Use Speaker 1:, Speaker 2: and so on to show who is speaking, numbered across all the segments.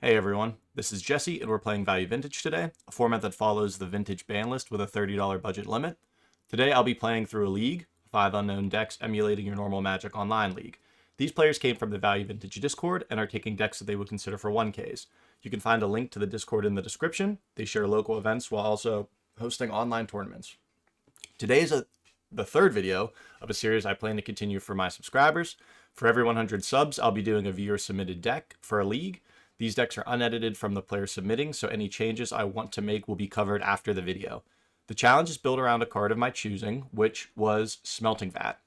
Speaker 1: Hey everyone, this is Jesse and we're playing Value Vintage today, a format that follows the vintage ban list with a $30 budget limit. Today I'll be playing through a league, 5 unknown decks emulating your normal Magic Online league. These players came from the Value Vintage Discord and are taking decks that they would consider for 1Ks. You can find a link to the Discord in the description. They share local events while also hosting online tournaments. Today is the third video of a series I plan to continue for my subscribers. For every 100 subs, I'll be doing a viewer submitted deck for a league. These decks are unedited from the player submitting, so any changes I want to make will be covered after the video. The challenge is built around a card of my choosing, which was Smelting Vat.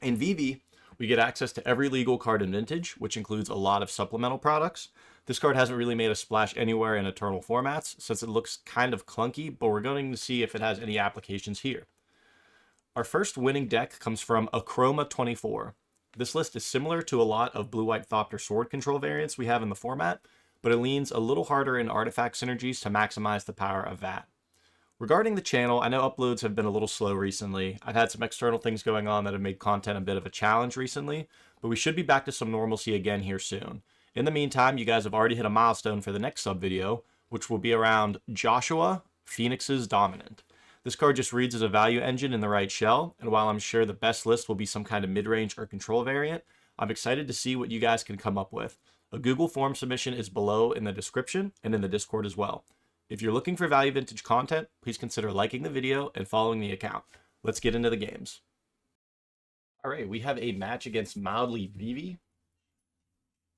Speaker 1: In VV, we get access to every legal card in Vintage, which includes a lot of supplemental products. This card hasn't really made a splash anywhere in Eternal formats, since it looks kind of clunky, but we're going to see if it has any applications here. Our first winning deck comes from Achroma 24. This list is similar to a lot of blue-white Thopter sword control variants we have in the format, but it leans a little harder in artifact synergies to maximize the power of Vat. Regarding the channel, I know uploads have been a little slow recently. I've had some external things going on that have made content a bit of a challenge recently, but we should be back to some normalcy again here soon. In the meantime, you guys have already hit a milestone for the next sub video, which will be around Joshua, Phoenix's Dominant. This card just reads as a value engine in the right shell, and while I'm sure the best list will be some kind of mid-range or control variant, I'm excited to see what you guys can come up with. A Google form submission is below in the description and in the Discord as well. If you're looking for Value Vintage content, please consider liking the video and following the account. Let's get into the games. Alright, we have a match against Mildly Vivi.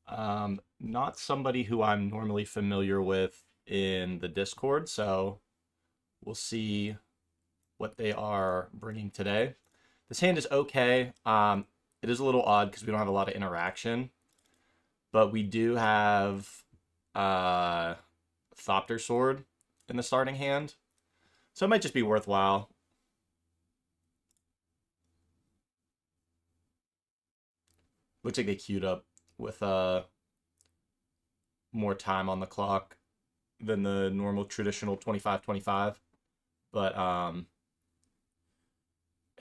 Speaker 1: Not somebody who I'm normally familiar with in the Discord, so we'll see what they are bringing today. This hand is okay. It is a little odd because we don't have a lot of interaction, but we do have Thopter Sword in the starting hand, so it might just be worthwhile. Looks like they queued up with more time on the clock than the normal traditional 25-25, but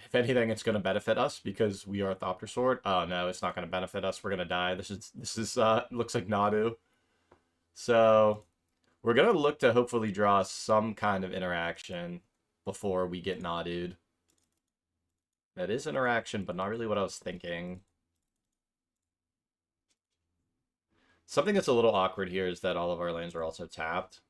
Speaker 1: if anything, it's going to benefit us because we are Thopter Sword. Oh no, it's not going to benefit us. We're going to die. This is looks like Nadu. So we're going to look to hopefully draw some kind of interaction before we get Nadu'd. That is interaction, but not really what I was thinking. Something that's a little awkward here is that all of our lands are also tapped.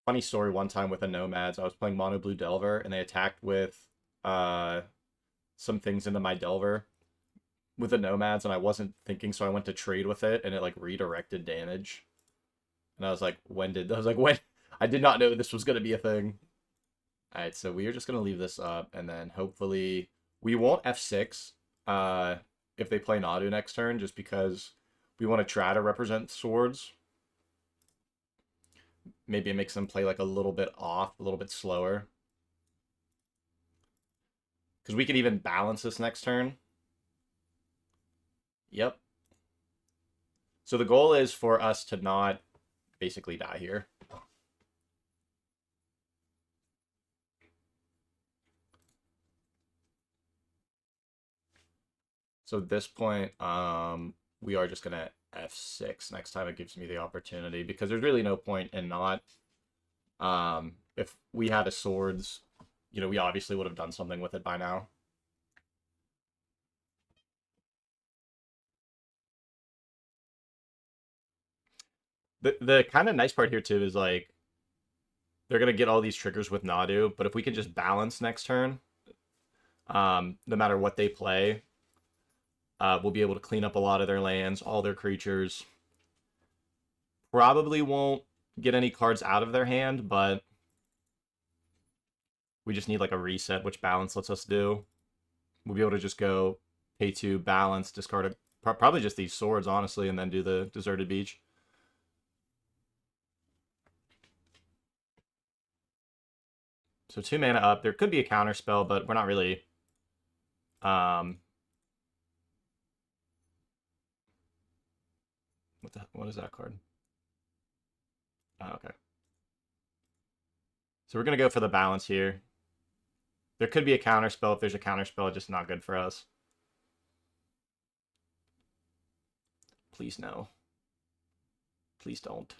Speaker 1: Funny story, one time with the Nomads, I was playing Mono Blue Delver, and they attacked with some things into my Delver with the Nomads, and I wasn't thinking, so I went to trade with it, and it, like, redirected damage. And I was like, when? I did not know this was going to be a thing. Alright, so we are just going to leave this up, and then hopefully we won't F6 if they play Nadu next turn, just because we want to try to represent swords. Maybe it makes them play like a little bit off, a little bit slower. Because we could even balance this next turn. Yep. So the goal is for us to not basically die here. So at this point, we are just going to F6 next time it gives me the opportunity, because there's really no point in not. If we had a swords, you know, we obviously would have done something with it by now. The kind of nice part here too is, like, they're gonna get all these triggers with Nadu, but if we can just balance next turn, no matter what they play, we'll be able to clean up a lot of their lands, all their creatures. Probably won't get any cards out of their hand, but we just need like a reset, which balance lets us do. We'll be able to just go pay 2, balance, discard a, probably just these swords, honestly, and then do the Deserted Beach. So 2 mana up. There could be a counter spell, but we're not really. What is that card? Oh, okay. So we're going to go for the balance here. There could be a counter spell. If there's a counter spell, it's just not good for us. Please no. Please don't.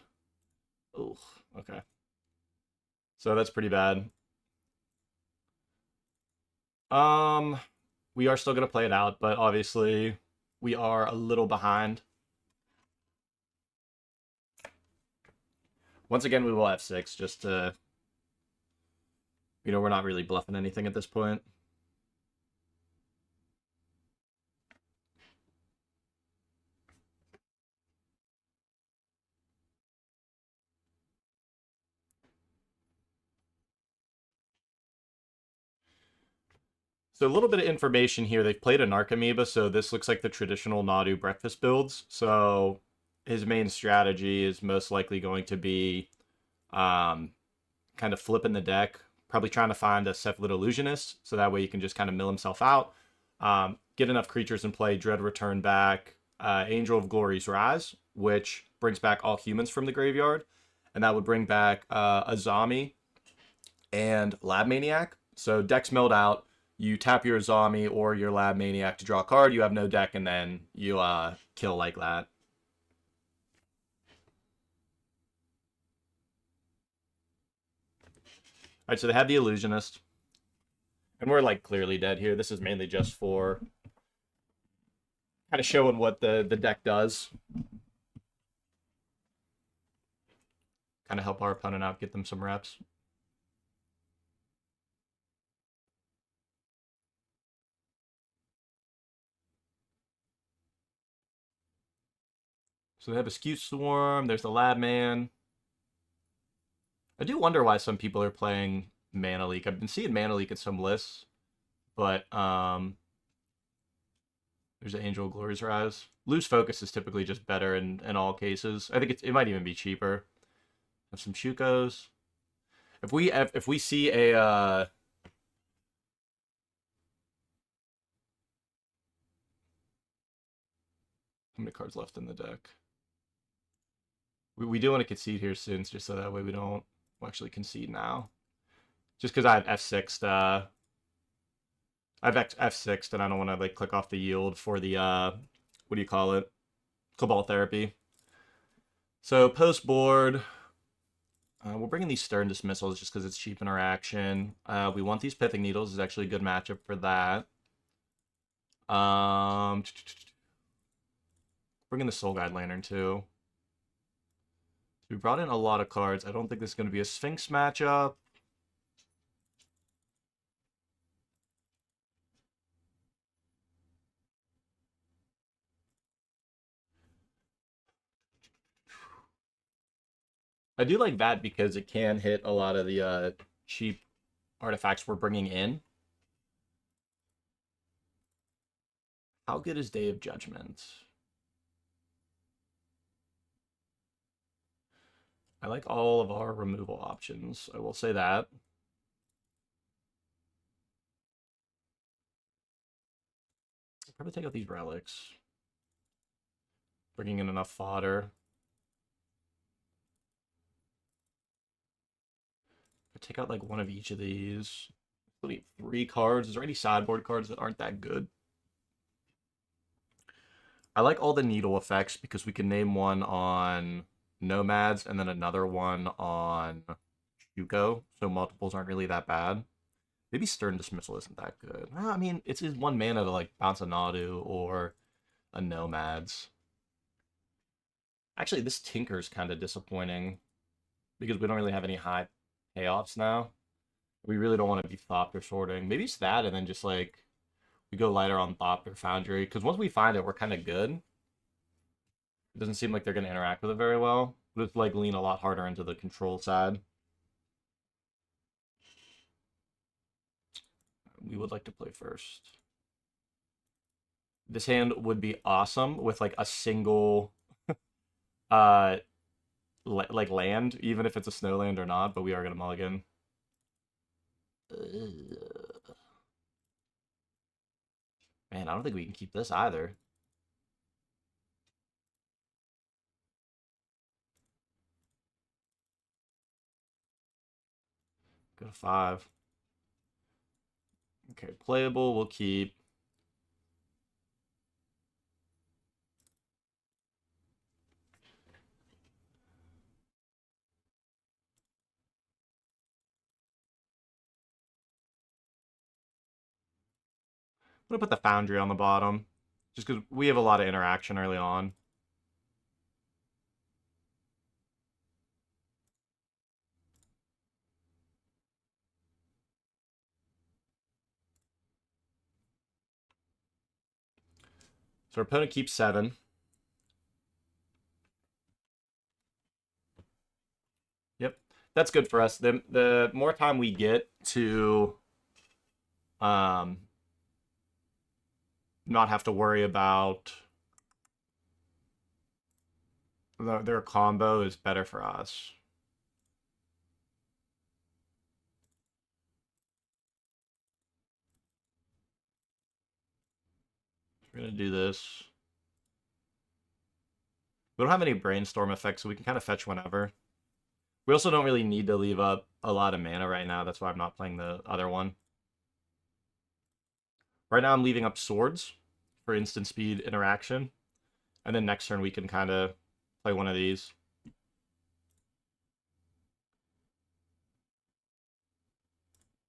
Speaker 1: Oh, okay. So that's pretty bad. We are still going to play it out, but obviously we are a little behind. Once again, we will F6 just to, we're not really bluffing anything at this point. So a little bit of information here. They've played a Narcomoeba, so this looks like the traditional Nadu breakfast builds. So his main strategy is most likely going to be kind of flipping the deck, probably trying to find a Cephalid Illusionist, so that way he can just kind of mill himself out. Get enough creatures in play, Dread return back, Angel of Glory's Rise, which brings back all humans from the graveyard, and that would bring back Azami and Lab Maniac. So deck's milled out, you tap your Azami or your Lab Maniac to draw a card, you have no deck, and then you kill like that. Alright, so they have the Illusionist. And we're like clearly dead here. This is mainly just for kind of showing what the deck does. Kind of help our opponent out, get them some reps. So they have a Skew Swarm, there's the Lab Man. I do wonder why some people are playing Mana Leak. I've been seeing Mana Leak in some lists, but there's an Angel of Glory's Rise. Loose Focus is typically just better in all cases. I think it might even be cheaper. Have some Shukos. If we see a how many cards left in the deck? We do want to concede here soon, just so that way we don't actually concede now. Just because I have F6'd, I've F6'd and I don't want to like click off the yield for the what do you call it? Cabal Therapy. So post board, we're bringing these Stern Dismissals just because it's cheap interaction. We want these Pithing Needles. Is actually a good matchup for that. Bringing the Soul Guide Lantern too. We brought in a lot of cards. I don't think this is going to be a Sphinx matchup. I do like that because it can hit a lot of the cheap artifacts we're bringing in. How good is Day of Judgment? I like all of our removal options. I will say that. I'll probably take out these relics. Bringing in enough fodder. I take out like one of each of these. We need 3 cards. Is there any sideboard cards that aren't that good? I like all the needle effects because we can name one on Nomads and then another one on Shuko, so multiples aren't really that bad. Maybe Stern Dismissal isn't that good. Well, I mean, it's 1 mana to like bounce a Nadu or a Nomads. Actually, this Tinker's kind of disappointing because we don't really have any high payoffs now. We really don't want to be Thopt or sorting. Maybe it's that, and then just like we go lighter on Thopt or Foundry. Because once we find it, we're kind of good. It doesn't seem like they're going to interact with it very well. But it's like lean a lot harder into the control side. We would like to play first. This hand would be awesome with like a single like land, even if it's a snow land or not, but we are gonna mulligan. Man, I don't think we can keep this either. Go to 5. Okay, playable, we'll keep. I'm gonna put the Foundry on the bottom, just because we have a lot of interaction early on. So our opponent keeps 7. Yep, that's good for us. The more time we get to not have to worry about their combo is better for us. We're gonna do this. We don't have any brainstorm effects, so we can kind of fetch whenever. We also don't really need to leave up a lot of mana right now. That's why I'm not playing the other one. Right now I'm leaving up swords for instant speed interaction. And then next turn we can kind of play one of these.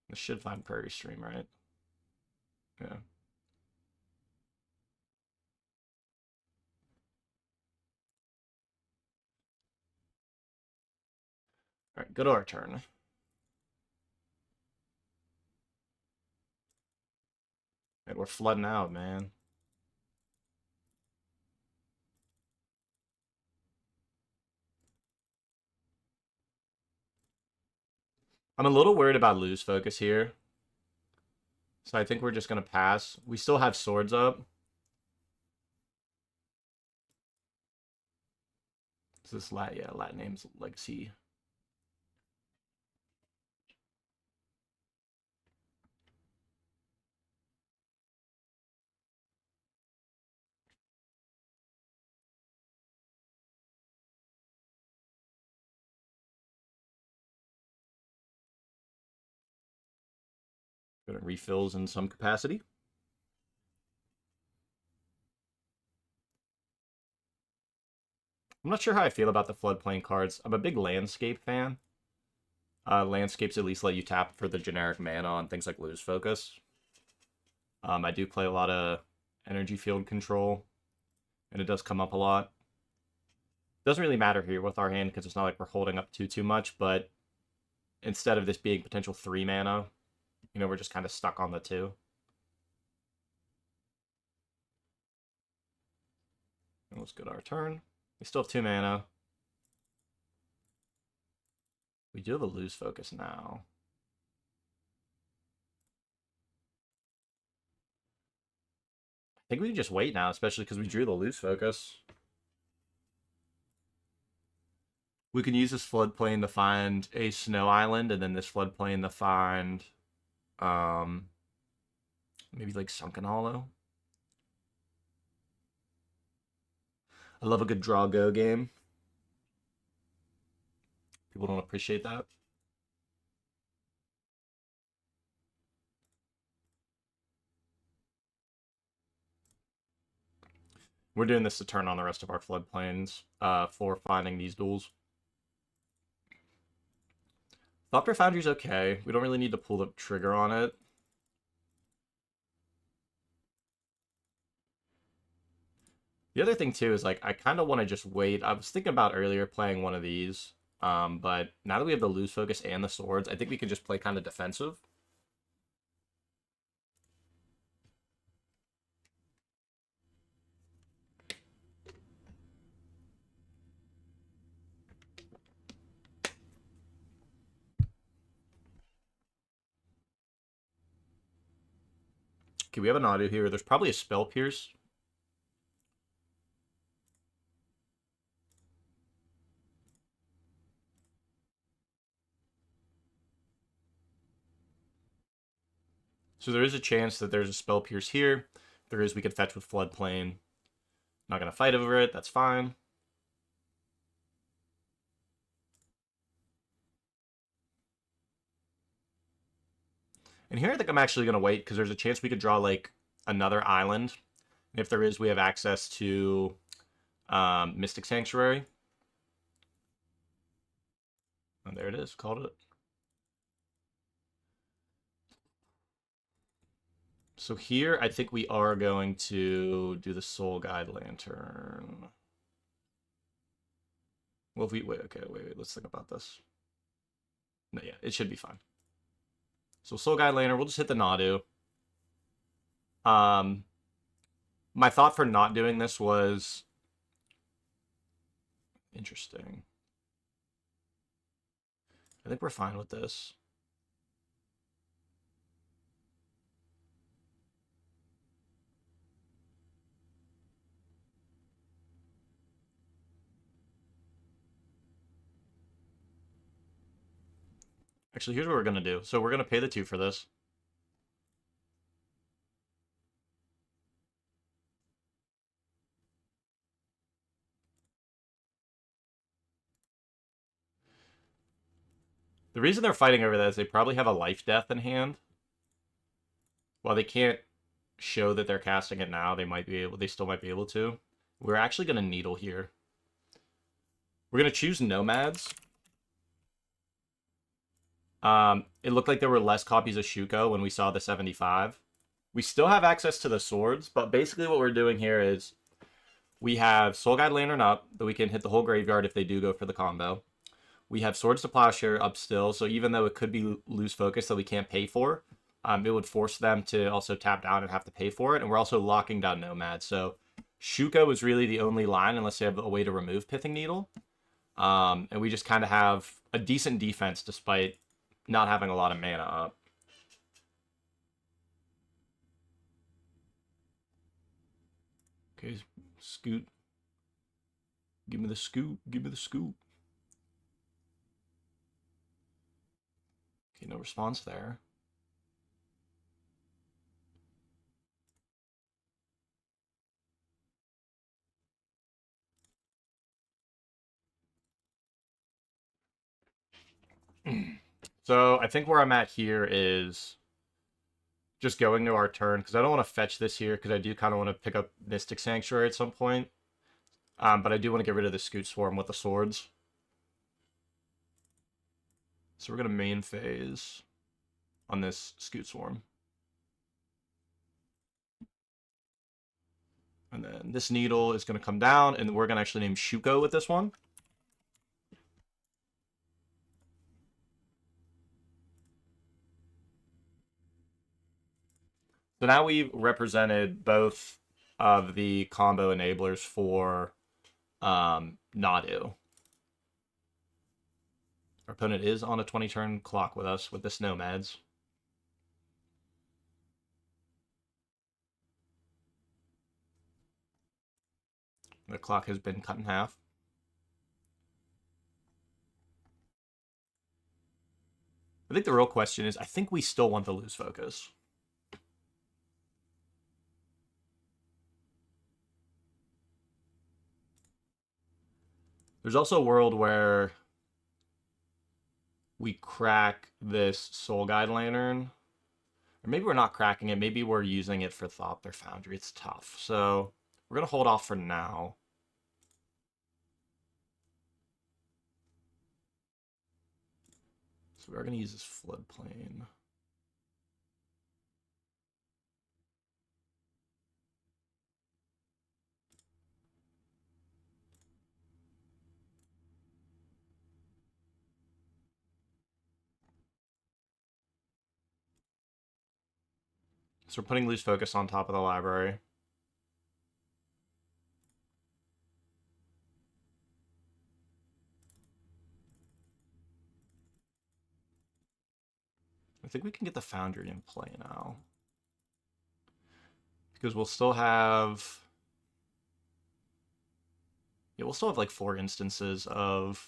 Speaker 1: This should find Prairie Stream, right? Yeah. Alright, go to our turn. And we're flooding out, man. I'm a little worried about lose focus here. So I think we're just going to pass. We still have swords up. Is this Lat? Yeah, Lat name's Legacy. Going to refills in some capacity. I'm not sure how I feel about the floodplain cards. I'm a big landscape fan. Landscapes at least let you tap for the generic mana on things like lose focus. I do play a lot of energy field control, and it does come up a lot. Doesn't really matter here with our hand because it's not like we're holding up too much, but instead of this being potential 3 mana, you know, we're just kind of stuck on the 2. And let's go to our turn. We still have 2 mana. We do have a lose focus now. I think we can just wait now, especially because we drew the lose focus. We can use this floodplain to find a snow island, and then this floodplain to find maybe like Sunken Hollow. I love a good draw go game. People don't appreciate that. We're doing this to turn on the rest of our floodplains for finding these duels. Thopter Foundry's okay. We don't really need to pull the trigger on it. The other thing, too, is, like, I kind of want to just wait. I was thinking about earlier playing one of these, but now that we have the lose focus and the swords, I think we can just play kind of defensive. Okay, we have a Nadu here. There's probably a Spell Pierce. So there is a chance that there's a Spell Pierce here. If there is, we could fetch with Floodplain. Not going to fight over it. That's fine. And here I think I'm actually going to wait because there's a chance we could draw like another island. And if there is, we have access to Mystic Sanctuary. And there it is, called it. So here, I think we are going to do the Soul Guide Lantern. Well, if we wait, let's think about this. No, yeah, it should be fine. So Soul Guide Lantern, we'll just hit the Nadu. My thought for not doing this was interesting. I think we're fine with this. Actually, here's what we're going to do. So we're going to pay the 2 for this. The reason they're fighting over that is they probably have a life death in hand. While they can't show that they're casting it now, they still might be able to. We're actually going to Needle here. We're going to choose Nomads. It looked like there were less copies of Shuko when we saw the 75. We still have access to the swords, but basically what we're doing here is we have Soul Guide Lantern up, that we can hit the whole graveyard if they do go for the combo. We have Swords to Plowshare up still, so even though it could be lose focus that we can't pay for, it would force them to also tap down and have to pay for it, and we're also locking down Nomad. So Shuko is really the only line unless they have a way to remove Pithing Needle. And we just kind of have a decent defense despite not having a lot of mana up. Okay, scoot. Give me the scoot. Give me the scoot. Okay, no response there. So I think where I'm at here is just going to our turn, because I don't want to fetch this here, because I do kind of want to pick up Mystic Sanctuary at some point. But I do want to get rid of the Scoot Swarm with the swords. So we're going to main phase on this Scoot Swarm. And then this Needle is going to come down, and we're going to actually name Shuko with this one. So now we've represented both of the combo enablers for Nadu. Our opponent is on a 20-turn clock with us with this Nomads. The clock has been cut in half. I think the real question is, I think we still want to lose focus. There's also a world where we crack this Soul Guide Lantern. Or maybe we're not cracking it. Maybe we're using it for Thopter Foundry. It's tough. So we're going to hold off for now. So we're going to use this Floodplain. So we're putting Loose Focus on top of the library. I think we can get the Foundry in play now. Because we'll still have... Yeah, we'll still have like 4 instances of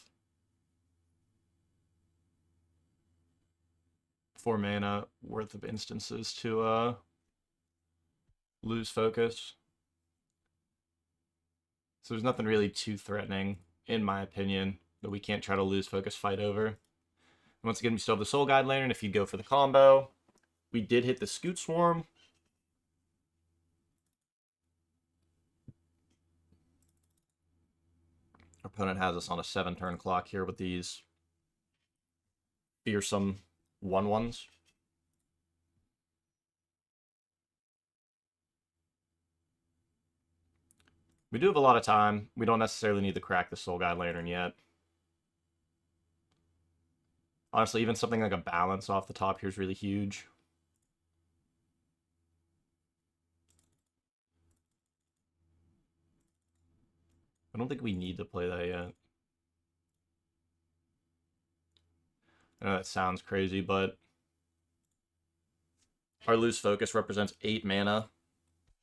Speaker 1: 4 mana worth of instances to lose focus. So there's nothing really too threatening, in my opinion, that we can't try to lose focus fight over. And once again, we still have the Soul Guide Lantern if you go for the combo. We did hit the Scoot Swarm. Our opponent has us on a 7-turn clock here with these fearsome 1/1s. We do have a lot of time. We don't necessarily need to crack the Soul Guide Lantern yet. Honestly, even something like a balance off the top here is really huge. I don't think we need to play that yet. I know that sounds crazy, but our Lose Focus represents 8 mana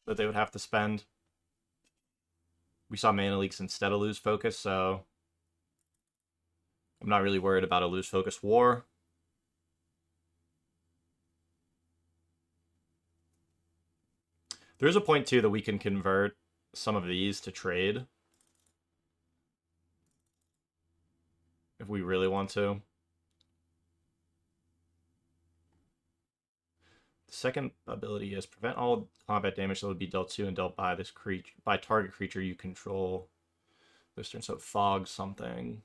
Speaker 1: that they would have to spend. We saw mana leaks instead of Lose Focus, so I'm not really worried about a Lose Focus war. There's a point, too, that we can convert some of these to trade. If we really want to. The second ability is prevent all combat damage that would be dealt to and dealt by this creature by target creature you control this turn. So it fogs something.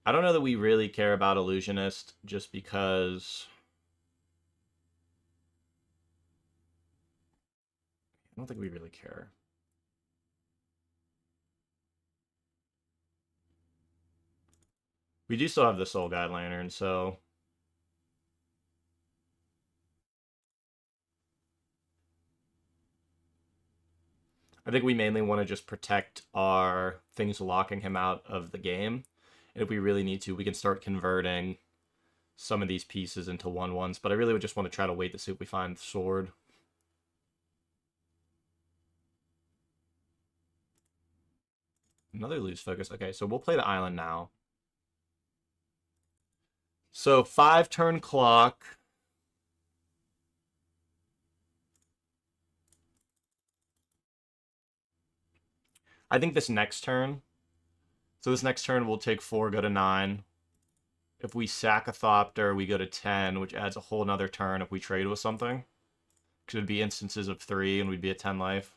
Speaker 1: I don't know that we really care about Illusionist just because I don't think we really care. We do still have the Soul Guide Lantern, so I think we mainly want to just protect our things locking him out of the game. And if we really need to, we can start converting some of these pieces into 1/1s. But I really would just want to try to wait to see if we find Sword. Another Lose Focus. Okay, so we'll play the island now. So 5-turn clock. I think this next turn. So this next turn we'll take 4, go to 9. If we sack a Thopter, we go to 10, which adds a whole nother turn if we trade with something. Because it would be instances of 3, and we'd be at 10 life.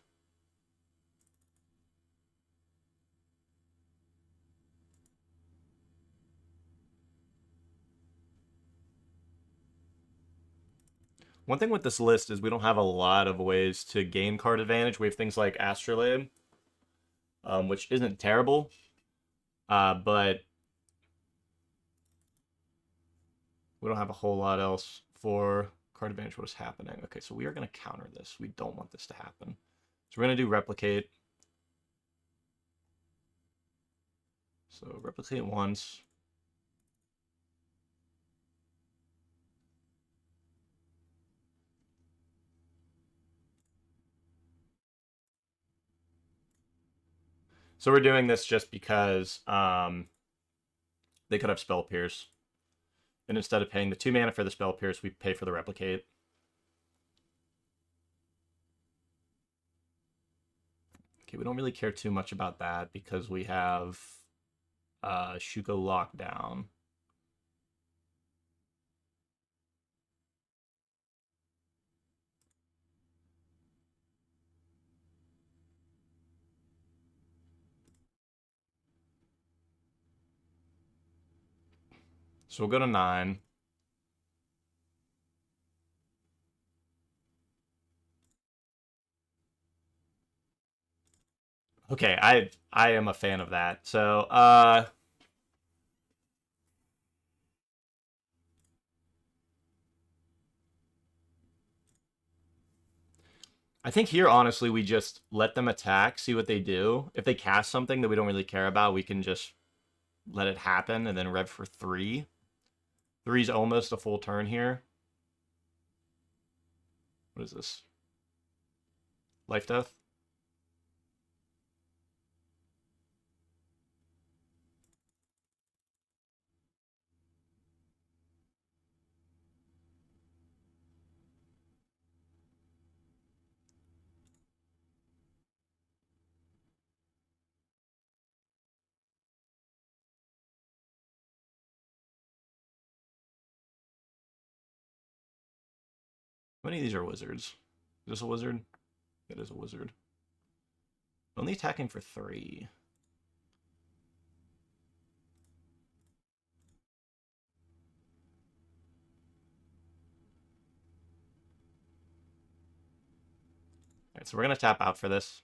Speaker 1: One thing with this list is we don't have a lot of ways to gain card advantage. We have things like Astrolabe, which isn't terrible, but we don't have a whole lot else for card advantage. What is happening? Okay, so we are going to counter this. We don't want this to happen. So we're going to do Replicate. So Replicate once. So we're doing this just because they could have Spell Pierce. And instead of paying the 2 mana for the Spell Pierce, we pay for the Replicate. Okay, we don't really care too much about that because we have Shuko Lockdown. So we'll go to 9. Okay, I am a fan of that. So I think here honestly we just let them attack, see what they do. If they cast something that we don't really care about, we can just let it happen and then rev for 3. 3's almost a full turn here. What is this? Life Death? How many of these are wizards? Is this a wizard? It is a wizard. Only attacking for 3. Alright, so we're going to tap out for this.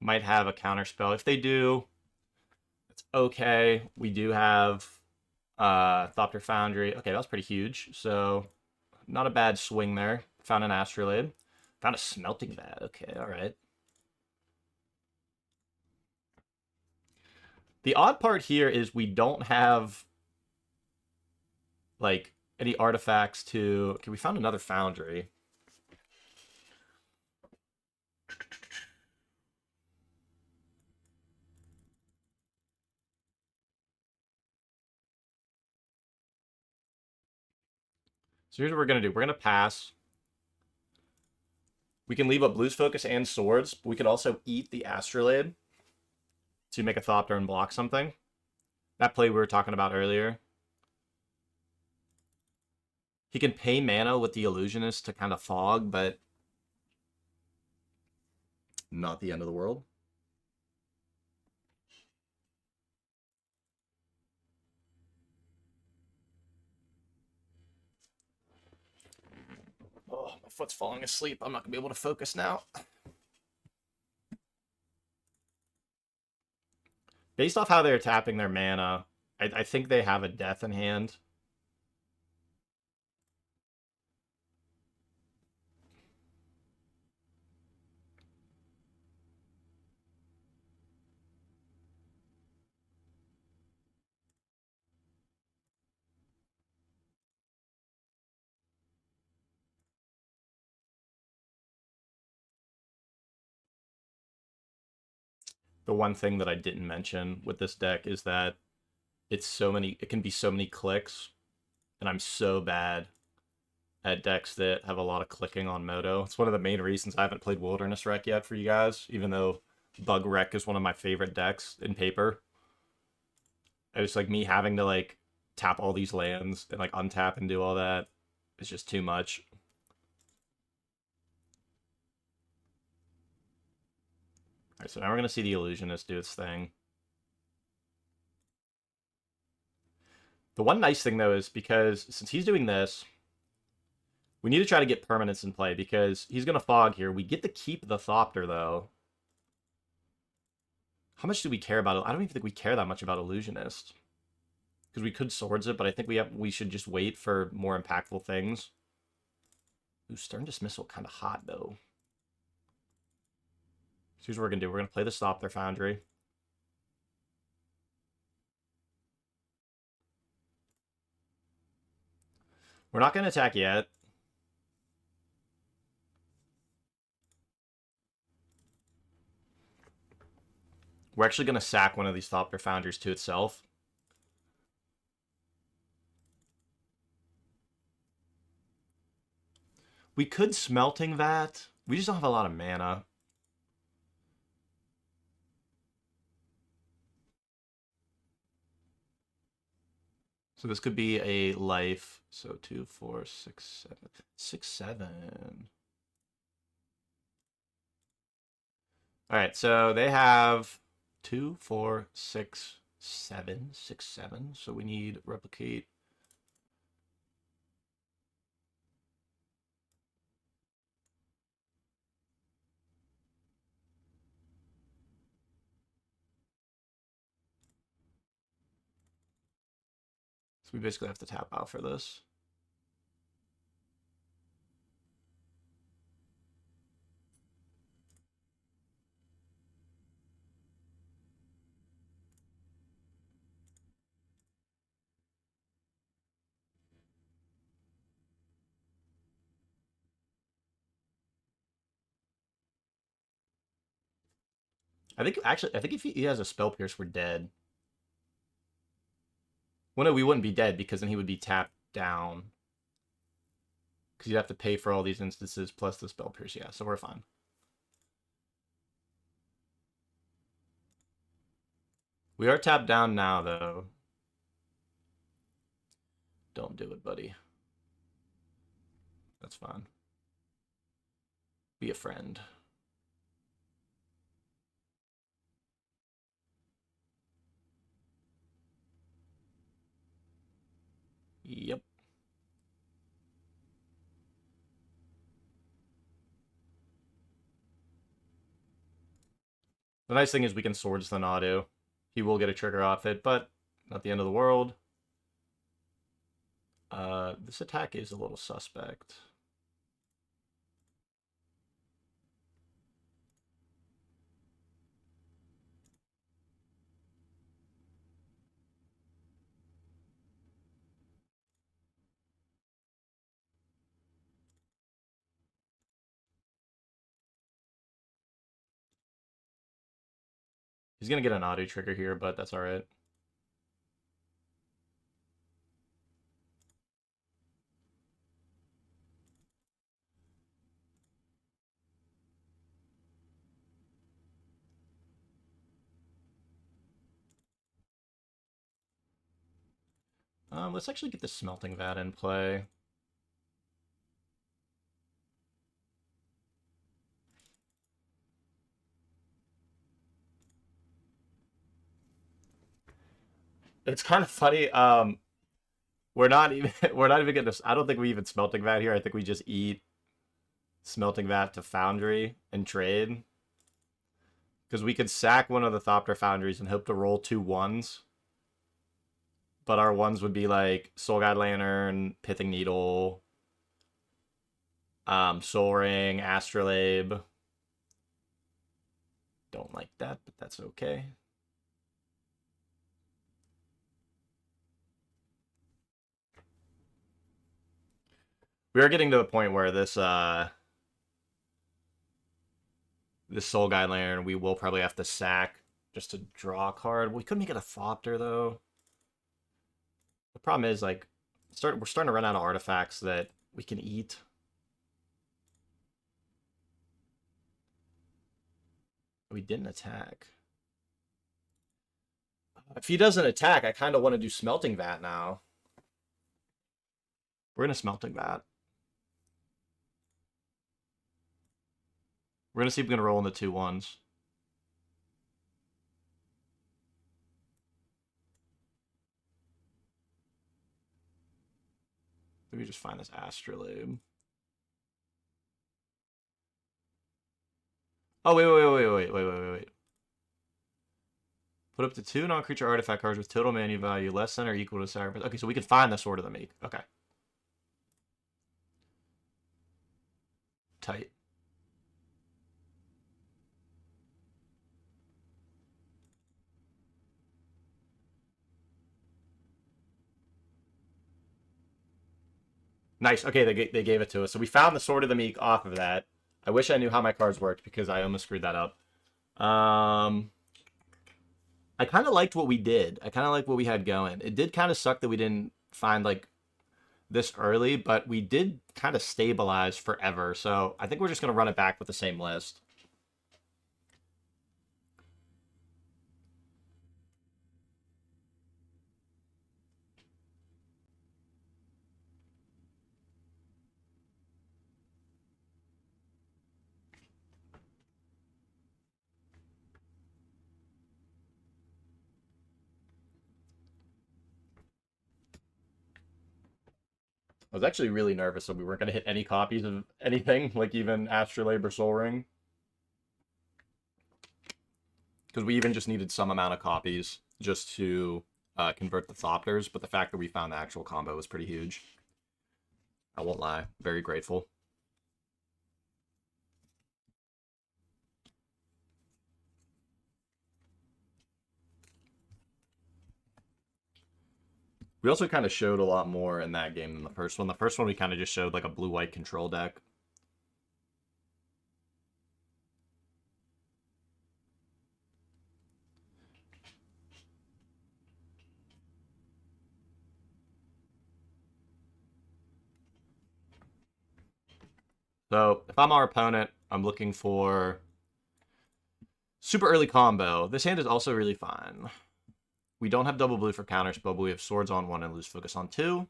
Speaker 1: Might have a counter spell. If they do, it's okay. We do have Thopter Foundry. Okay, that was pretty huge. So, not a bad swing there. Found an Astrolabe. Found a Smelting Vat. Okay, alright. The odd part here is we don't have, like, any artifacts to... Okay, we found another Foundry. So here's what we're going to do. We're going to pass. We can leave up Blue's Focus and Swords, but we could also eat the Astrolabe to make a Thopter and block something. That play we were talking about earlier. He can pay mana with the Illusionist to kind of fog, but not the end of the world. Oh, my foot's falling asleep. I'm not going to be able to focus now. Based off how they're tapping their mana, I think they have a death in hand. The one thing that I didn't mention with this deck is that it can be so many clicks, and I'm so bad at decks that have a lot of clicking on Moto. It's one of the main reasons I haven't played Wilderness Wreck yet for you guys, even though Bug Wreck is one of my favorite decks in paper. It's like me having to like tap all these lands and like untap and do all that. It's just too much. Alright, so now we're gonna see the Illusionist do its thing. The one nice thing though is because since he's doing this, we need to try to get permanence in play because he's gonna fog here. We get to keep the Thopter though. How much do we care about it? I don't even think we care that much about Illusionist. Because we could Swords it, but I think we should just wait for more impactful things. Ooh, Stern Dismissal kind of hot though. So here's what we're gonna do. We're gonna play the Thopter Foundry. We're not gonna attack yet. We're actually gonna sack one of these Thopter Foundries to itself. We could Smelting that. We just don't have a lot of mana. So this could be a life. So 2, 4, 6, 7. 6, 7. Alright, so they have 2, 4, 6, 7. 6, 7. So we need replicate. So we basically have to tap out for this. I think if he has a Spell Pierce, we're dead. Well, no, we wouldn't be dead because then he would be tapped down. Because you'd have to pay for all these instances plus the Spell Pierce. Yeah, so we're fine. We are tapped down now, though. Don't do it, buddy. That's fine. Be a friend. Yep. The nice thing is we can Swords the Nadu. He will get a trigger off it, but not the end of the world. This attack is a little suspect. He's going to get an auto trigger here, but that's alright. Let's actually get the Smelting Vat in play. It's kind of funny. We're not even gonna. I don't think we even Smelting Vat here. I think we just eat Smelting Vat to Foundry and trade. Because we could sack one of the Thopter Foundries and hope to roll 2 1s. But our 1s would be like Soul Guide Lantern, Pithing Needle, Soul Ring, Astrolabe. Don't like that, but that's okay. We are getting to the point where this this Soul Guide Lantern we will probably have to sack just to draw a card. We could make it a Thopter though. The problem is like we're starting to run out of artifacts that we can eat. We didn't attack. If he doesn't attack, I kind of want to do Smelting Vat now. We're gonna Smelting Vat. We're gonna see if we can roll in the 2 1s. Maybe just find this Astrolabe. Oh, wait. Put up to 2 non-creature artifact cards with total mana value less than or equal to sacrifice. Okay, so we can find the Sword of the Meek. Okay. Tight. Nice. Okay, they gave it to us. So we found the Sword of the Meek off of that. I wish I knew how my cards worked because I almost screwed that up. I kind of liked what we did. I kind of like what we had going. It did kind of suck that we didn't find like this early, but we did kind of stabilize forever. So I think we're just going to run it back with the same list. I was actually really nervous that we weren't going to hit any copies of anything, like even Astrolabe or Soul Ring. Because we even just needed some amount of copies just to convert the Thopters, but the fact that we found the actual combo was pretty huge. I won't lie. Very grateful. We also kind of showed a lot more in that game than the first one. The first one we kind of just showed like a blue-white control deck. So if I'm our opponent, I'm looking for super early combo. This hand is also really fine. We don't have double blue for counterspell, but we have swords on 1 and lose focus on 2.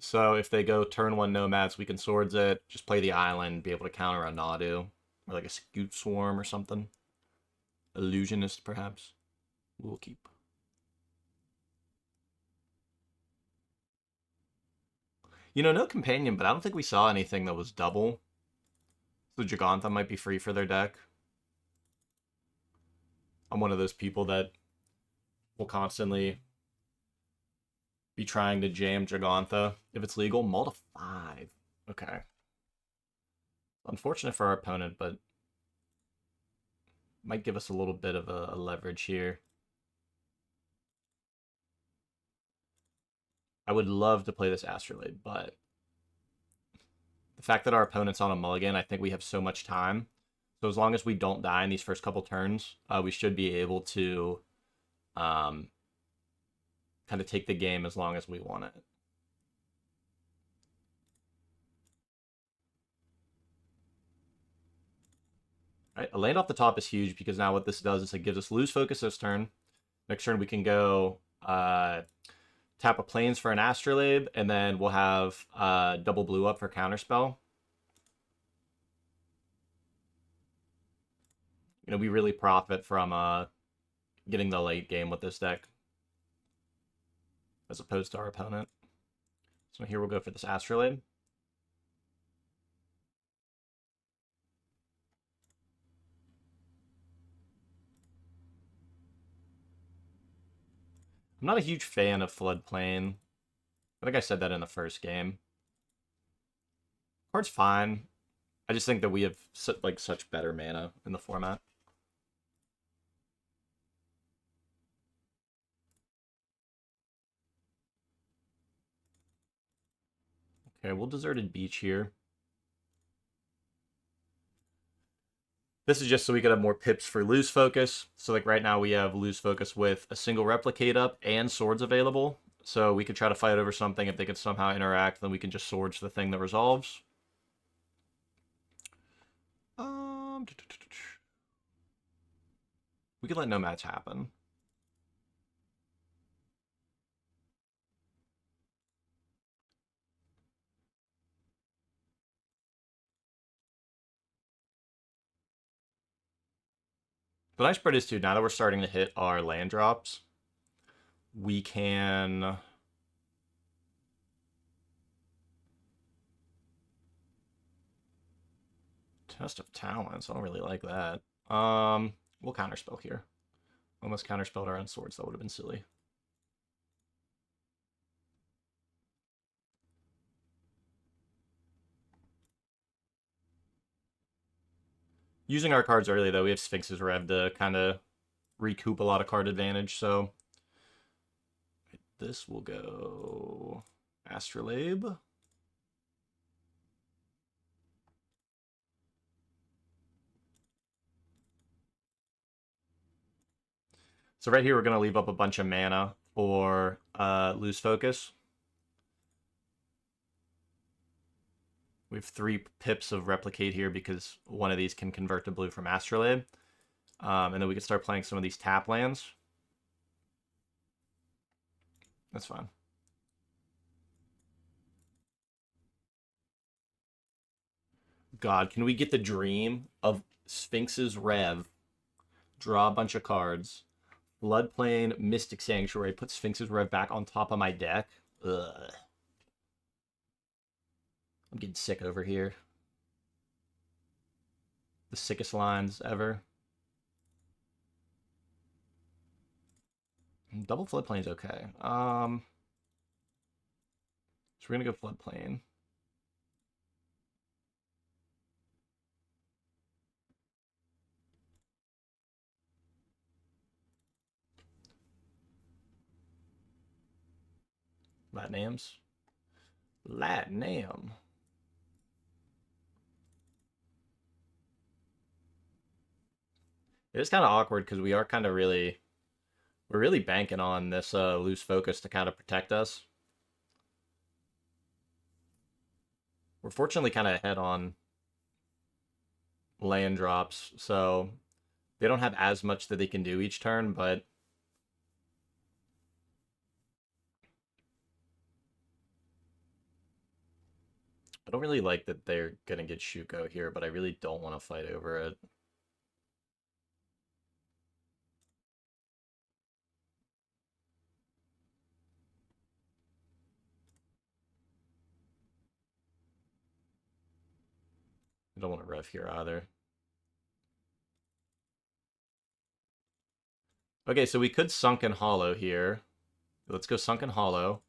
Speaker 1: So if they go turn 1 Nomads, we can Swords it, just play the island, be able to counter a Nadu, or like a Scoot Swarm or something. Illusionist, perhaps. We'll keep. You know, no companion, but I don't think we saw anything that was double. So Jagantha might be free for their deck. I'm one of those people that will constantly be trying to jam Jagantha if it's legal. Mull to 5. Okay. Unfortunate for our opponent, but might give us a little bit of a leverage here. I would love to play this Astrolabe, but the fact that our opponent's on a mulligan, I think we have so much time. So as long as we don't die in these first couple turns, we should be able to kind of take the game as long as we want it. Right, a land off the top is huge because now what this does is it gives us lose focus this turn. Next turn we can go tap a plains for an Astrolabe, and then we'll have double blue up for counterspell. You know, we really profit from getting the late game with this deck, as opposed to our opponent. So here we'll go for this Astrolabe. I'm not a huge fan of Floodplain. I think I said that in the first game. Card's fine. I just think that we have such better mana in the format. Okay, we'll Deserted Beach here. This is just so we could have more pips for lose focus. So like right now we have lose focus with a single replicate up and swords available. So we could try to fight over something. If they could somehow interact, then we can just swords the thing that resolves. We could let Nomads happen. The nice part is too, now that we're starting to hit our land drops, we can Test of Talents. I don't really like that. We'll counterspell here. Almost counterspelled our own swords. That would have been silly. Using our cards early, though, we have Sphinx's Rev to kind of recoup a lot of card advantage, so this will go Astrolabe. So right here, we're going to leave up a bunch of mana for lose focus. We have 3 pips of Replicate here because one of these can convert to blue from Astrolabe. And then we can start playing some of these tap lands. That's fine. God, can we get the dream of Sphinx's Rev, draw a bunch of cards, Floodplain, Mystic Sanctuary, put Sphinx's Rev back on top of my deck? Ugh. I'm getting sick over here. The sickest lines ever. Double Floodplain's okay. So we're gonna go Floodplain. Latnams. Latnam. It is kind of awkward because we are kind of we're really banking on this loose focus to kind of protect us. We're fortunately kind of ahead on land drops, so they don't have as much that they can do each turn, but I don't really like that they're gonna get Shuko here, but I really don't want to fight over it. I don't want to rev here either. Okay, so we could Sunken Hollow here. Let's go Sunken Hollow.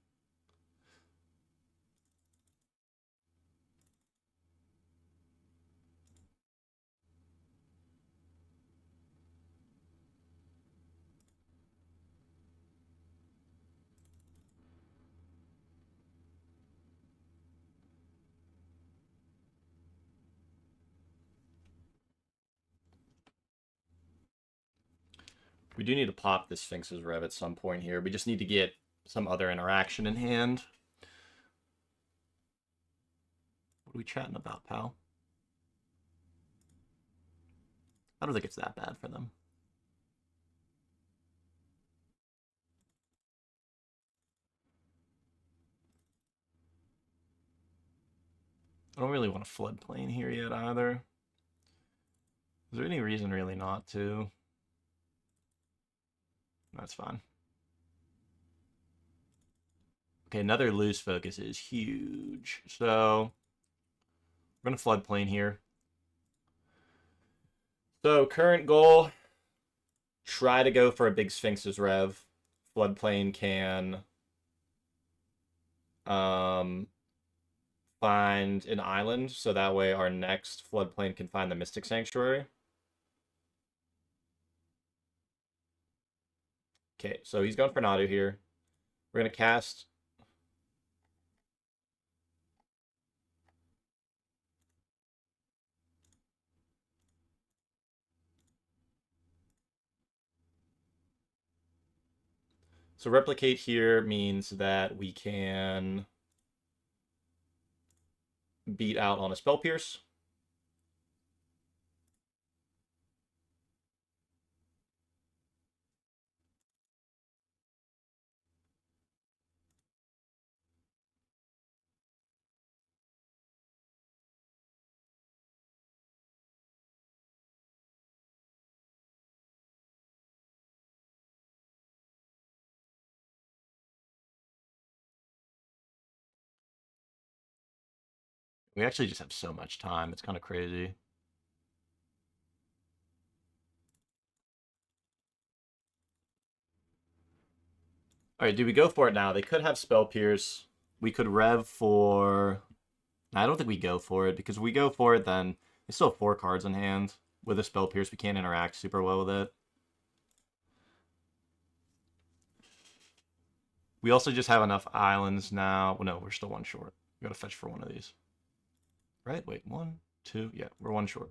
Speaker 1: We do need to pop this Sphinx's Rev at some point here. We just need to get some other interaction in hand. What are we chatting about, pal? I don't think it's that bad for them. I don't really want a floodplain here yet either. Is there any reason really not to? That's fine. Okay, another loose focus is huge. So we're going to floodplain here. So current goal, try to go for a big Sphinx's Rev. Floodplain can find an island, so that way our next floodplain can find the Mystic Sanctuary. Okay, so he's going for Nadu here. We're going to cast... So replicate here means that we can beat out on a Spell Pierce. We actually just have so much time. It's kind of crazy. All right, do we go for it now? They could have Spell Pierce. We could rev for... I don't think we go for it, because if we go for it, then they still have 4 cards in hand. With a Spell Pierce, we can't interact super well with it. We also just have enough islands now. Well, no, we're still 1 short. We gotta fetch for 1 of these. Right? Wait, 1, 2. Yeah, we're 1 short.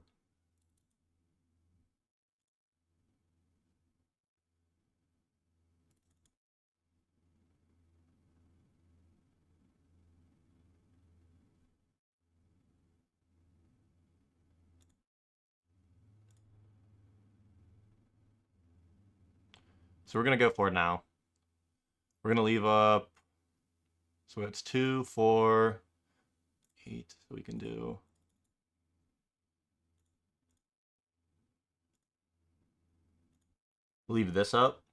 Speaker 1: So we're gonna go for it now. We're gonna leave up... So it's 2, 4, 8. So we can do... Leave this up.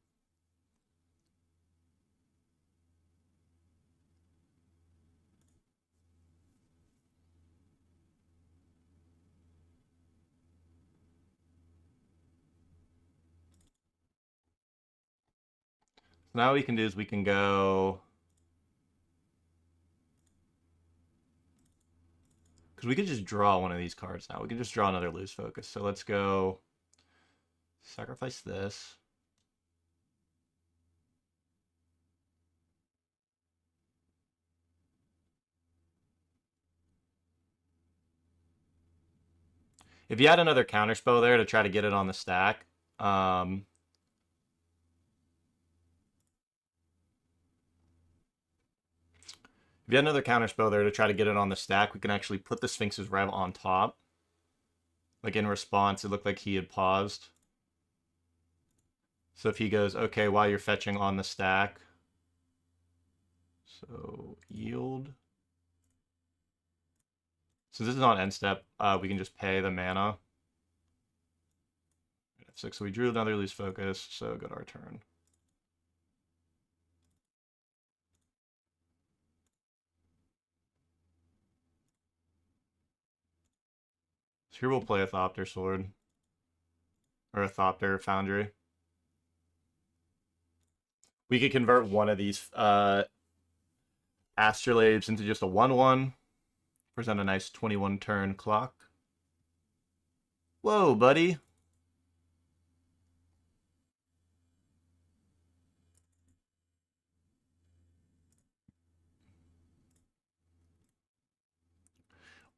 Speaker 1: So now what we can do is we can go... Because we could just draw one of these cards now. We can just draw another loose focus. So let's go... Sacrifice this. If you had another counterspell there to try to get it on the stack, if you had another counterspell there to try to get it on the stack, we can actually put the Sphinx's Rev on top. Like in response, it looked like he had paused. So if he goes, okay, while you're fetching on the stack. So yield. Since this is on end step, we can just pay the mana. F6, so we drew another lose focus, so go to our turn. So here we'll play a Thopter Sword. Or a Thopter Foundry. We could convert one of these Astrolabes into just a 1/1. Present a nice 21 turn clock. Whoa, buddy.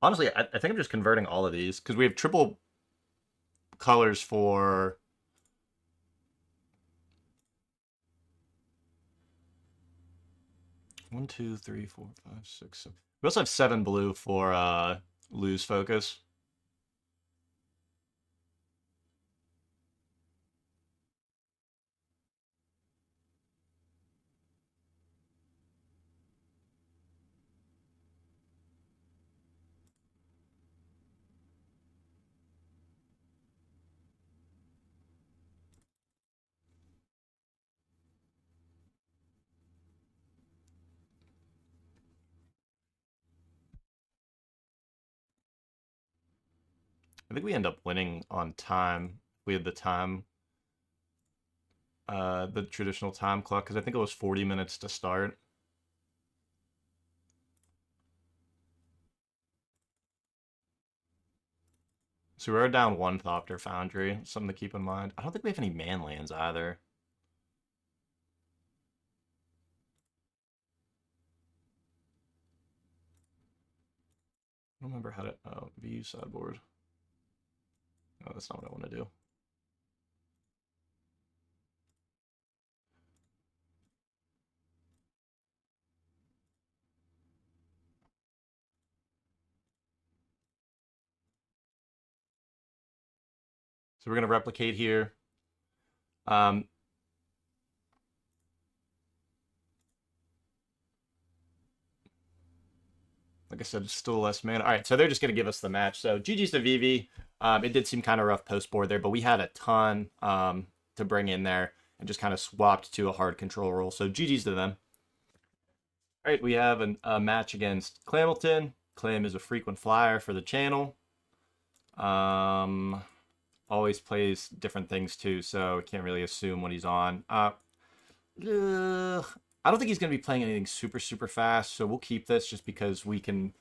Speaker 1: Honestly, I think I'm just converting all of these because we have triple colors for 1, 2, 3, 4, 5, 6, 7. We also have 7 blue for lose focus. I think we end up winning on time. We had the time, the traditional time clock, because I think it was 40 minutes to start. So we're down 1 Thopter Foundry, something to keep in mind. I don't think we have any man lands either. I don't remember how to, view sideboard. Oh, that's not what I want to do. So we're going to replicate here. Like I said, it's still less mana. All right, so they're just going to give us the match. So GG's to Vivi. It did seem kind of rough post board there, but we had a ton to bring in there and just kind of swapped to a hard control roll. So GG's to them. All right, we have a match against Clamilton. Clam is a frequent flyer for the channel. Always plays different things too, so I can't really assume what he's on. I don't think he's going to be playing anything super fast, so we'll keep this just because we can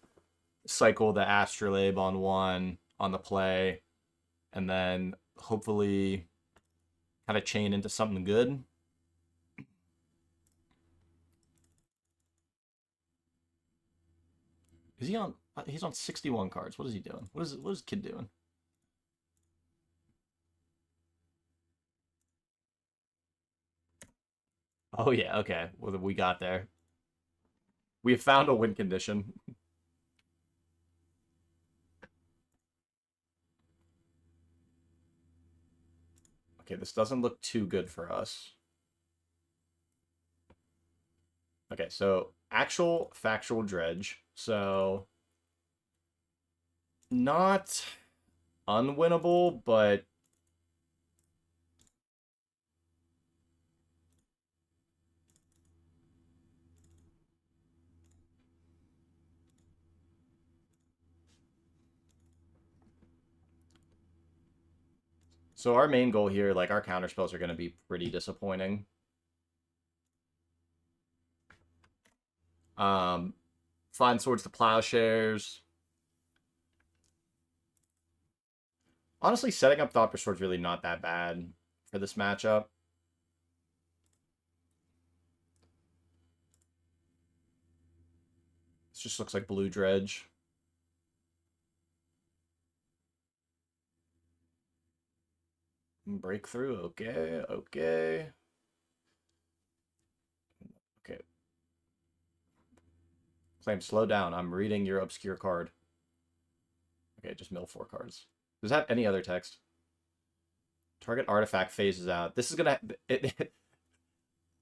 Speaker 1: cycle the Astrolabe on 1 on the play, and then hopefully kind of chain into something good. Is he on? He's on 61 cards. What is he doing? What is kid doing? Oh yeah, okay. Well, we got there. We have found a win condition. Okay, this doesn't look too good for us. Okay, so actual factual dredge. So not unwinnable, but so our main goal here, like our counter spells are going to be pretty disappointing. Flying Swords to Plowshares. Honestly, setting up Thopter Sword's really not that bad for this matchup. This just looks like blue dredge. Breakthrough, okay, okay. Okay. Claim, slow down. I'm reading your obscure card. Okay, just mill 4 cards. Does that have any other text? Target artifact phases out. This is gonna...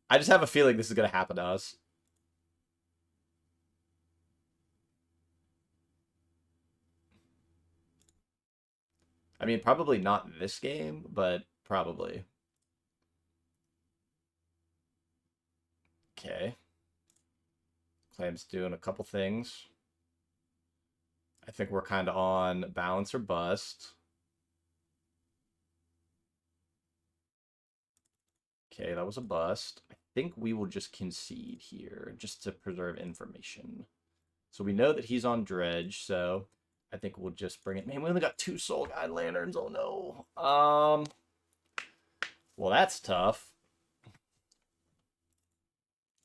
Speaker 1: I just have a feeling this is gonna happen to us. I mean, probably not this game, but probably. Okay. Clam's doing a couple things. I think we're kind of on balance or bust. Okay, that was a bust. I think we will just concede here just to preserve information. So we know that he's on Dredge, so I think we'll just bring it. Man, we only got 2 Soul Guide Lanterns. Oh no. Well, that's tough.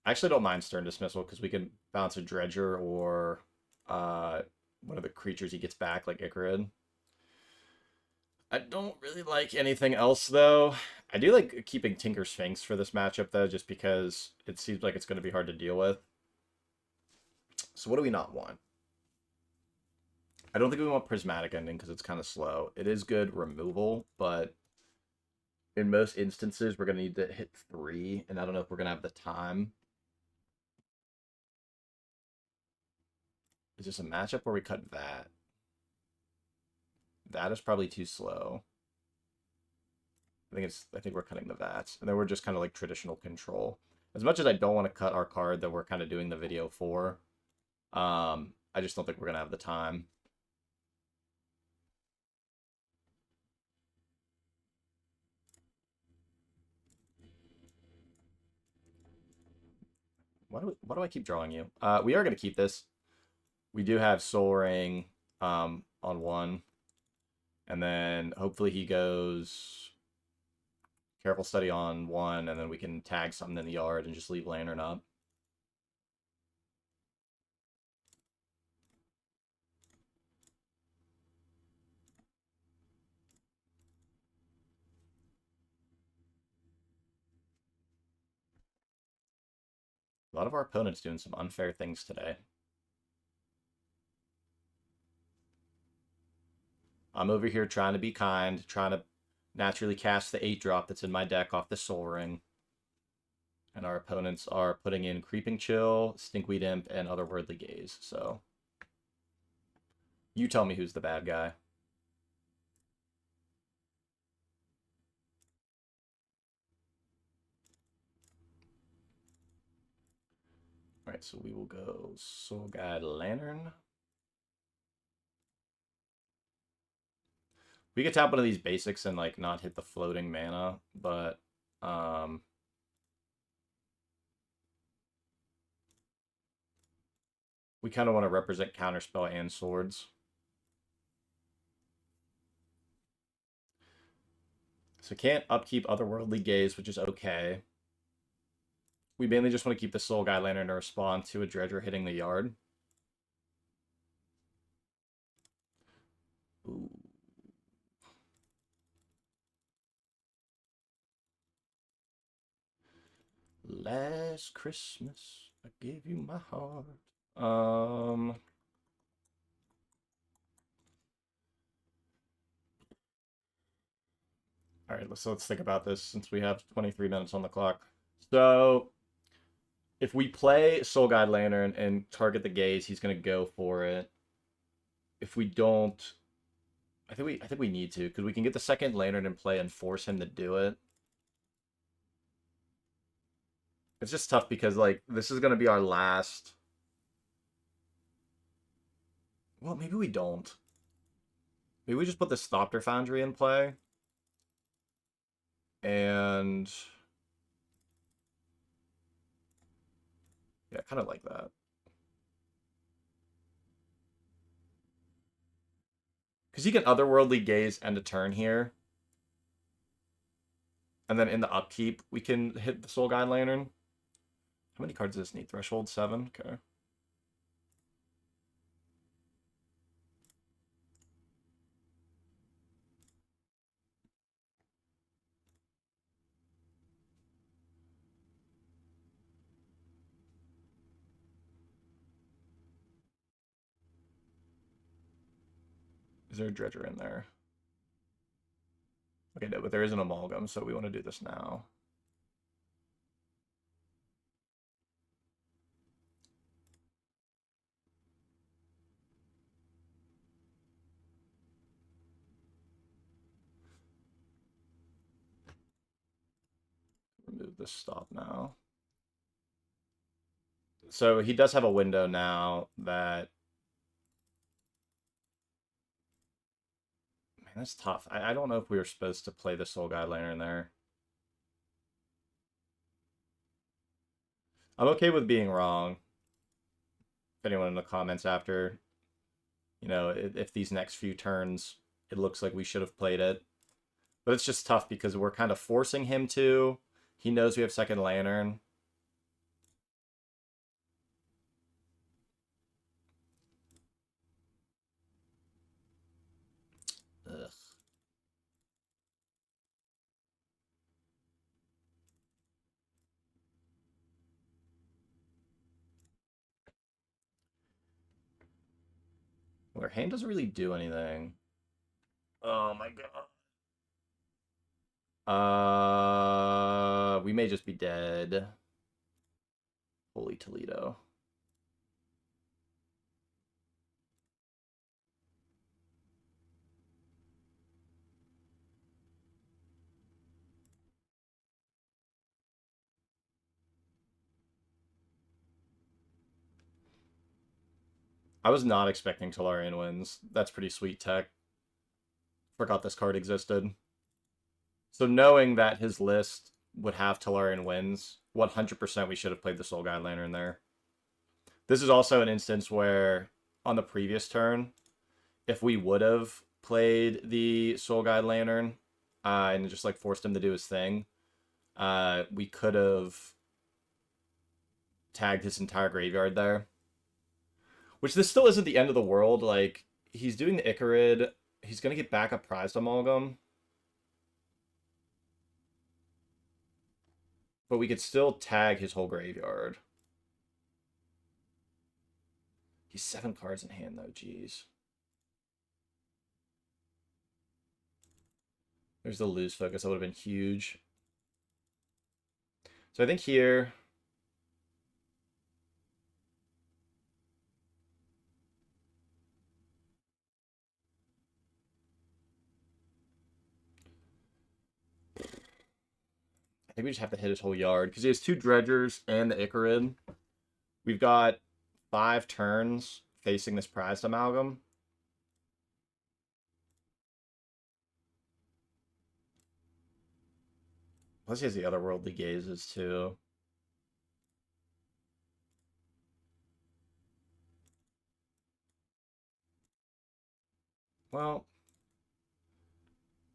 Speaker 1: I actually don't mind Stern Dismissal because we can bounce a Dredger or one of the creatures he gets back, like Icarid. I don't really like anything else, though. I do like keeping Tinker Sphinx for this matchup, though, just because it seems like it's going to be hard to deal with. So what do we not want? I don't think we want Prismatic Ending because it's kind of slow. It is good removal, but in most instances, we're going to need to hit 3, and I don't know if we're going to have the time. Is this a matchup where we cut that? That is probably too slow. I think we're cutting the VATs. And then we're just kind of like traditional control. As much as I don't want to cut our card that we're kind of doing the video for, I just don't think we're going to have the time. Why do I keep drawing you? We are going to keep this. We do have Soul Ring on 1. And then hopefully he goes Careful Study on 1, and then we can tag something in the yard and just leave Lantern up. A lot of our opponents doing some unfair things today. I'm over here trying to be kind, trying to naturally cast the 8-drop that's in my deck off the Soul Ring. And our opponents are putting in Creeping Chill, Stinkweed Imp, and Otherworldly Gaze. So you tell me who's the bad guy. Alright, so we will go Soul Guide Lantern. We could tap one of these basics and like not hit the floating mana, but we kind of want to represent Counterspell and Swords. So can't upkeep Otherworldly Gaze, which is okay. We mainly just want to keep the Soul Guide Lantern to respond to a Dredger hitting the yard. Ooh. Last Christmas, I gave you my heart. All right, let's think about this since we have 23 minutes on the clock. So if we play Soul Guide Lantern and target the gaze, he's gonna go for it. If we don't, I think we need to, because we can get the second lantern in play and force him to do it. It's just tough because like this is gonna be our last. Well, maybe we don't. Maybe we just put the Thopter Foundry in play. And yeah, kind of like that. Because he can Otherworldly Gaze end a turn here. And then in the upkeep, we can hit the Soul Guide Lantern. How many cards does this need? Threshold 7? Okay. Is there a Dredger in there? Okay, no, but there is an Amalgam, so we want to do this now. move this stop now. So he does have a window now that... Man, that's tough. I don't know if we were supposed to play the Soul Guide Lantern there. I'm okay with being wrong. If anyone in the comments after, you know, if these next few turns, it looks like we should have played it. But it's just tough because we're kind of forcing him to. He knows we have second Lantern. Ugh. Well, our hand doesn't really do anything. Oh my god. We may just be dead. Holy Toledo. I was not expecting Tolarian wins. That's pretty sweet tech. Forgot this card existed. So knowing that his list would have Tolarian wins, 100% we should have played the Soul Guide Lantern there. This is also an instance where, on the previous turn, if we would have played the Soul Guide Lantern and just like forced him to do his thing, we could have tagged his entire graveyard there. Which this still isn't the end of the world. Like, he's doing the Icarid. He's going to get back a Prized Amalgam. But we could still tag his whole graveyard. He's 7 cards in hand, though. Jeez. There's the lose focus. That would have been huge. So I think here... I think we just have to hit his whole yard. Because he has 2 Dredgers and the Icarid. We've got 5 turns facing this Prized Amalgam. Plus he has the Otherworldly Gazes, too. Well...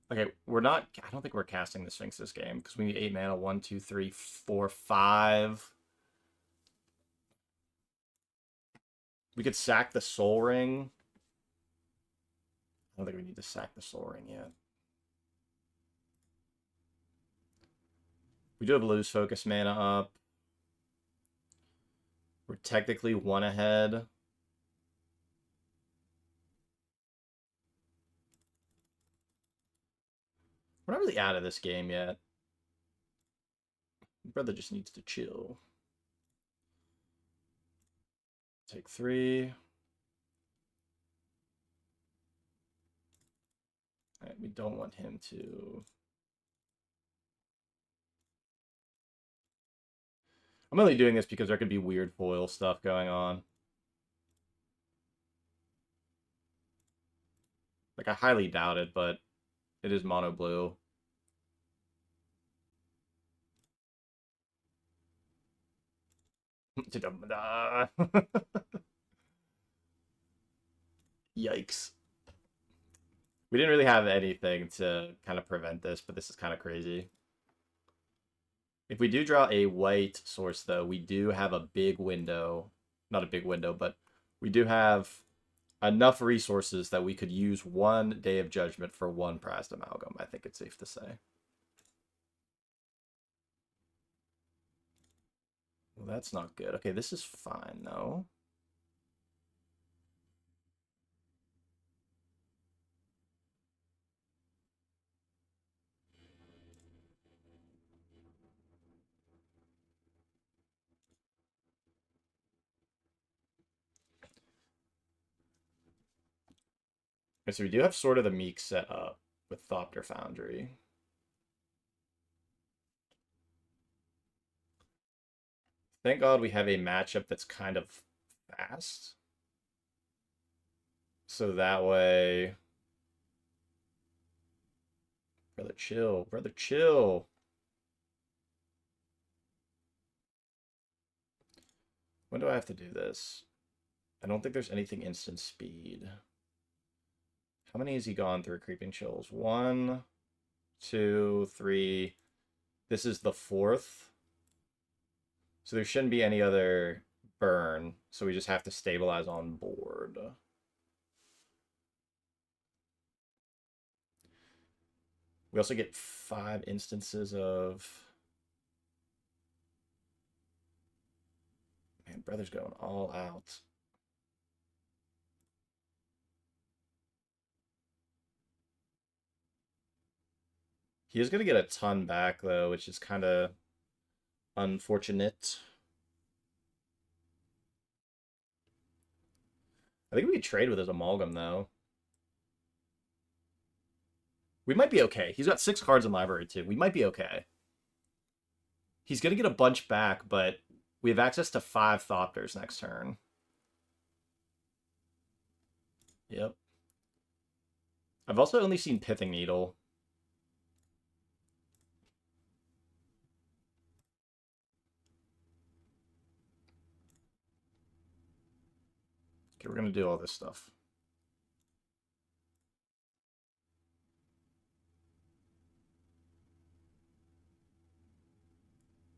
Speaker 1: Okay, we're not... I don't think we're casting the Sphinx this game, because we need 8 mana. 1, 2, 3, 4, 5. We could sack the Soul Ring. I don't think we need to sack the Soul Ring yet. We do have lose focus mana up. We're technically 1 ahead. We're not really out of this game yet. My brother just needs to chill. Take 3. All right, we don't want him to... I'm only doing this because there could be weird foil stuff going on. Like, I highly doubt it, but it is mono blue. Yikes. We didn't really have anything to kind of prevent this, but this is kind of crazy. If we do draw a white source, though, we do have a big window. Not a big window, but we do have enough resources that we could use 1 Day of Judgment for 1 Prized Amalgam, I think it's safe to say. Well, that's not good. Okay, this is fine, though. Okay, so we do have sort of the Meek set up with Thopter Foundry. Thank God we have a matchup that's kind of fast. So that way... Brother, chill. Brother, chill. When do I have to do this? I don't think there's anything instant speed. How many has he gone through Creeping Chills? 1, 2, 3. This is the 4th. So there shouldn't be any other burn. So we just have to stabilize on board. We also get 5 instances of... Man, brother's going all out. He is going to get a ton back, though, which is kind of unfortunate. I think we could trade with his Amalgam, though. We might be okay. He's got 6 cards in library, too. We might be okay. He's going to get a bunch back, but we have access to 5 Thopters next turn. Yep. I've also only seen Pithing Needle. Okay, we're going to do all this stuff.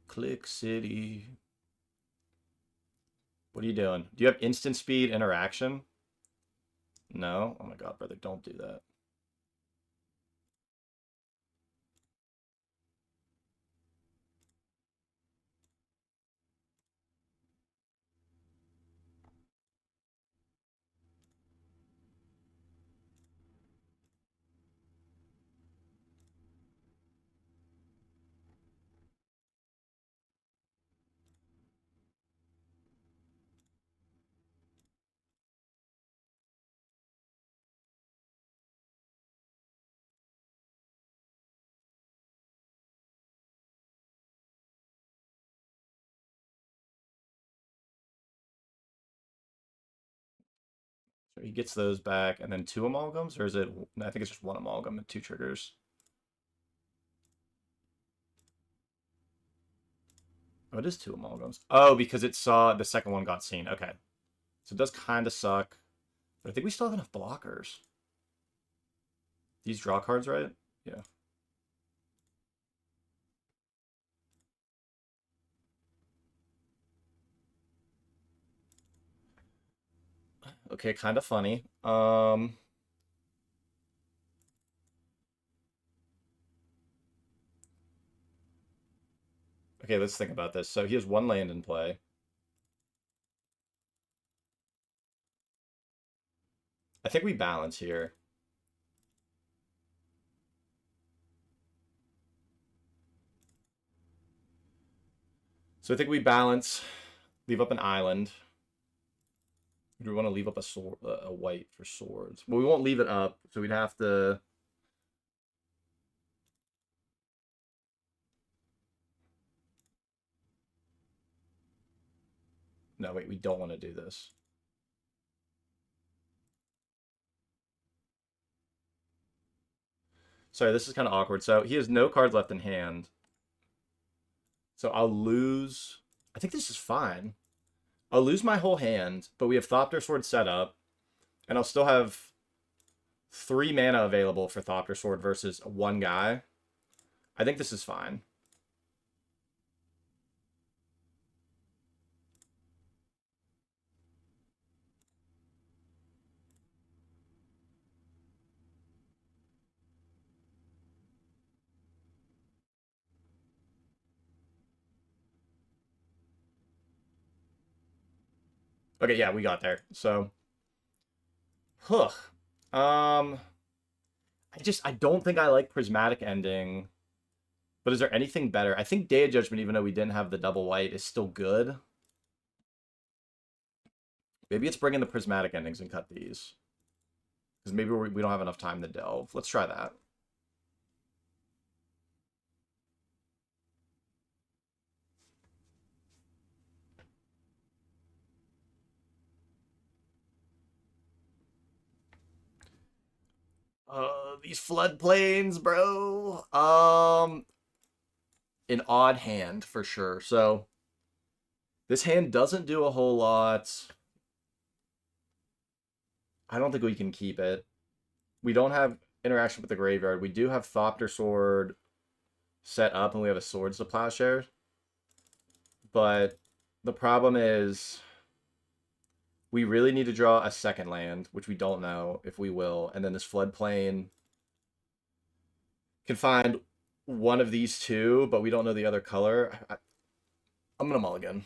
Speaker 1: Click City. What are you doing? Do you have instant speed interaction? No? Oh my god, brother, don't do that. So he gets those back, and then 2 Amalgams? Or is it... I think it's just 1 Amalgam and 2 triggers. Oh, it is 2 Amalgams. Oh, because it saw... The second one got seen. Okay. So it does kind of suck. But I think we still have enough blockers. These draw cards, right? Yeah. Okay, kind of funny. Okay, let's think about this. So he has 1 land in play. I think we balance here. So I think we balance, leave up an island. Do we want to leave up a sword, a white for swords? Well, we won't leave it up, so we'd have to... No, wait, we don't want to do this. Sorry, this is kind of awkward. So he has no cards left in hand. So I'll lose... I think this is fine. I'll lose my whole hand, but we have Thopter Sword set up, and I'll still have 3 mana available for Thopter Sword versus 1 guy. I think this is fine. Okay, yeah, we got there. So, huh. I don't think I like Prismatic Ending. But is there anything better? I think Day of Judgment, even though we didn't have the double white, is still good. Maybe it's bring in the Prismatic Endings and cut these. Because maybe we don't have enough time to delve. Let's try that. These floodplains, bro. An odd hand for sure. So this hand doesn't do a whole lot. I don't think we can keep it. We don't have interaction with the graveyard. We do have Thopter Sword set up, and we have a Swords to Plowshare. But the problem is we really need to draw a second land, which we don't know if we will. And then this floodplain can find one of these two, but we don't know the other color. I'm going to mulligan.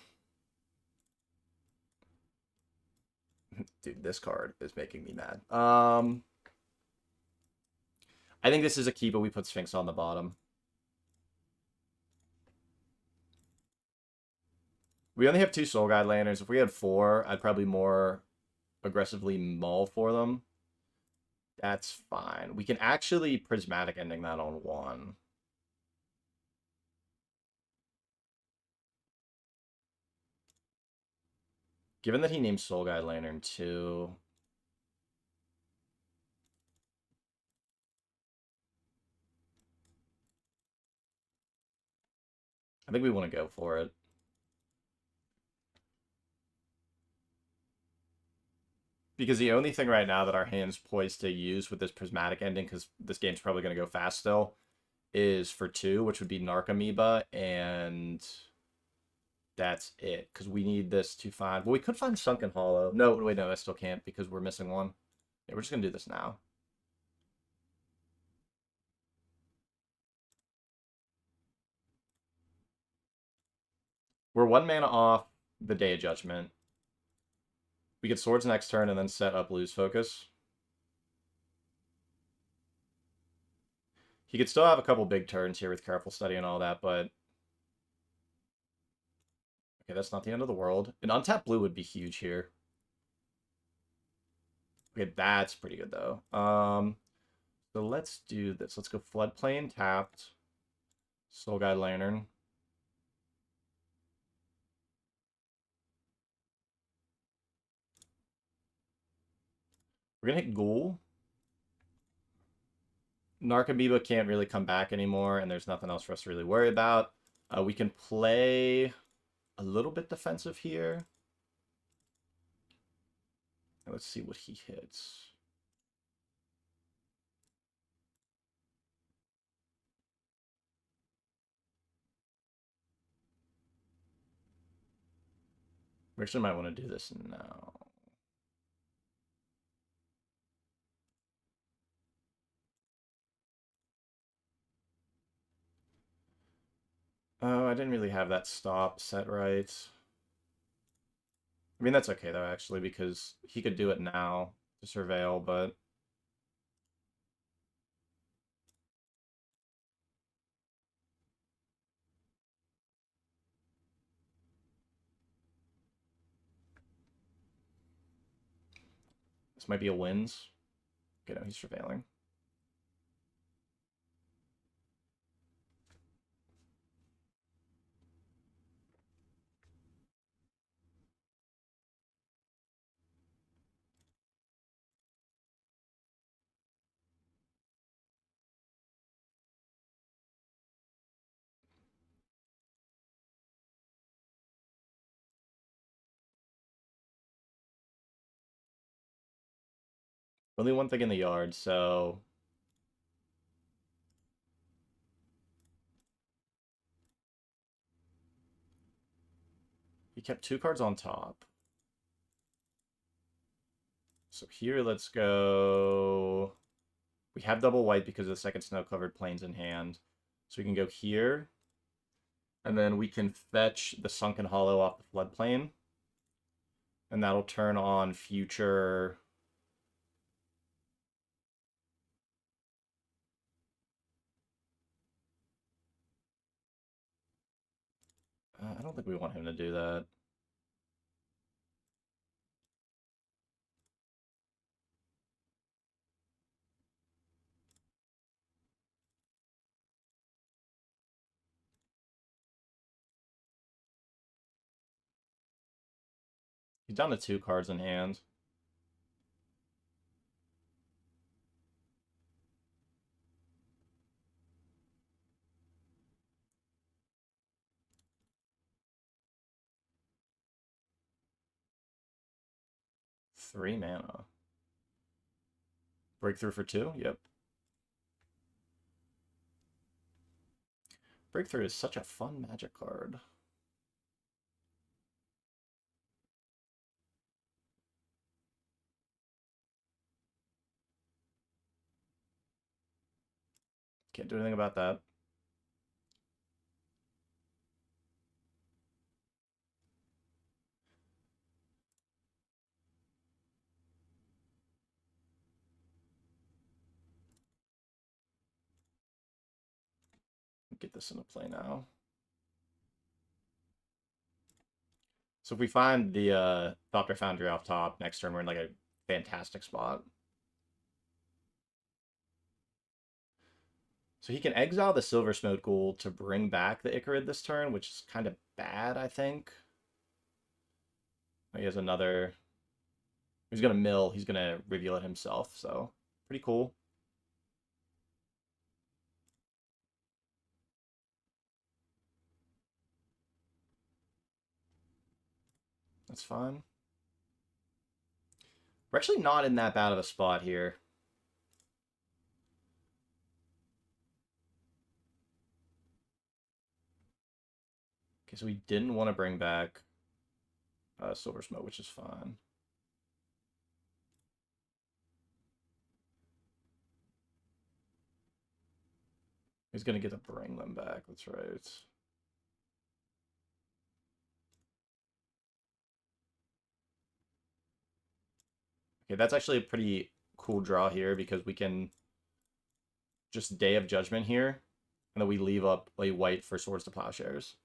Speaker 1: Dude, this card is making me mad. I think this is a key, but we put Sphinx on the bottom. We only have 2 Soul Guide Lanterns. If we had 4, I'd probably more aggressively mull for them. That's fine. We can actually Prismatic Ending that on 1. Given that he named Soul Guide Lantern 2... I think we want to go for it. Because the only thing right now that our hand's poised to use with this Prismatic Ending, because this game's probably going to go fast still, is for 2, which would be Narcomoeba, and that's it. Because we need this to find... Well, we could find Sunken Hollow. No, wait, no, I still can't because we're missing one. Yeah, we're just going to do this now. We're 1 mana off the Day of Judgment. We get Swords next turn and then set up Lose Focus. He could still have a couple big turns here with Careful Study and all that, but... Okay, that's not the end of the world. An untapped blue would be huge here. Okay, that's pretty good, though. So let's do this. Let's go Floodplain tapped. Soul Guide Lantern. We're going to hit Ghoul. Narcomoeba can't really come back anymore, and there's nothing else for us to really worry about. We can play a little bit defensive here. Let's see what he hits. We actually might want to do this now. Oh, I didn't really have that stop set right. I mean, that's okay, though, actually, because he could do it now to Surveil, but... This might be a wins. Okay, no, he's Surveiling. Only one thing in the yard, so... He kept 2 cards on top. So here, let's go... We have double white because of the second snow-covered plains in hand. So we can go here. And then we can fetch the Sunken Hollow off the floodplain. And that'll turn on future... I don't think we want him to do that. He's down to 2 cards in hand. 3 mana. Breakthrough for 2? Yep. Breakthrough is such a fun Magic card. Can't do anything about that. Get this into play now. So if we find the Thopter Foundry off top next turn, we're in like a fantastic spot. So he can exile the Silver Smoke Ghoul to bring back the Icarid this turn, which is kind of bad, I think. He has another... He's going to mill. He's going to reveal it himself, so pretty cool. That's fine. We're actually not in that bad of a spot here. Okay, so we didn't want to bring back Silver Smoke, which is fine. He's going to get to bring them back. That's right. Okay, that's actually a pretty cool draw here because we can just Day of Judgment here, and then we leave up a white for Swords to Plowshares.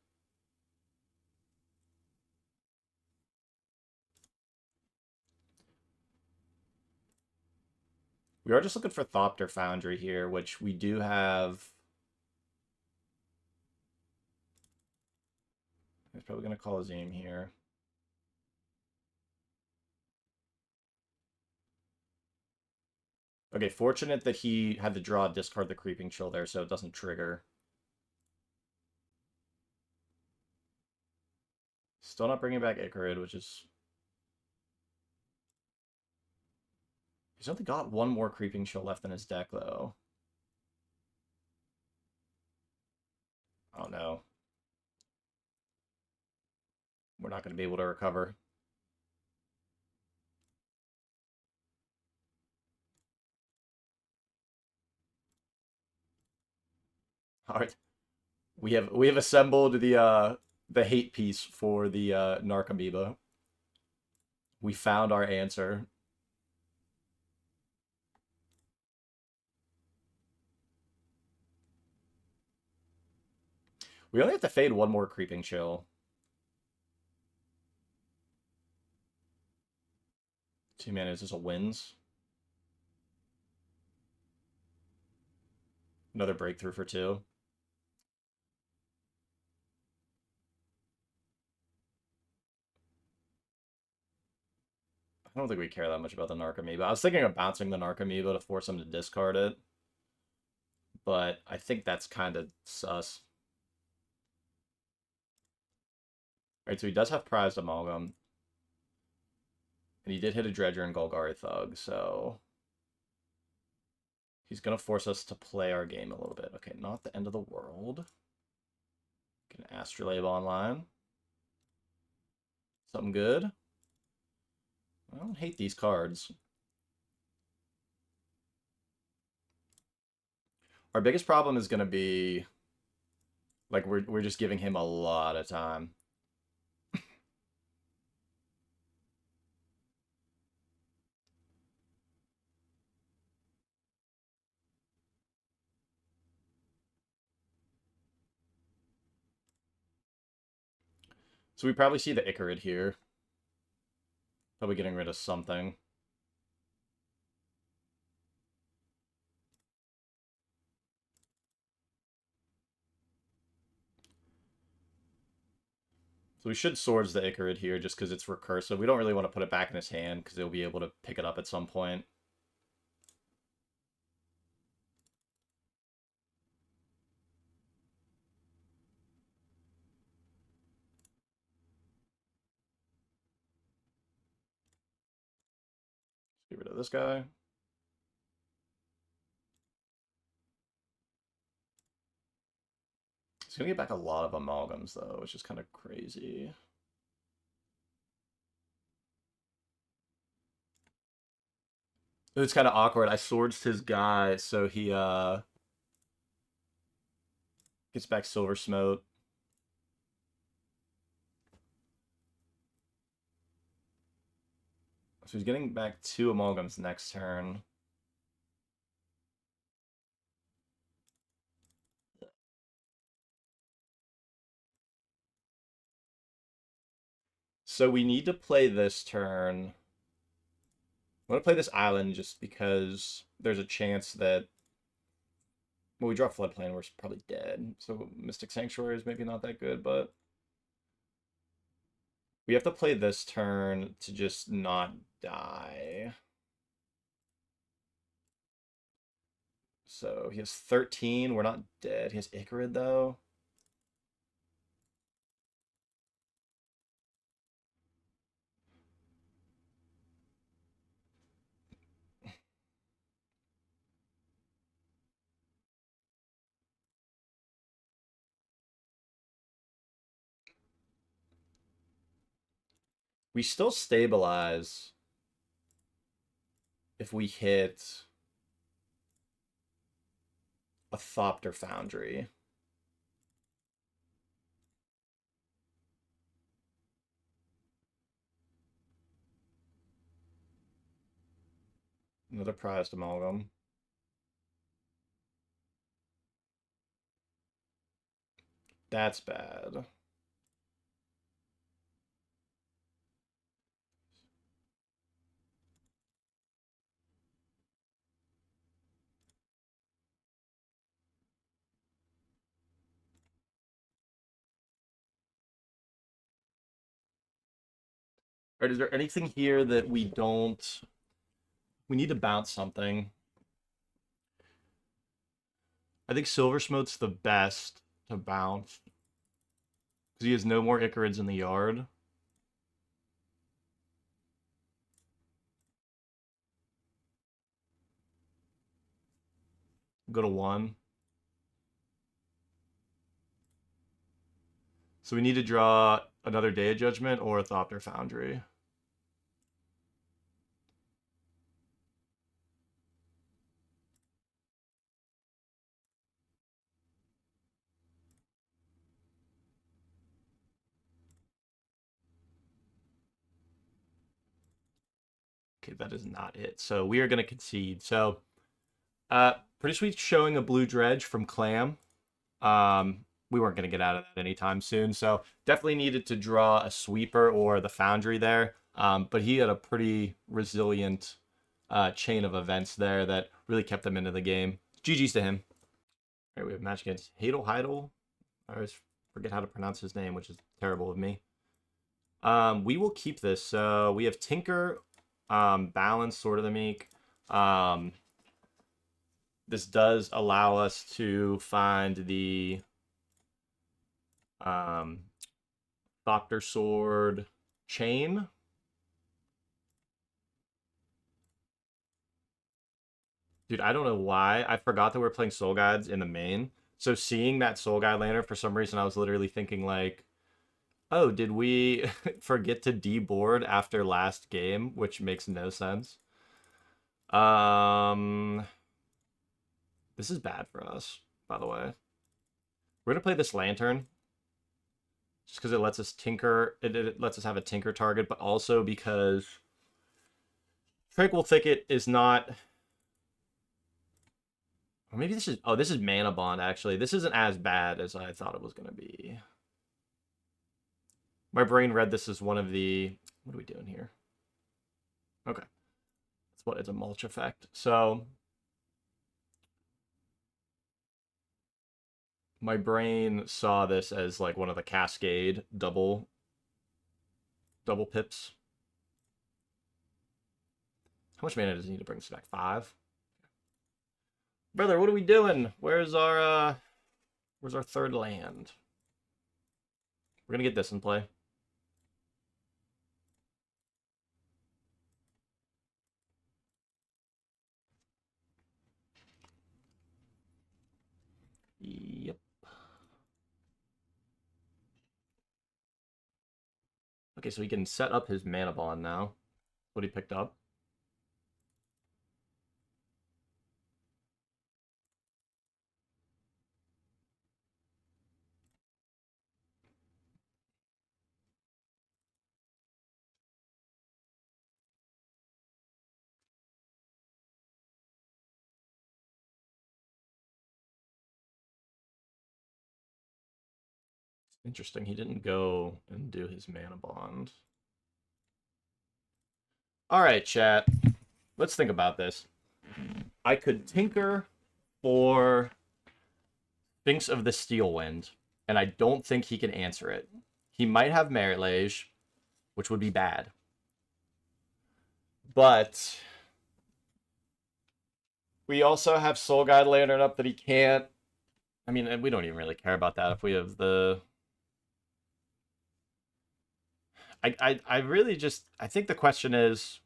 Speaker 1: We are just looking for Thopter Foundry here, which we do have. He's probably going to call his aim here. Okay, fortunate that he had to draw discard the Creeping Chill there so it doesn't trigger. Still not bringing back Icarid, which is... He's only got one more Creeping Chill left in his deck, though. Oh, no. We're not going to be able to recover. All right. We have assembled the hate piece for the Narcomoeba. We found our answer. We only have to fade one more Creeping Chill. 2 mana is just a wins. Another breakthrough for 2. I don't think we care that much about the Narcomoeba. I was thinking of bouncing the Narcomoeba to force him to discard it. But I think that's kind of sus. Alright, so he does have Prized Amalgam. And he did hit a Dredger and Golgari Thug, so... He's going to force us to play our game a little bit. Okay, not the end of the world. Can Astrolabe online. Something good. I don't hate these cards. Our biggest problem is going to be... Like, we're just giving him a lot of time. So we probably see the Icarid here. Probably getting rid of something. So we should Swords the Icarid here just because it's recursive. We don't really want to put it back in his hand because he'll be able to pick it up at some point. Get rid of this guy. He's gonna get back a lot of amalgams though, which is kind of crazy. It's kind of awkward. I swords his guy, so he gets back Silver Smote. So he's getting back 2 amalgams next turn. So we need to play this turn. I'm going to play this island just because there's a chance that... Well, we draw Floodplain, we're probably dead. So Mystic Sanctuary is maybe not that good, but... We have to play this turn to just not die. So he has 13. We're not dead. He has Icarid, though. We still stabilize if we hit a Thopter Foundry. Another prized amalgam. That's bad. All right, is there anything here that we don't... We need to bounce something. I think Silver Smote's the best to bounce. Because he has no more Icarids in the yard. Go to 1. So we need to draw another Day of Judgment or a Thopter Foundry. Okay, that is not it. So we are going to concede. So, pretty sweet showing a blue Dredge from Clam. We weren't going to get out of that anytime soon. So definitely needed to draw a sweeper or the Foundry there. But he had a pretty resilient chain of events there that really kept him into the game. GG's to him. All right, we have a match against Hadel Heidel. I always forget how to pronounce his name, which is terrible of me. We will keep this. So we have Tinker, Balance, Sword of the Meek. This does allow us to find the Thopter Sword chain. Dude, I don't know why. I forgot that we're playing Soul Guides in the main. So seeing that Soul Guide lander, for some reason, I was literally thinking like, oh, did we forget to deboard after last game? Which makes no sense. This is bad for us, by the way. We're going to play this Lantern. Just because it lets us tinker. It lets us have a tinker target, but also because Tranquil Thicket is not... Or maybe this is... Oh, this is Manabond, actually. This isn't as bad as I thought it was going to be. My brain read this as one of the... What are we doing here? Okay. That's what it's a mulch effect. So... My brain saw this as like one of the Cascade double pips. How much mana does he need to bring this back? 5? Brother, what are we doing? Where's our third land? We're gonna get this in play. Okay, so he can set up his Manabond now. What he picked up. Interesting, he didn't go and do his Manabond. All right, chat. Let's think about this. I could tinker for Sphinx of the Steel Wind, and I don't think he can answer it. He might have Merit Lage, which would be bad. But we also have Soul Guide Lantern up that he can't. I mean, and we don't even really care about that if we have the. I really just. I think the question is,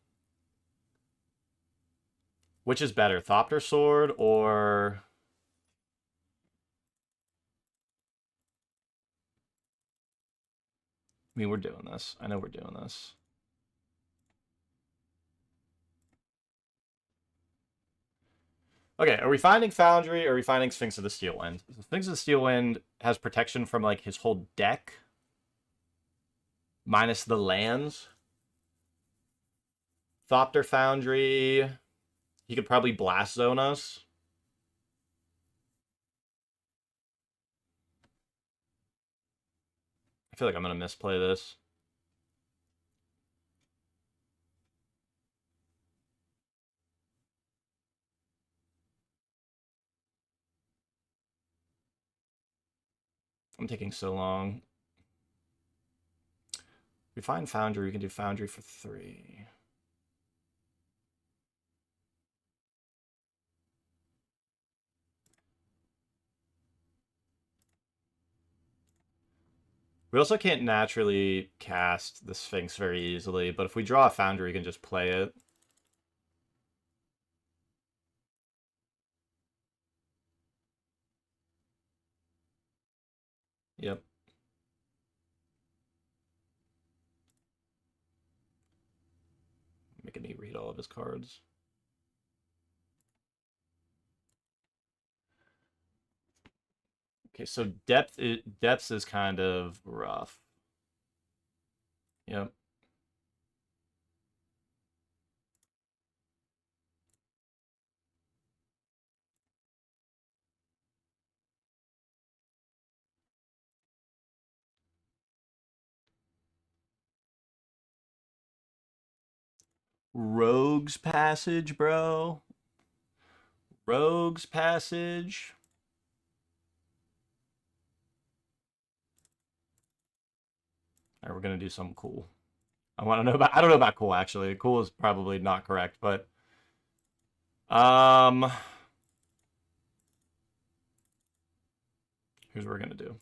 Speaker 1: which is better, Thopter Sword or. I mean, we're doing this. I know we're doing this. Okay, are we finding Foundry or are we finding Sphinx of the Steel Wind? Sphinx of the Steel Wind has protection from like his whole deck, minus the lands. Thopter Foundry, he could probably Blast Zone us. I feel like I'm gonna misplay this. I'm taking so long. We find Foundry, we can do Foundry for 3. We also can't naturally cast the Sphinx very easily, but if we draw a Foundry, we can just play it. Yep. Making me read all of his cards. Okay, so depths is kind of rough. Yep. Rogue's Passage, bro. Rogue's Passage. All right, we're gonna do something cool. I want to know about. I don't know about cool actually. Cool is probably not correct, but here's what we're gonna do.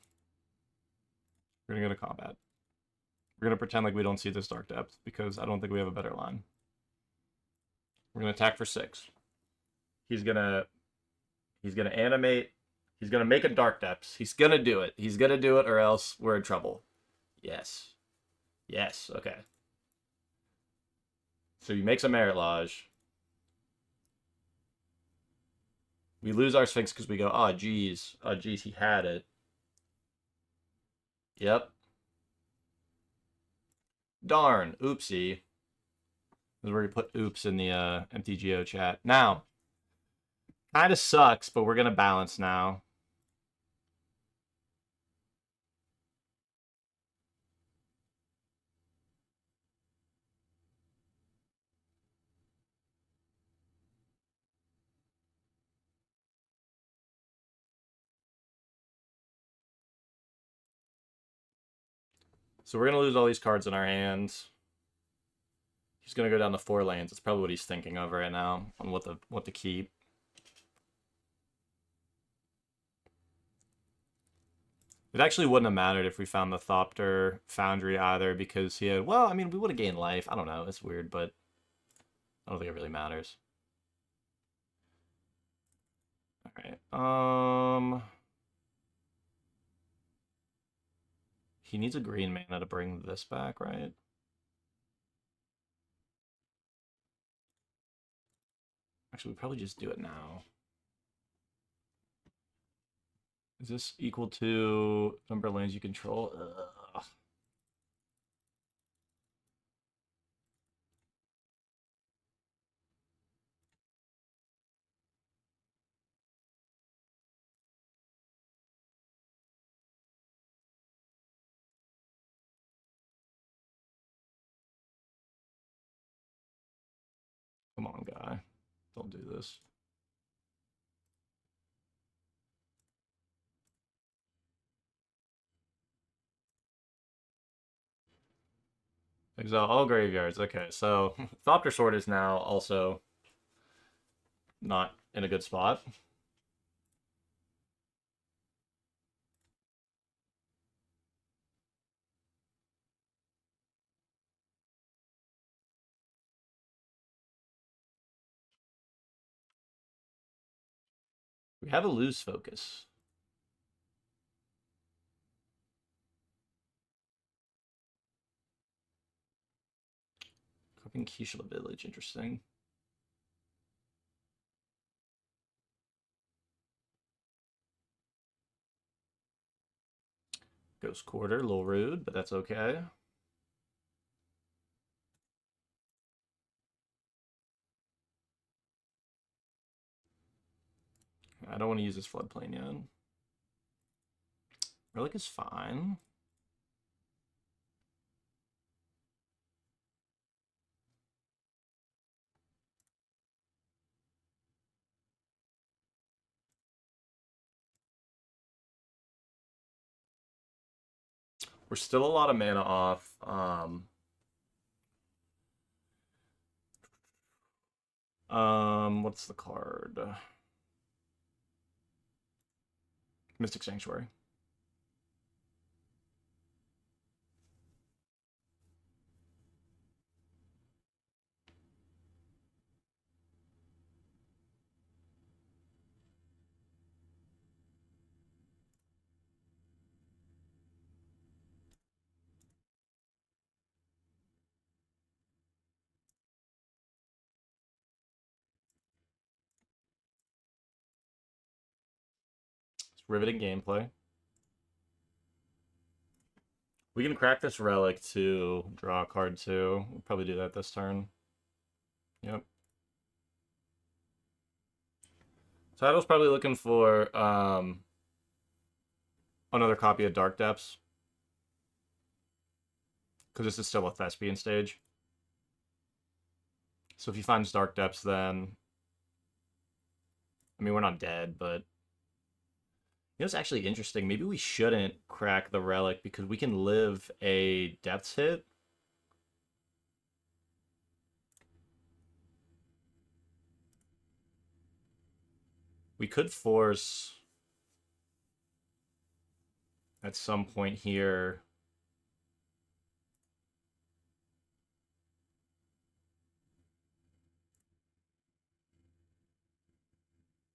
Speaker 1: We're gonna go to combat. We're gonna pretend like we don't see this Dark Depth because I don't think we have a better line. We're gonna attack for 6. He's gonna animate. He's gonna make a Dark Depths. He's gonna do it. He's gonna do it, or else we're in trouble. Yes. Yes. Okay. So he makes a Merit Lodge. We lose our Sphinx because we go, oh, geez. Oh, geez, he had it. Yep. Darn. Oopsie. This is where we put oops in the MTGO chat. Now, kind of sucks, but we're going to balance now. So we're going to lose all these cards in our hands. He's going to go down to 4 lanes. That's probably what he's thinking of right now on what to keep. It actually wouldn't have mattered if we found the Thopter Foundry either, because he had, well, I mean, we would have gained life. I don't know. It's weird, but I don't think it really matters. All right. He needs a green mana to bring this back, right? Actually, we probably just do it now. Is this equal to number of lands you control? Ugh. Come on, guy. Don't do this. Exile all graveyards. Okay, so Thopter Sword is now also not in a good spot. We have a lose focus. Copying Kishla Village, interesting. Ghost Quarter, a little rude, but that's okay. I don't want to use this floodplain yet. Relic is fine. We're still a lot of mana off. What's the card? Mystic Sanctuary. It's riveting gameplay. We can crack this relic to draw a card too. We'll probably do that this turn. Yep. Title's probably looking for another copy of Dark Depths. Because this is still a Thespian stage. So if he finds Dark Depths, then... I mean, we're not dead, but... You know, it's actually interesting. Maybe we shouldn't crack the relic because we can live a Depths hit. We could force... at some point here...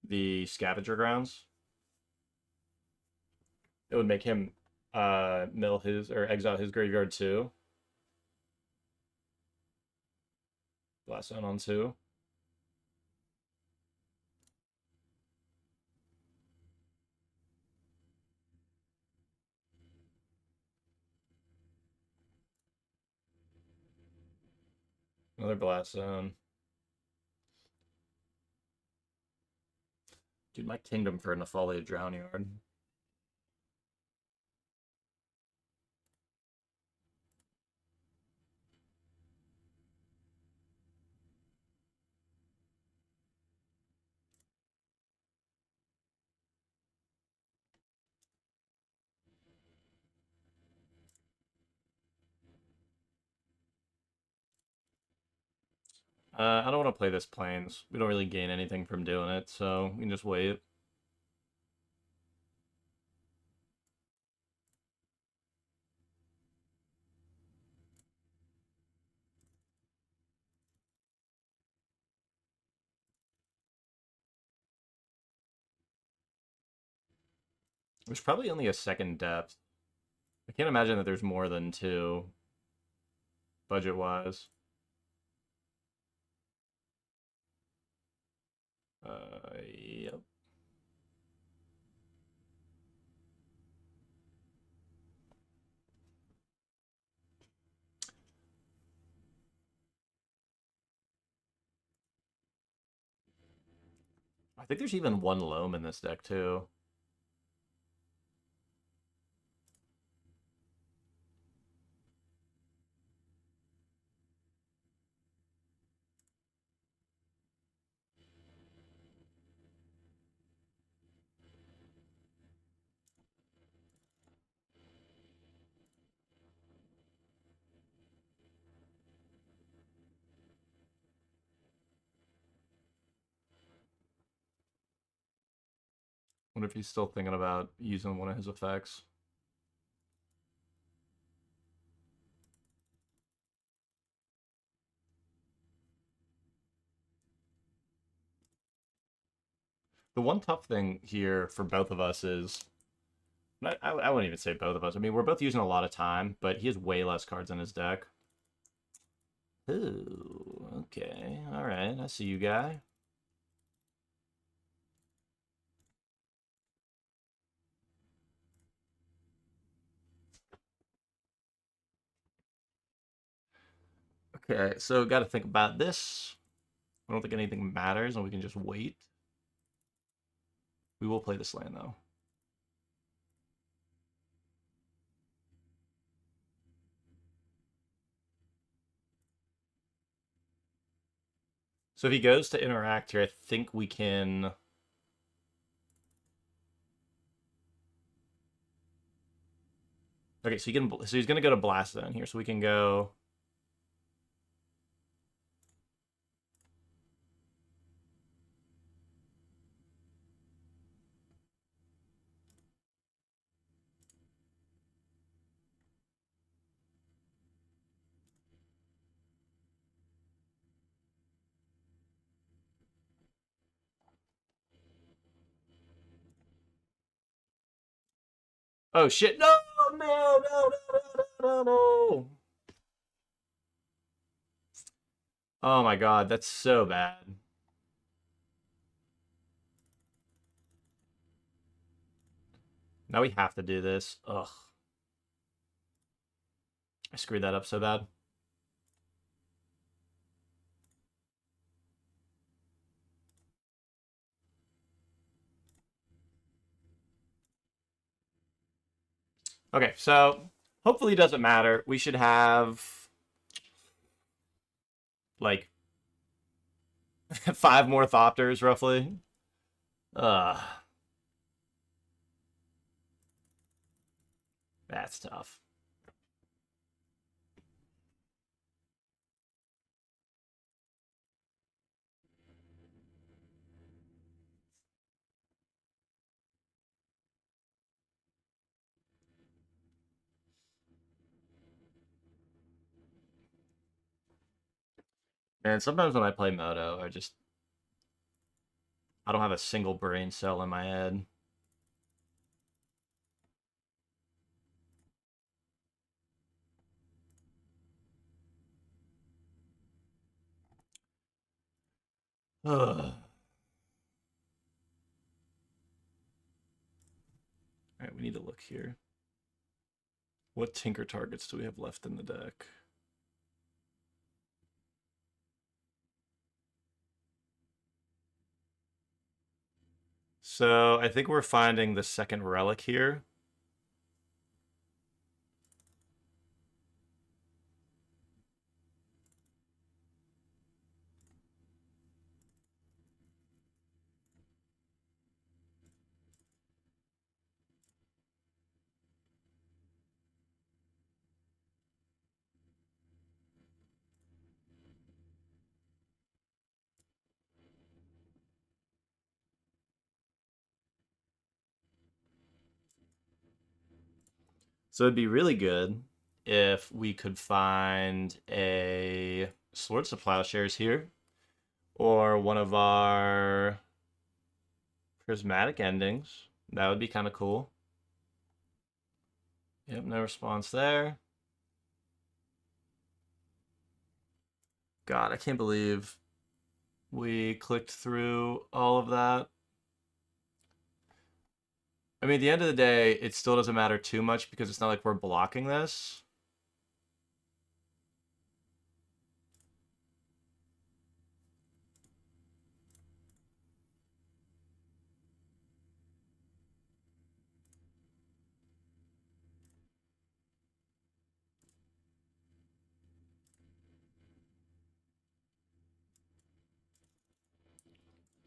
Speaker 1: the Scavenger Grounds. It would make him mill his or exile his graveyard too. Blast down on 2. Another blast zone. Dude, my kingdom for Nefalia Drownyard. I don't want to play this Plains. We don't really gain anything from doing it, so we can just wait. There's probably only a second depth. I can't imagine that there's more than two, budget-wise. Yep. I think there's even one loam in this deck, too. Wonder if he's still thinking about using one of his effects. The one tough thing here for both of us is, I wouldn't even say both of us. I mean, we're both using a lot of time, but he has way less cards in his deck. Ooh, okay. All right. I see you, guy. Okay, so got to think about this. I don't think anything matters, and we can just wait. We will play this land, though. So if he goes to interact here, I think we can... Okay, so he's gonna go to Blast Zone here, so we can go... Oh shit! No! No! No! No! No! No! No! Oh my god, that's so bad. Now we have to do this. Ugh. I screwed that up so bad. Okay, so hopefully it doesn't matter. We should have like 5 more Thopters roughly. Ugh. That's tough. And sometimes when I play Moto, I don't have a single brain cell in my head. Ugh. Alright, we need to look here. What Tinker targets do we have left in the deck? So I think we're finding the second relic here. So it'd be really good if we could find a Swords to Plowshares here, or one of our prismatic endings. That would be kind of cool. Yep, no response there. God, I can't believe we clicked through all of that. I mean, at the end of the day, it still doesn't matter too much because it's not like we're blocking this.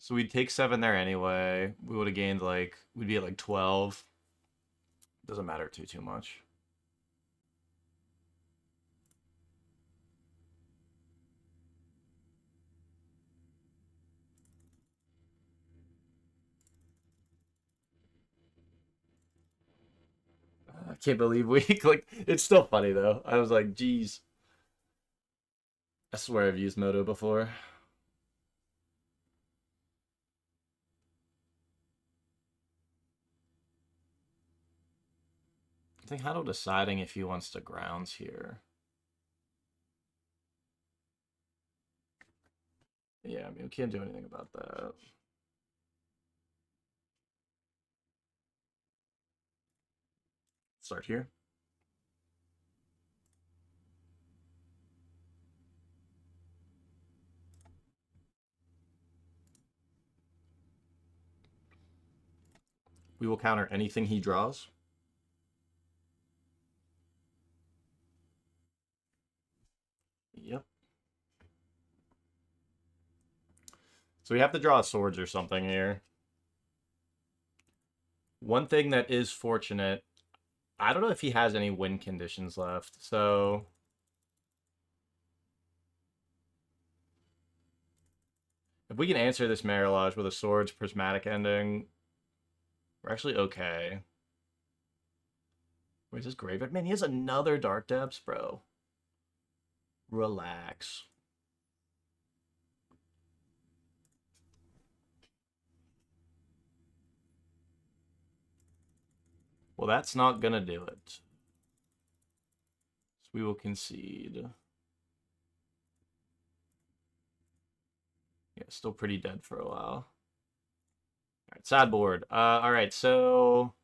Speaker 1: So we'd take 7 there anyway. We would have gained like, we'd be at like 12. Doesn't matter too much. I can't believe we clicked. It's still funny though. I was like, geez. I swear I've used Moto before. I think Hado deciding if he wants to grounds here. Yeah, I mean, we can't do anything about that. Start here. We will counter anything he draws. Yep. So we have to draw swords or something here. One thing that is fortunate, I don't know if he has any win conditions left. So if we can answer this Marilage with a swords prismatic ending, we're actually okay. Where's his graveyard? Man, he has another Dark Depths, bro. Relax. Well, that's not gonna do it. So we will concede. Yeah, still pretty dead for a while. All right, sad board. All right, so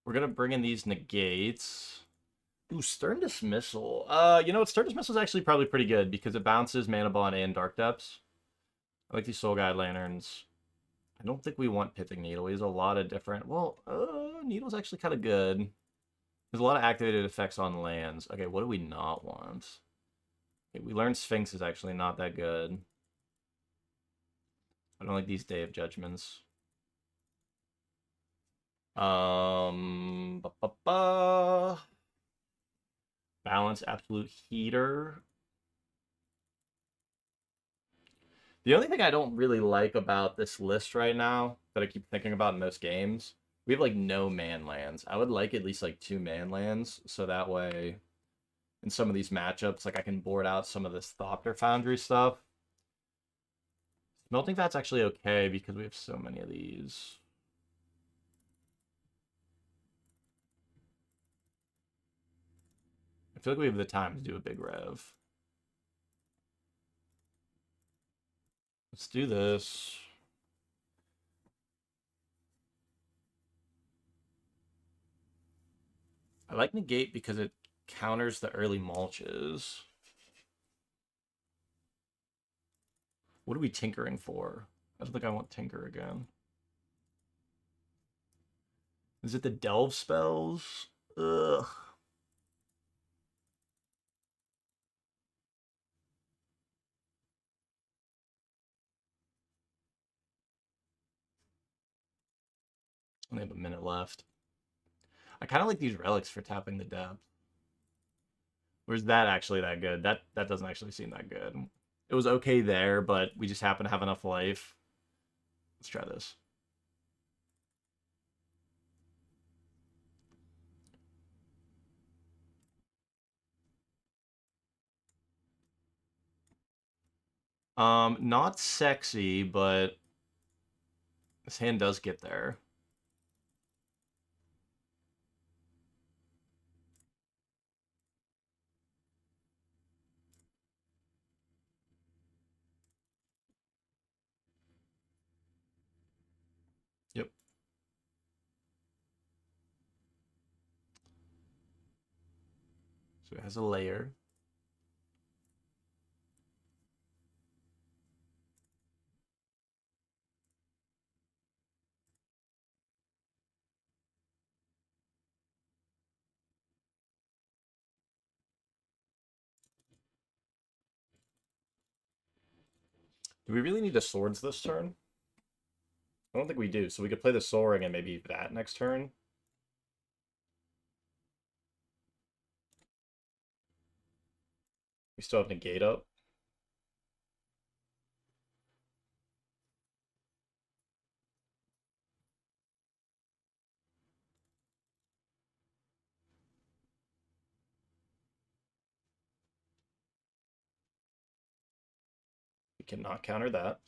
Speaker 1: we're gonna bring in these negates. Ooh, Stern Dismissal. You know what? Stern Dismissal is actually probably pretty good because it bounces Manabond and Dark Depths. I like these Soul Guide Lanterns. I don't think we want Pithing Needle. He has a lot of different... Well, Needle's actually kind of good. There's a lot of activated effects on lands. Okay, what do we not want? Okay, we learned Sphinx is actually not that good. I don't like these Day of Judgments. Ba -ba -ba. Balance Absolute Heater. The only thing I don't really like about this list right now that I keep thinking about in most games, we have like no man lands. I would like at least like 2 man lands, so that way in some of these matchups, like I can board out some of this Thopter Foundry stuff. Melting Vat's actually okay because we have so many of these. I feel like we have the time to do a big rev. Let's do this. I like Negate because it counters the early mulches. What are we tinkering for? I don't think I want Tinker again. Is it the Delve spells? Ugh. Only have a minute left. I kind of like these relics for tapping the depth. Where's that actually that good? That doesn't actually seem that good. It was okay there, but we just happen to have enough life. Let's try this. Not sexy, but this hand does get there. Yep. So it has a layer. Do we really need the swords this turn? I don't think we do. So we could play the Soul Ring and maybe that next turn. We still have Negate up. We cannot counter that.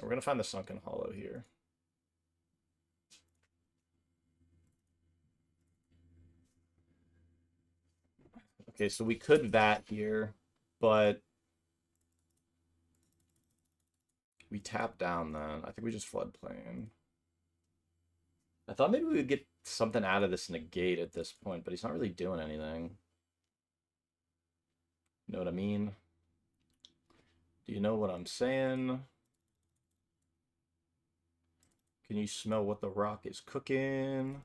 Speaker 1: We're going to find the Sunken Hollow here. Okay, so we could that here, but we tap down then. I think we just floodplain. I thought maybe we would get something out of this negate at this point, but he's not really doing anything. You know what I mean? Do you know what I'm saying? Can you smell what the rock is cooking?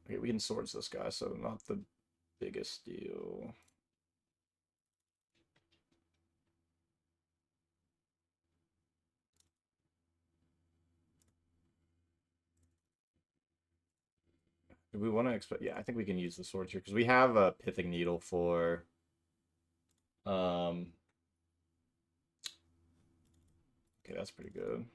Speaker 1: Okay, we can swords this guy, so not the biggest deal. Do we want to expect? Yeah, I think we can use the swords here because we have a pithing needle for. Okay, that's pretty good.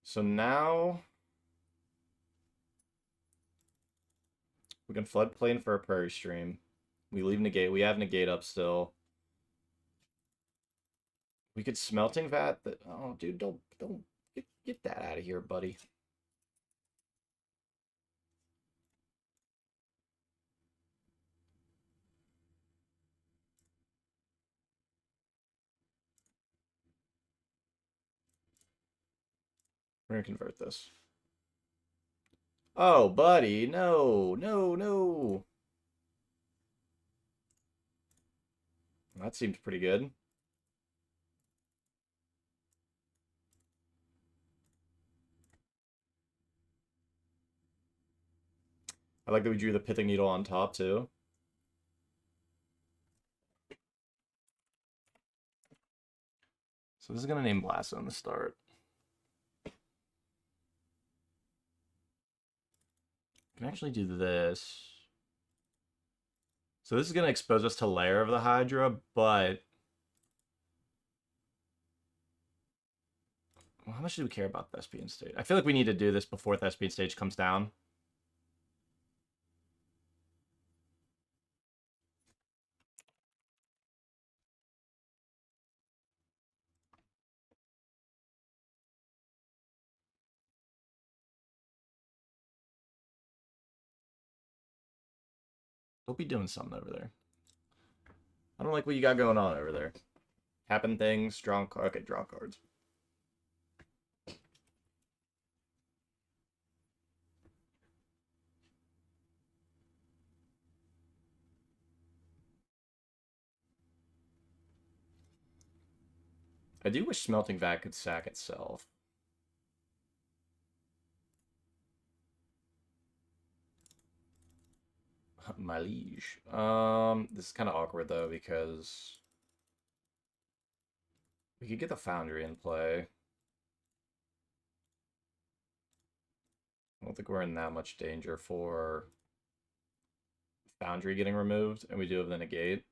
Speaker 1: So now we can floodplain for a prairie stream. We leave negate. We have negate up still. We could smelting vat that. Oh, dude, don't get that out of here, buddy. We're gonna convert this. Oh, buddy, no, no, no. That seems pretty good. I like that we drew the pithing needle on top too. So this is gonna name Blast on the start. I can actually do this. So this is gonna expose us to Lair of the Hydra, but well, how much do we care about Thespian Stage? I feel like we need to do this before Thespian Stage comes down. Don't be doing something over there. I don't like what you got going on over there. Happen things, draw cards. Okay, draw cards. I do wish Smelting Vat could sack itself. My liege. This is kind of awkward though because we could get the Foundry in play. I don't think we're in that much danger for Foundry getting removed, and we do have the negate.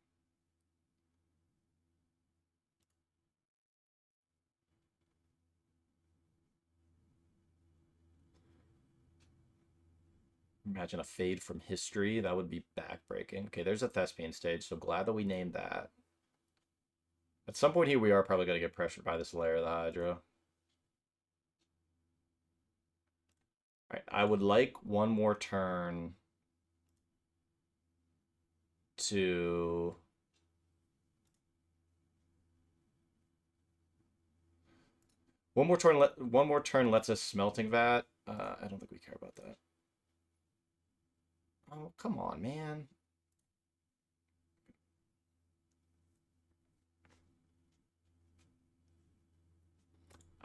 Speaker 1: Imagine a Fade from History. That would be backbreaking. Okay, there's a Thespian stage, so glad that we named that. At some point here, we are probably going to get pressured by this layer of the Hydra. Alright, I would like one more turn to... One more turn lets us Smelting Vat. I don't think we care about that. Oh, come on, man.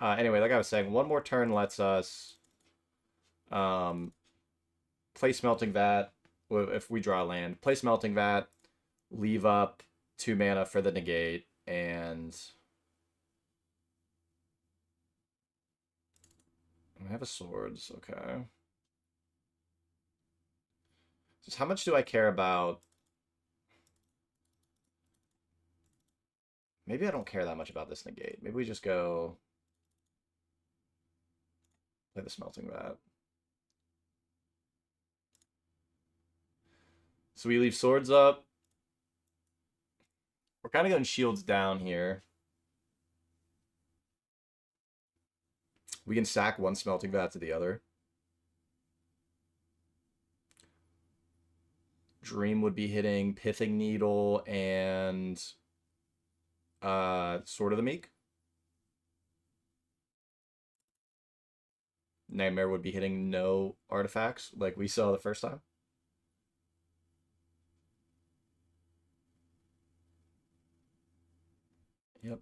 Speaker 1: Anyway, like I was saying, one more turn lets us play Smelting Vat. If we draw land, play Smelting Vat, leave up 2 mana for the negate, and I have a swords. Okay. Just how much do I care about? Maybe I don't care that much about this negate. Maybe we just go play the Smelting Vat. So we leave swords up. We're kind of going shields down here. We can sack one Smelting Vat to the other. Dream would be hitting Pithing Needle and Sword of the Meek. Nightmare would be hitting no artifacts like we saw the first time. Yep.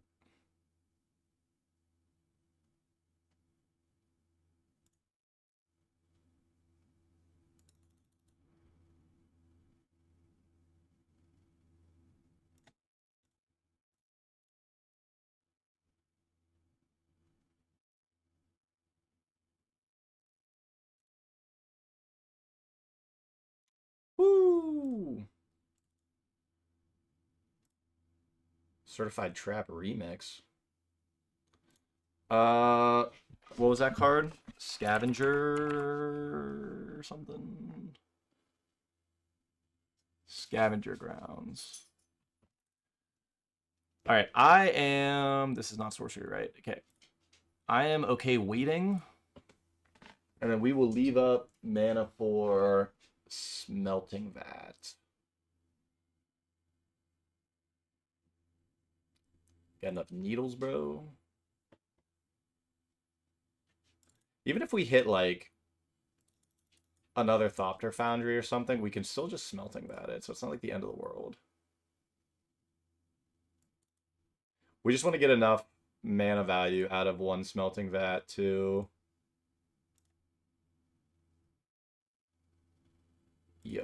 Speaker 1: Woo! Certified Trap Remix. What was that card? Scavenger or something? Scavenger Grounds. All right, I am... This is not sorcery, right? Okay. I am okay waiting. And then we will leave up mana for Smelting Vat. Got enough needles, bro. Even if we hit, like, another Thopter Foundry or something, we can still just Smelting Vat it, so it's not like the end of the world. We just want to get enough mana value out of one Smelting Vat to... Yeah.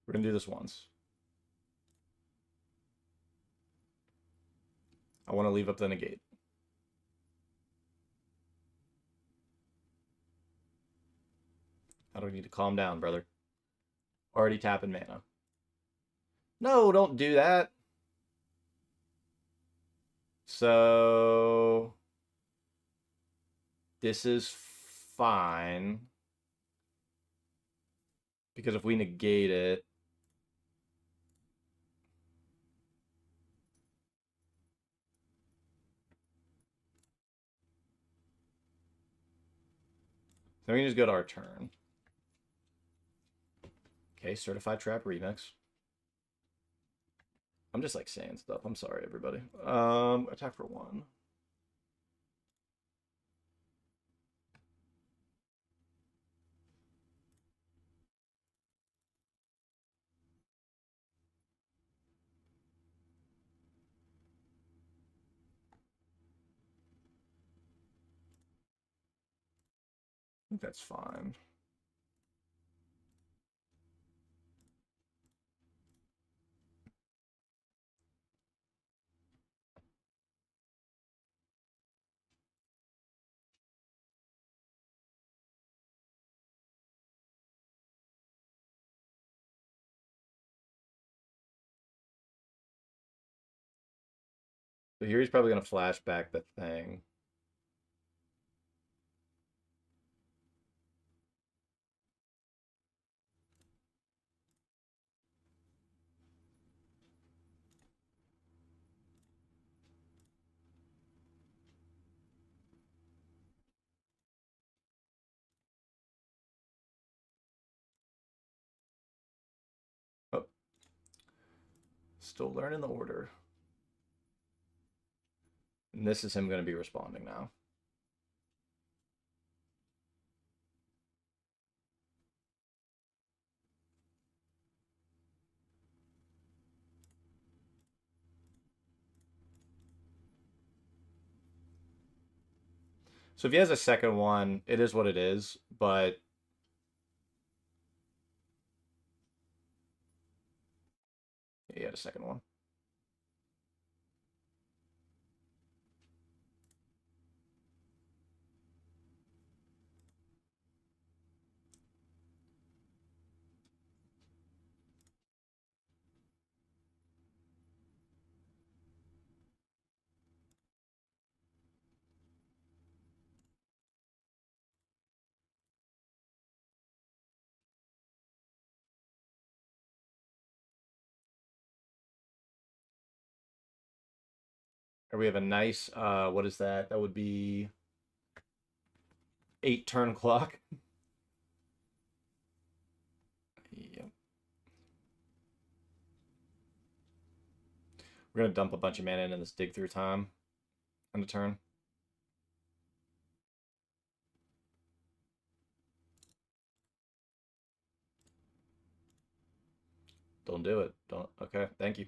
Speaker 1: We're going to do this once. I want to leave up the negate. How do we need to calm down, brother? Already tapping mana. No, don't do that. So... This is fine. Because if we negate it... Then we can just go to our turn. Okay, Certified Trap Remix. I'm just like saying stuff. I'm sorry, everybody. Attack for 1. I think that's fine. So here he's probably going to flash back the thing. Oh, still learning the order. And this is him going to be responding now. So if he has a second one, it is what it is, but he had a second one. Or we have a nice, what is that? That would be 8 turn clock. Yep. We're going to dump a bunch of mana into this dig through time on a turn. Don't do it. Don't. Okay, thank you.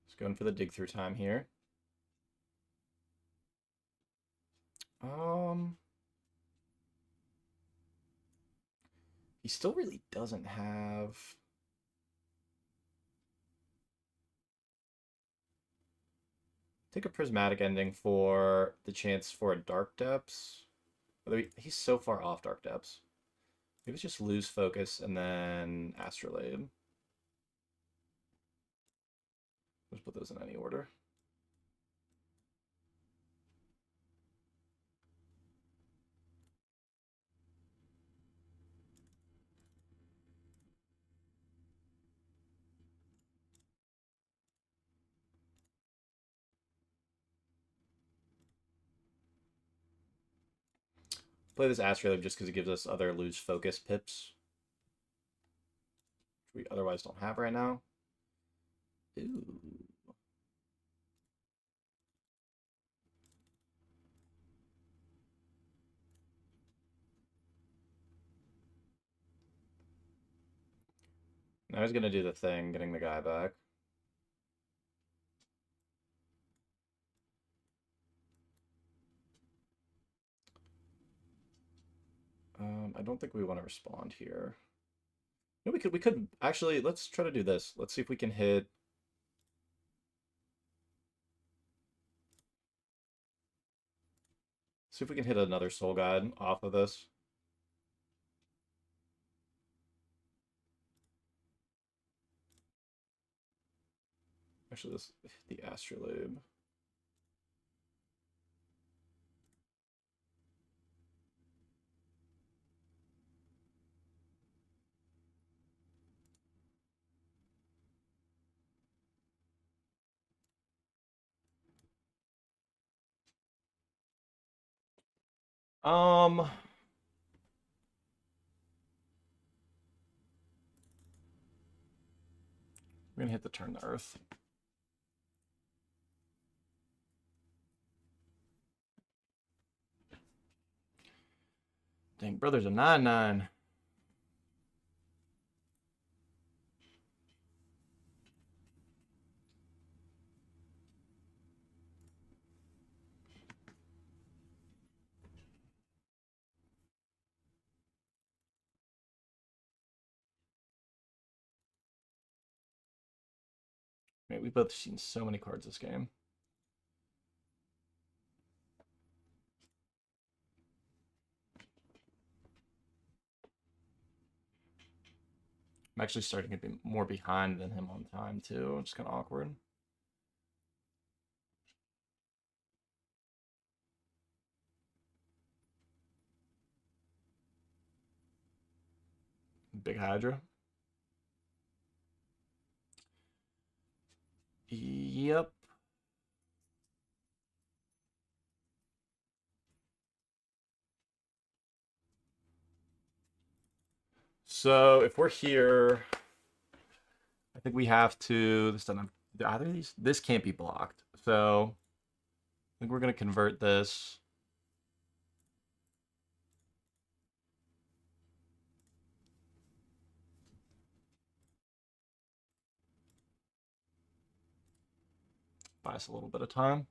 Speaker 1: Just going for the dig through time here. Um, he still really doesn't have. Take a prismatic ending for the chance for a dark depths. Although he's so far off dark depths. Maybe it's just lose focus and then astrolabe. Let's put those in any order. Play this astrolabe just because it gives us other lose focus pips, which we otherwise don't have right now. Ooh. Now he's gonna do the thing, getting the guy back. I don't think we want to respond here. No, we could actually, let's try to do this. Let's see if we can hit. See if we can hit another soul guide off of this. Actually, this the astrolabe. We're gonna hit the turn to Earth. Dang, brother's a 9/9. Man, we've both seen so many cards this game. I'm actually starting to be more behind than him on time, too. It's kind of awkward. Big Hydra. Yep. So if we're here, I think we have to. This doesn't have, either of these. This can't be blocked. So I think we're gonna convert this. Buy us a little bit of time.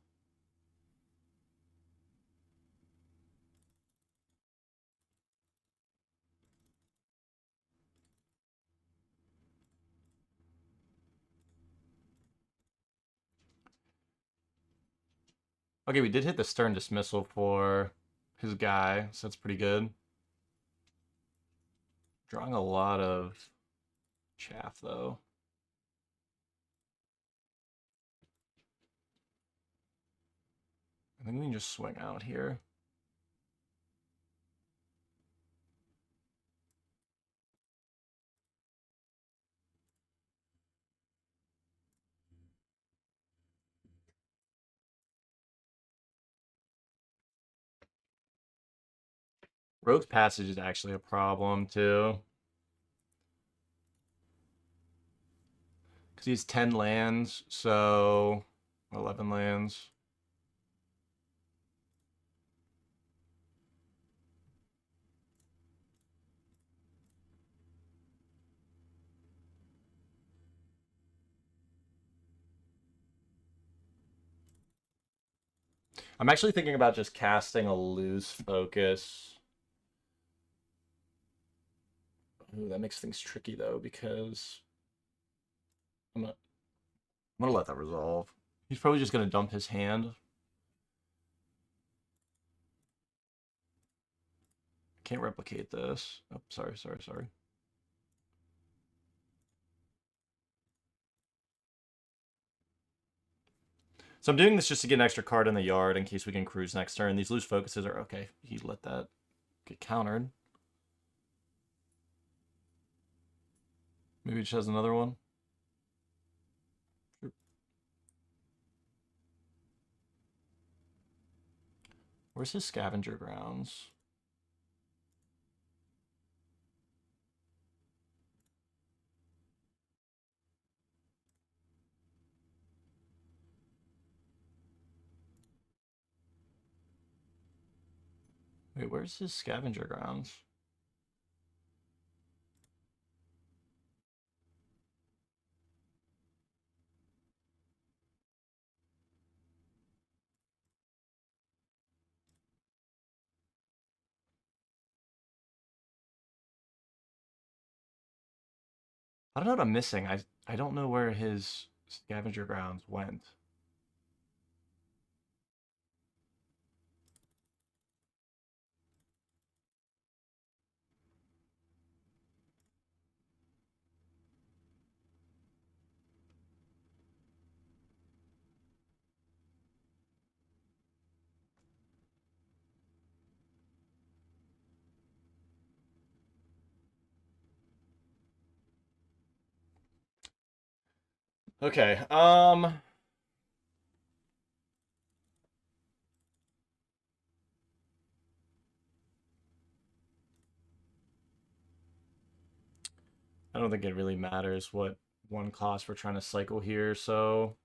Speaker 1: Okay, we did hit the stern dismissal for his guy, so that's pretty good. Drawing a lot of chaff, though. I think we can just swing out here. Rogue's Passage is actually a problem, too. Because he has 10 lands, so 11 lands. I'm actually thinking about just casting a loose focus. Ooh, that makes things tricky, though, because I'm gonna let that resolve. He's probably just gonna dump his hand. Can't replicate this. Oh, sorry. So I'm doing this just to get an extra card in the yard in case we can cruise next turn. These loose focuses are okay. He let that get countered. Maybe he just has another one. Sure. Where's his scavenger grounds? Wait, where's his scavenger grounds? I don't know what I'm missing. I don't know where his scavenger grounds went. Okay, I don't think it really matters what one cost we're trying to cycle here, so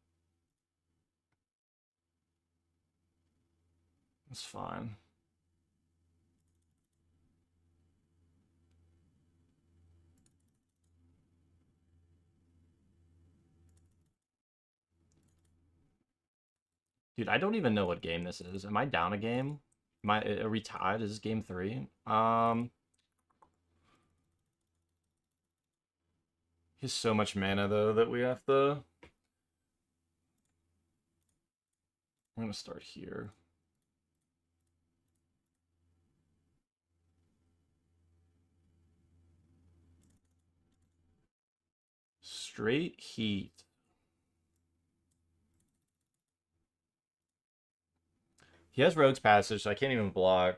Speaker 1: it's fine. Dude, I don't even know what game this is. Am I down a game? Are we tied? Is this game 3? He's so much mana though that we have to. I'm gonna start here. straight heat. He has Rogue's Passage, so I can't even block.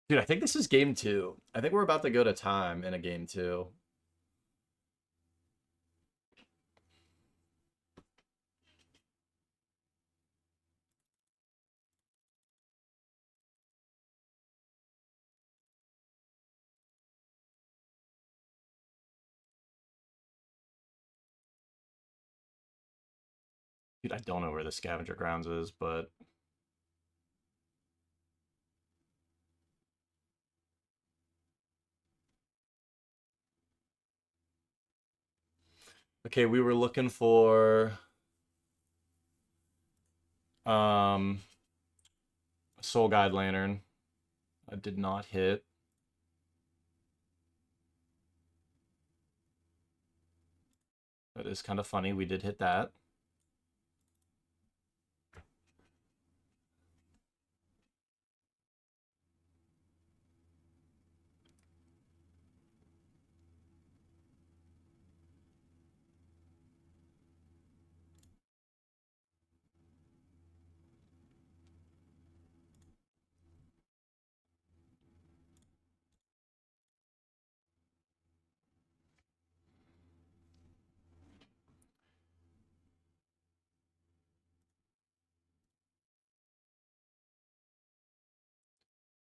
Speaker 1: Dude, I think this is game 2. I think we're about to go to time in a game 2. Dude, I don't know where the Scavenger Grounds is, but... Okay, we were looking for... Soul Guide Lantern. I did not hit. That is kind of funny. We did hit that.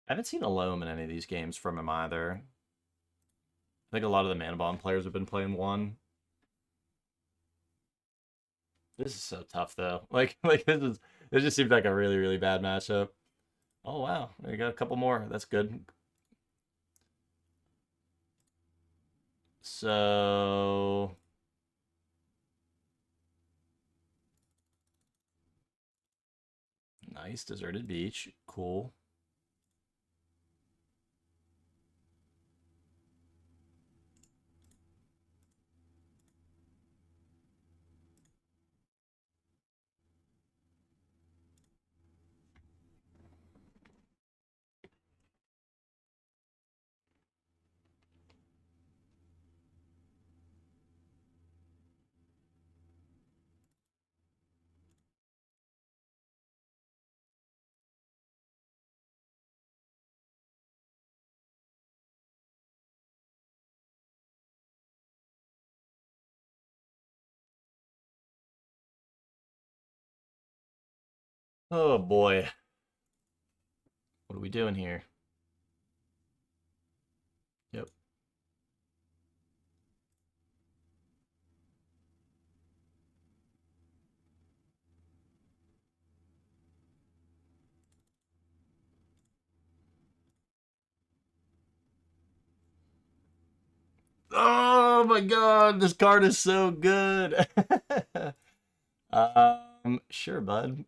Speaker 1: I haven't seen a Loam in any of these games from him either. I think a lot of the Manabond players have been playing one. This is so tough though. Like this just seems like a really, really bad matchup. Oh wow, we got a couple more. That's good. So nice, deserted beach. Cool. Oh boy. What are we doing here? Yep. Oh my god, this card is so good. Sure, bud.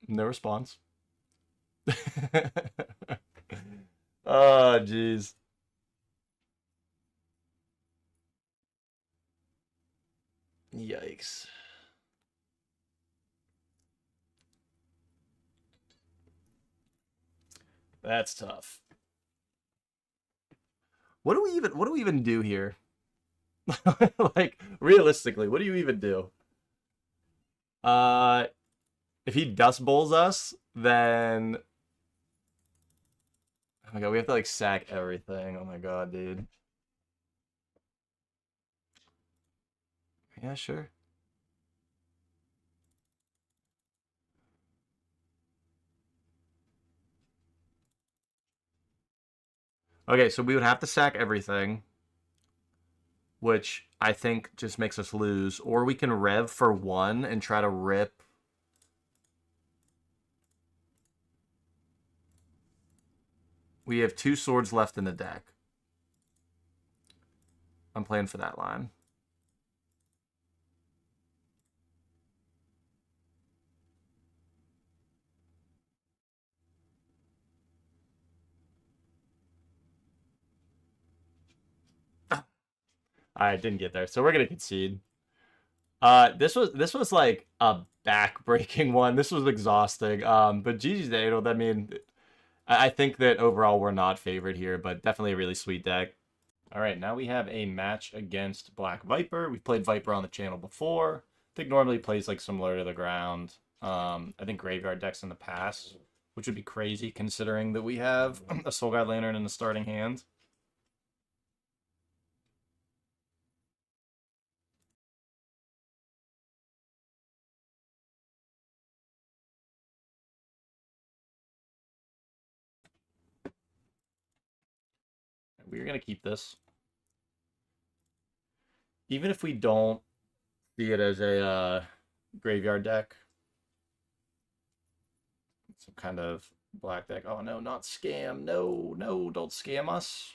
Speaker 1: No response. Oh, jeez. Yikes. That's tough. What do we even do here? Like realistically, what do you even do? Uh if he dust bowls us, then oh my god, we have to like sack everything. Oh my god, dude. Yeah, sure. Okay, so we would have to sack everything, which I think just makes us lose. Or we can rev for one and try to rip. We have 2 swords left in the deck. I'm playing for that line. I didn't get there, so we're gonna concede. This was like a back-breaking one. This was exhausting. But GG's to Adel. I mean, I think that overall we're not favored here, but definitely a really sweet deck. All right, now we have a match against Black Viper. We've played Viper on the channel before. I think normally plays like similar to the ground. I think graveyard decks in the past, which would be crazy considering that we have a Soul Guide Lantern in the starting hand. We're gonna keep this, even if we don't see it as a graveyard deck. Some kind of black deck. Oh no, not scam. No, no, don't scam us.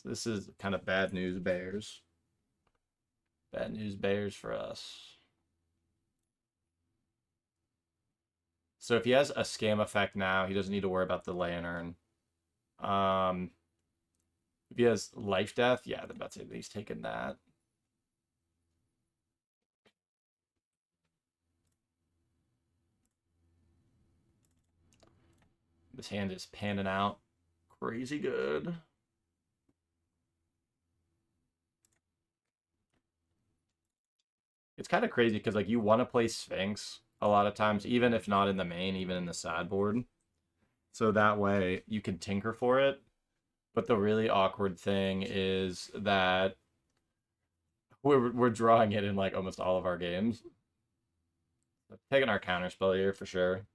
Speaker 1: This is kind of bad news bears. Bad news bears for us. So if he has a scam effect now, he doesn't need to worry about the lantern. If he has life death, yeah, that's it. He's taking that. This hand is panning out crazy good. It's kind of crazy because like you want to play Sphinx a lot of times, even if not in the main, even in the sideboard. So that way you can tinker for it. But the really awkward thing is that we're drawing it in like almost all of our games. Taking our counterspell here for sure.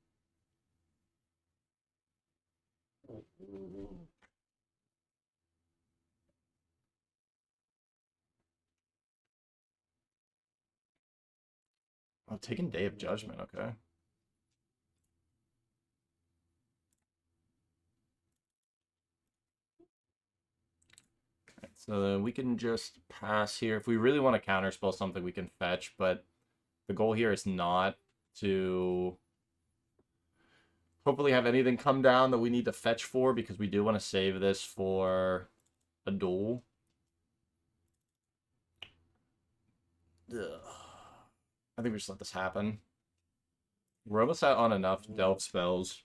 Speaker 1: Oh, taking Day of Judgment, okay. So then we can just pass here. If we really want to counterspell something, we can fetch, but the goal here is not to hopefully have anything come down that we need to fetch for, because we do want to save this for a duel. Ugh. I think we just let this happen. We're almost out on enough delve spells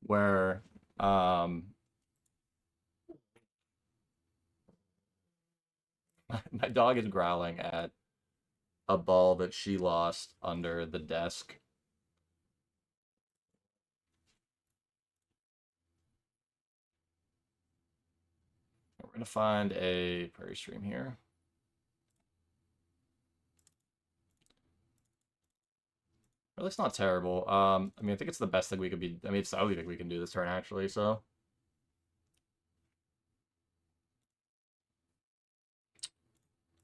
Speaker 1: where my dog is growling at a ball that she lost under the desk. We're gonna find a prairie stream here. Well, it's not terrible. I mean, I think it's the best thing we could be. I mean, it's the only thing we can do this turn actually. So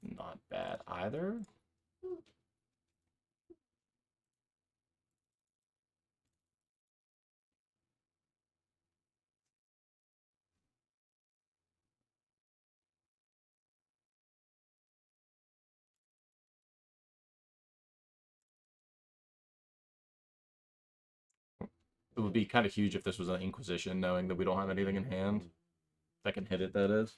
Speaker 1: not bad either. It would be kind of huge if this was an Inquisition, knowing that we don't have anything in hand that can hit it. That is.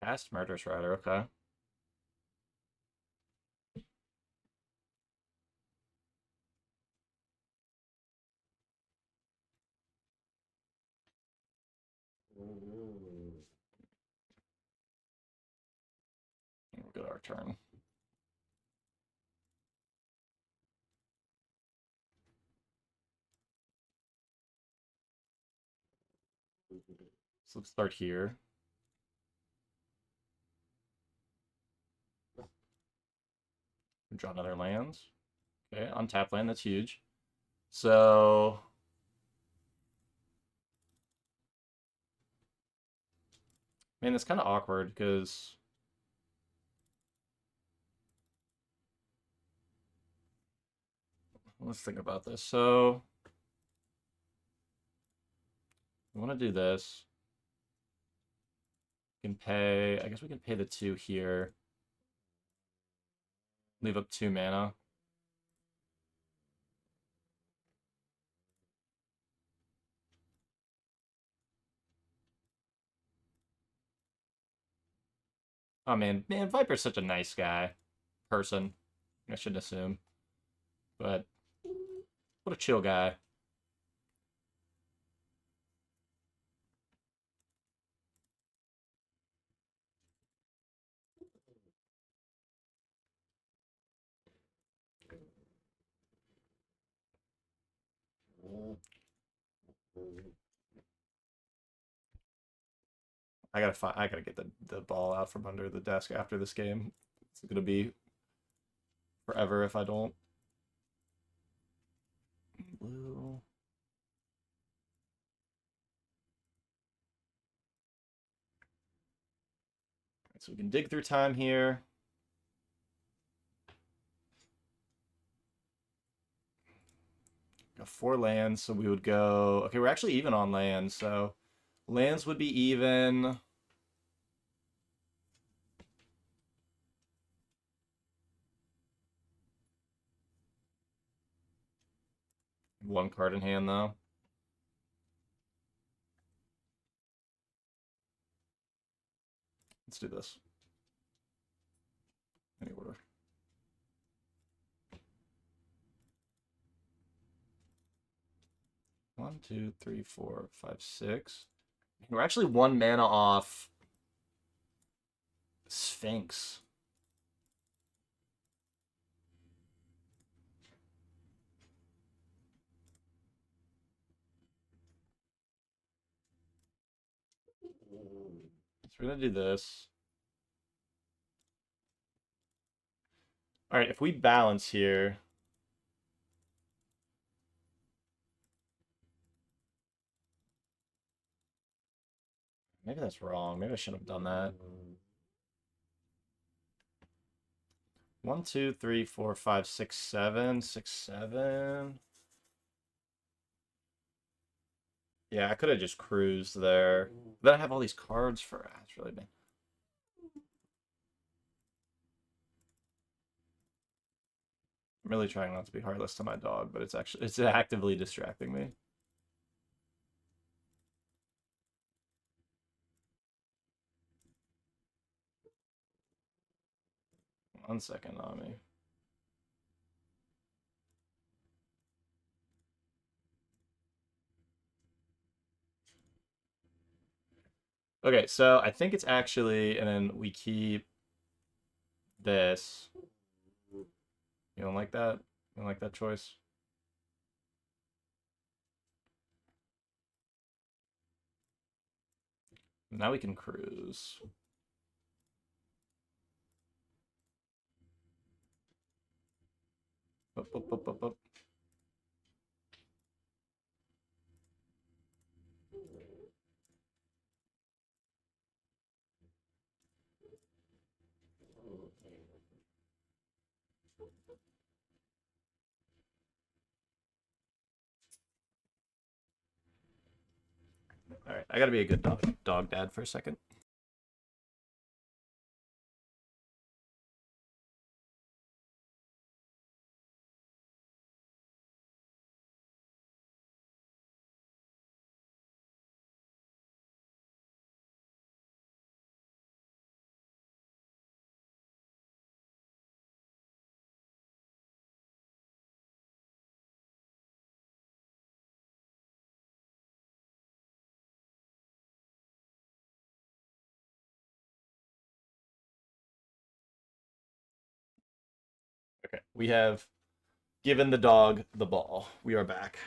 Speaker 1: Cast Murderous Rider. Okay. We'll get our turn. So let's start here. Draw another lands. Okay, untap land. That's huge. So man, it's kind of awkward because let's think about this. So I want to do this. We can pay, I guess we can pay the 2 here. Leave up 2 mana. Oh man, Viper's such a nice guy. Person. I shouldn't assume. But what a chill guy. I gotta get the ball out from under the desk after this game. It's gonna be forever if I don't. Blue. So we can dig through time here. Got 4 lands, so we would go... Okay, we're actually even on lands, so... Lands would be even... One card in hand, though. Let's do this. Any order. One, two, three, four, five, six. We're actually 1 mana off Sphinx. So we're gonna do this. All right, if we balance here, maybe that's wrong. Maybe I shouldn't have done that. 1, 2, 3, 4, 5, 6, 7, 6, 7. Yeah, I could have just cruised there. Then I have all these cards for. That's really bad. I'm really trying not to be heartless to my dog, but it's actively distracting me. One second on me. Okay, so I think it's actually, and then we keep this. You don't like that? You don't like that choice? Now we can cruise. Up, up, up, up, up. All right, I gotta be a good dog dad for a second. Okay, we have given the dog the ball. We are back.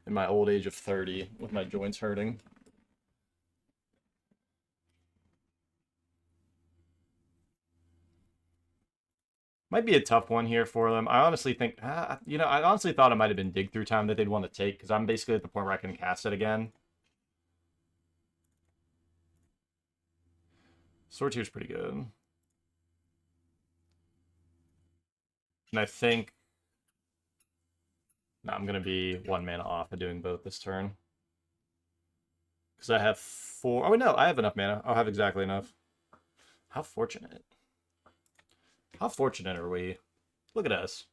Speaker 1: In my old age of 30, with my joints hurting. Might be a tough one here for them. I honestly think, I honestly thought it might have been dig through time that they'd want to take, because I'm basically at the point where I can cast it again. Sword tier's pretty good. And I think... No, I'm going to be 1 mana off of doing both this turn. Because I have 4... Oh, no, I have enough mana. I'll have exactly enough. How fortunate. How fortunate are we? Look at us.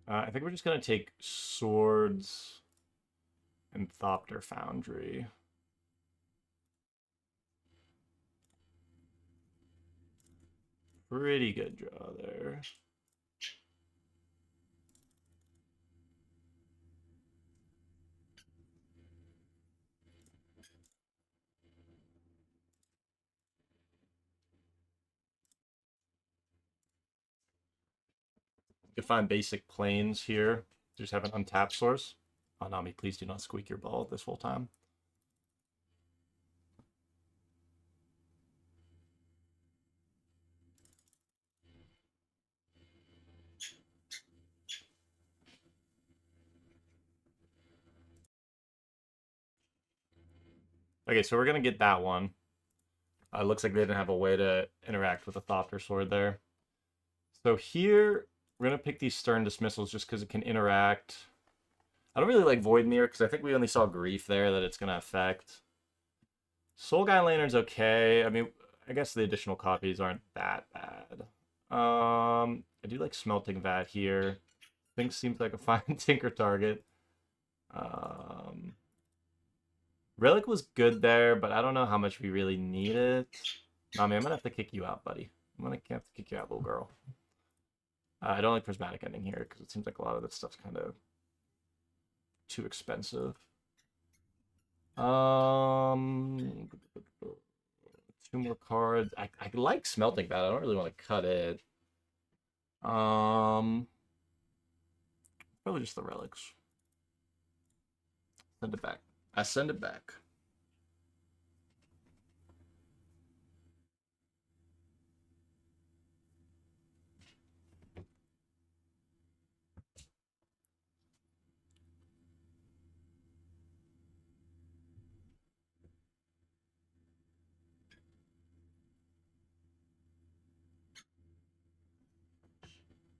Speaker 1: I think we're just going to take Swords and Thopter Foundry. Pretty good draw there. You can find basic planes here. Just have an untapped source. Oh, Nami, please do not squeak your ball this whole time. Okay, so we're going to get that one. Looks like they didn't have a way to interact with the Thopter Sword there. So here, we're going to pick these Stern Dismissals just because it can interact. I don't really like Void Mirror because I think we only saw Grief there that it's going to affect. Soul Guy Lantern's okay. I mean, I guess the additional copies aren't that bad. I do like Smelting Vat here. Things seems like a fine tinker target. Relic was good there, but I don't know how much we really need it. Nami, I'm gonna have to kick you out, buddy. I'm gonna have to kick you out, little girl. I don't like Prismatic Ending here because it seems like a lot of this stuff's kind of too expensive. 2 more cards. I like Smelting Vat. I don't really want to cut it. Probably just the relics. Send it back. I send it back.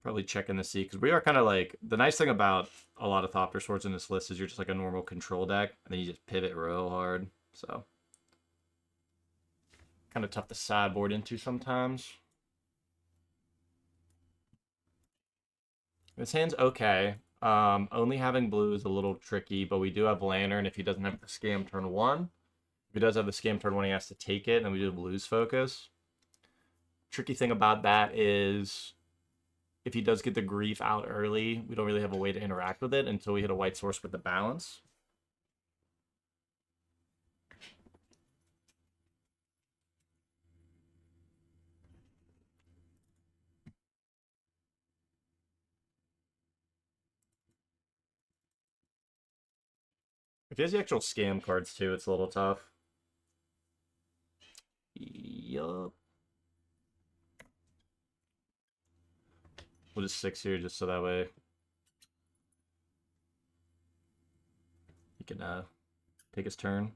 Speaker 1: Probably checking to see because we are kind of like the nice thing about a lot of Thopter Swords in this list is you're just like a normal control deck and then you just pivot real hard. So kind of tough to sideboard into sometimes. This hand's okay. Only having blue is a little tricky, but we do have Lantern if he doesn't have the Scam turn 1. If he does have the Scam turn 1, he has to take it, and we do lose focus. Tricky thing about that is if he does get the Grief out early, we don't really have a way to interact with it until we hit a white source with the balance. If he has the actual Scam cards too, it's a little tough. Yup. We'll just 6 here just so that way he can take his turn.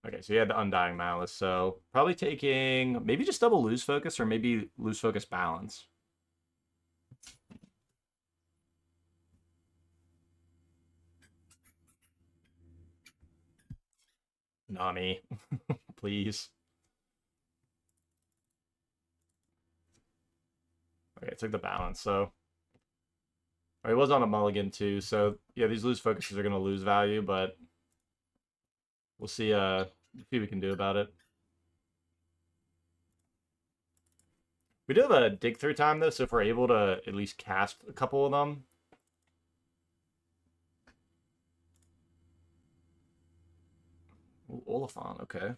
Speaker 1: Okay, so he had the Undying Malice, so probably taking maybe just double lose focus or maybe lose focus balance. Nami, please. Okay, it took the balance, so it was on a mulligan too, so yeah, these lose focuses are gonna lose value, but we'll see what we can do about it. We do have a dig through time though, so if we're able to at least cast a couple of them. Ooh, Oliphant, okay.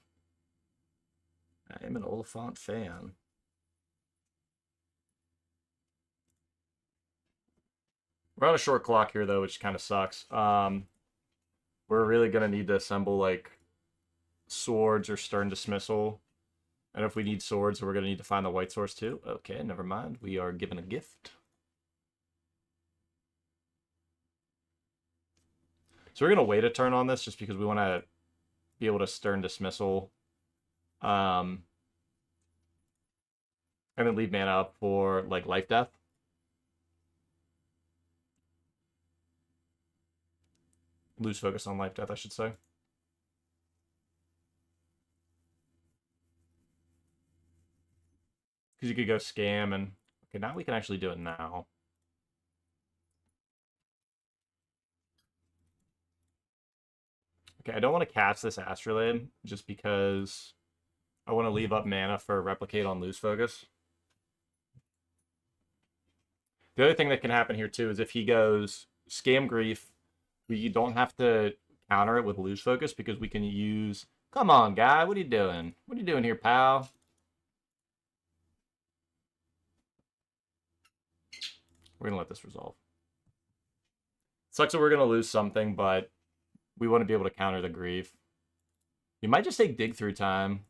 Speaker 1: I am an Oliphant fan. We're on a short clock here though, which kind of sucks. We're really gonna need to assemble like swords or stern dismissal. And if we need swords, we're gonna need to find the white source too. Okay, never mind. We are given a gift. So we're gonna wait a turn on this just because we want to be able to stern dismissal. And then leave mana up for like life death. Lose focus on life death, I should say. Because you could go scam and okay, now we can actually do it now. Okay, I don't want to cast this Astrolabe just because I want to leave up mana for replicate on lose focus. The other thing that can happen here too is if he goes scam grief, we don't have to counter it with lose focus because we can use. Come on, guy, what are you doing? What are you doing here, pal? We're gonna let this resolve. Sucks that we're gonna lose something, but we want to be able to counter the grief. You might just take dig through time.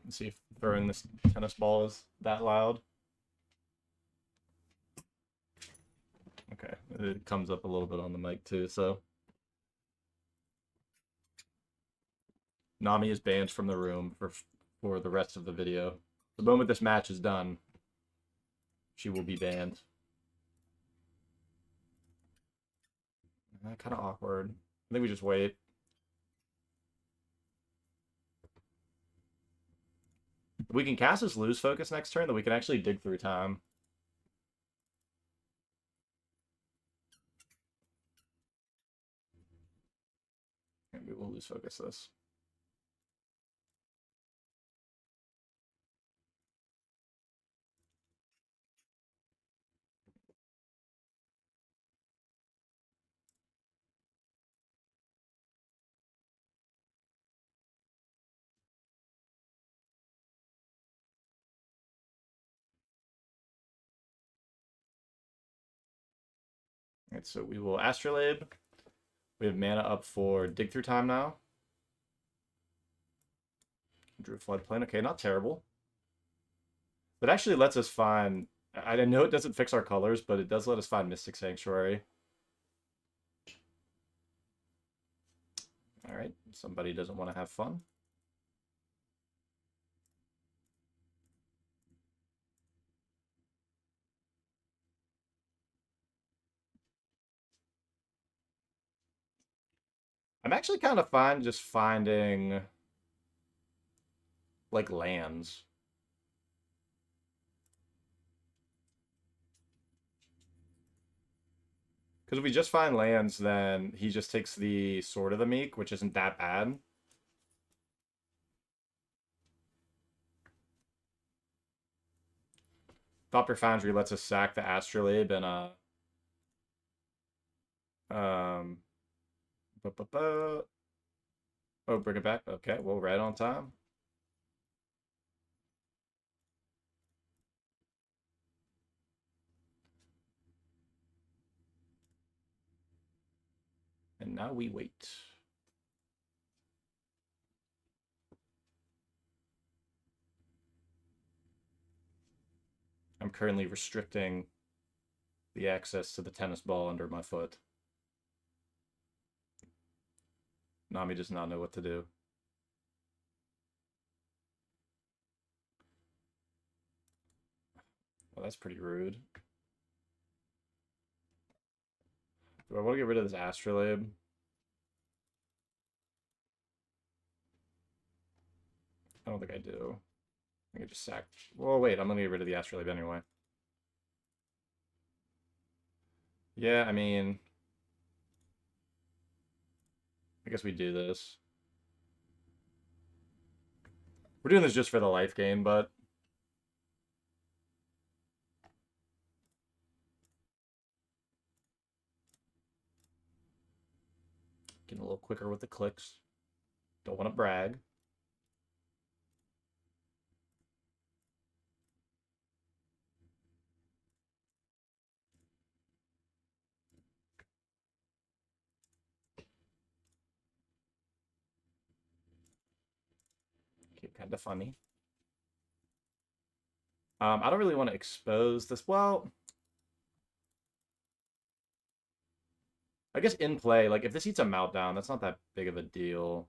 Speaker 1: Let's see if throwing this tennis ball is that loud. Okay, it comes up a little bit on the mic too, so. Nami is banned from the room for the rest of the video. The moment this match is done, she will be banned. Kind of awkward. I think we just wait. We can cast this lose focus next turn, then we can actually dig through time. Maybe we'll lose focus this. Alright, so we will Astrolabe. We have mana up for dig through time now. Drew Floodplain. Okay, not terrible. That actually lets us find. I know it doesn't fix our colors, but it does let us find Mystic Sanctuary. Alright, somebody doesn't want to have fun. I'm actually kind of fine just finding like lands. Because if we just find lands, then he just takes the Sword of the Meek, which isn't that bad. Thopter Foundry lets us sack the Astrolabe and oh, bring it back. Okay, well, right on time. And now we wait. I'm currently restricting the access to the tennis ball under my foot. Nami does not know what to do. Well, that's pretty rude. Do I want to get rid of this Astrolabe? I don't think I do. I think I just sacked. Well, wait, I'm going to get rid of the Astrolabe anyway. Yeah, I mean, I guess we do this. We're doing this just for the life gain, but... Getting a little quicker with the clicks. Don't want to brag. Okay, kind of funny. I don't really want to expose this. Well, I guess in play, like, if this eats a meltdown, that's not that big of a deal.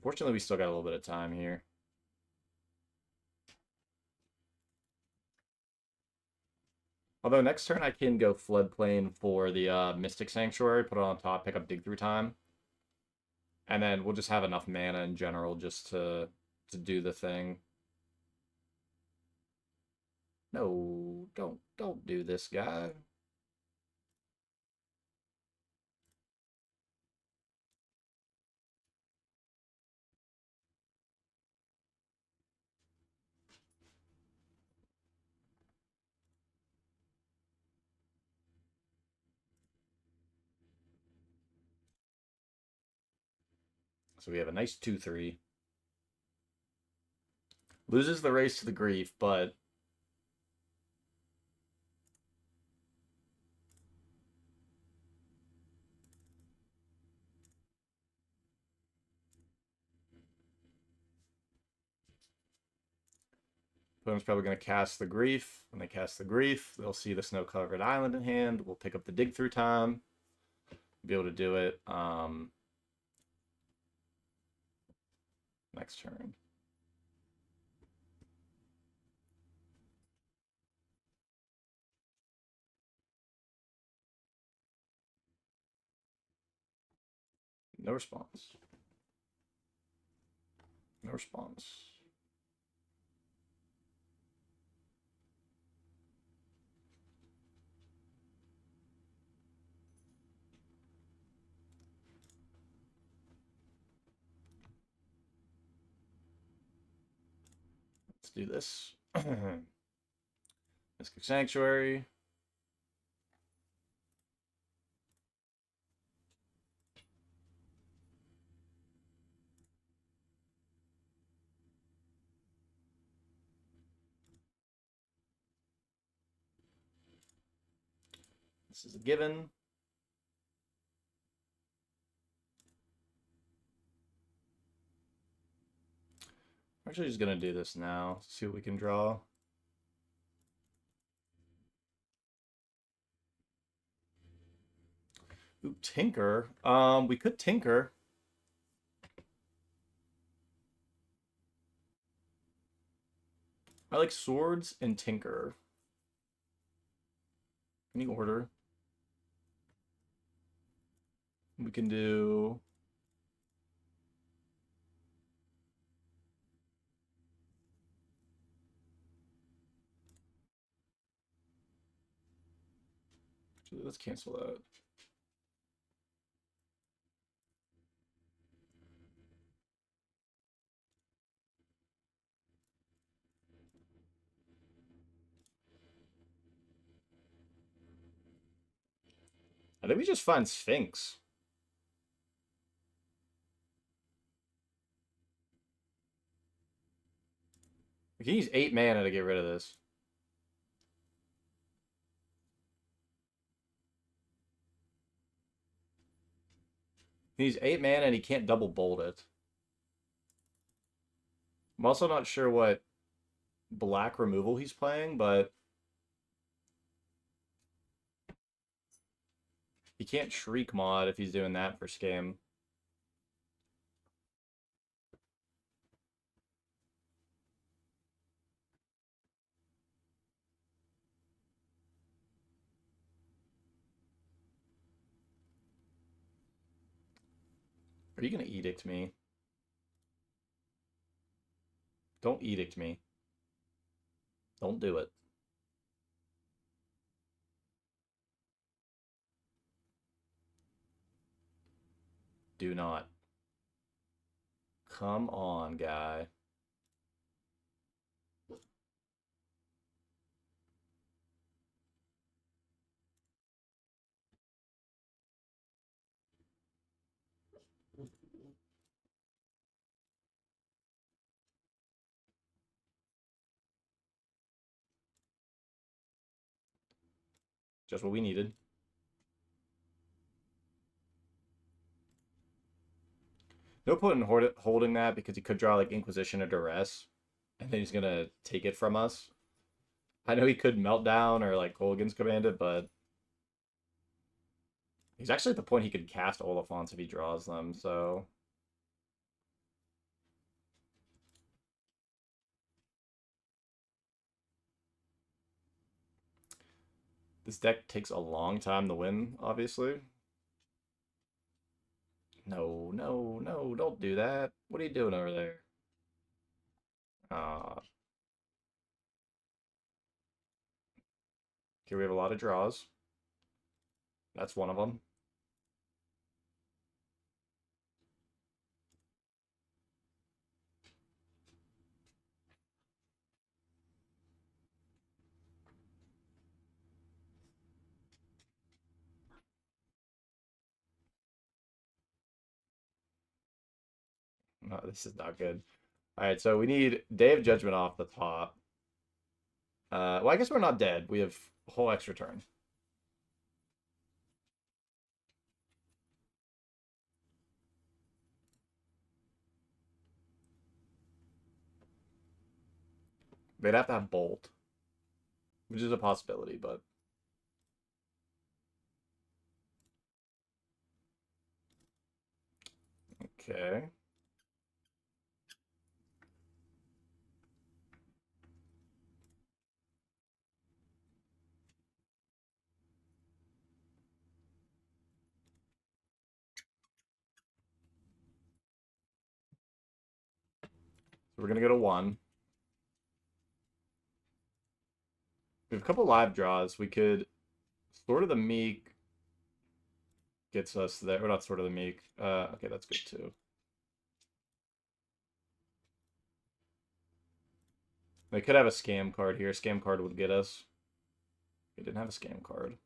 Speaker 1: Fortunately, we still got a little bit of time here. Although next turn I can go floodplain for the Mystic Sanctuary, put it on top, pick up Dig Through Time. And then we'll just have enough mana in general just to do the thing. No, don't do this, guy. So we have a nice 2-3. Loses the race to the grief, but opponent's probably going to cast the grief. When they cast the grief, they'll see the snow-covered island in hand. We'll pick up the Dig Through Time. Be able to do it next turn. No response. No response. Let's do this. Mystic Sanctuary. This is a given. I'm actually just going to do this now. See what we can draw. Ooh, Tinker. We could Tinker. I like Swords and Tinker. Any order. We can do... Actually, let's cancel that. I think we just find Sphinx. We can use 8 mana to get rid of this. He needs 8 mana and he can't double bolt it. I'm also not sure what black removal he's playing, but he can't Shriek mod if he's doing that for Scam. Are you gonna edict me? Don't edict me. Don't do it. Do not. Come on, guy. Just what we needed. No point in holding that because he could draw like Inquisition or Duress, and then he's gonna take it from us. I know he could Meltdown or like Kolaghan's Command it, but he's actually at the point he could cast Oliphants if he draws them, so... This deck takes a long time to win, obviously. No, no, no, don't do that. What are you doing over there? Here we have a lot of draws. That's one of them. No, this is not good. All right, so we need Day of Judgment off the top. Well, I guess we're not dead. We have a whole extra turn. They'd have to have Bolt, which is a possibility, but... Okay. So we're going to go to 1. We have a couple live draws. We could... Sword of the Meek gets us there. Or not Sword of the Meek. Okay, that's good too. They could have a scam card here. Scam card would get us. They didn't have a scam card.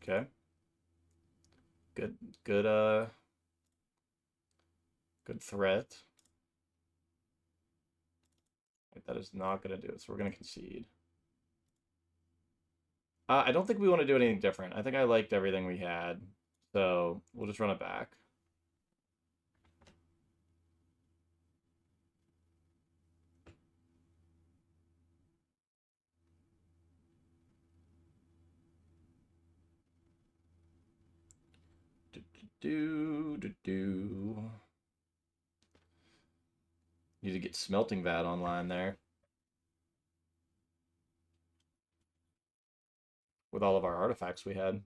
Speaker 1: Okay. Good, good threat. That is not going to do it, so we're going to concede. I don't think we want to do anything different. I think I liked everything we had, so we'll just run it back. Do. Need to get Smelting Vat online there. With all of our artifacts we had.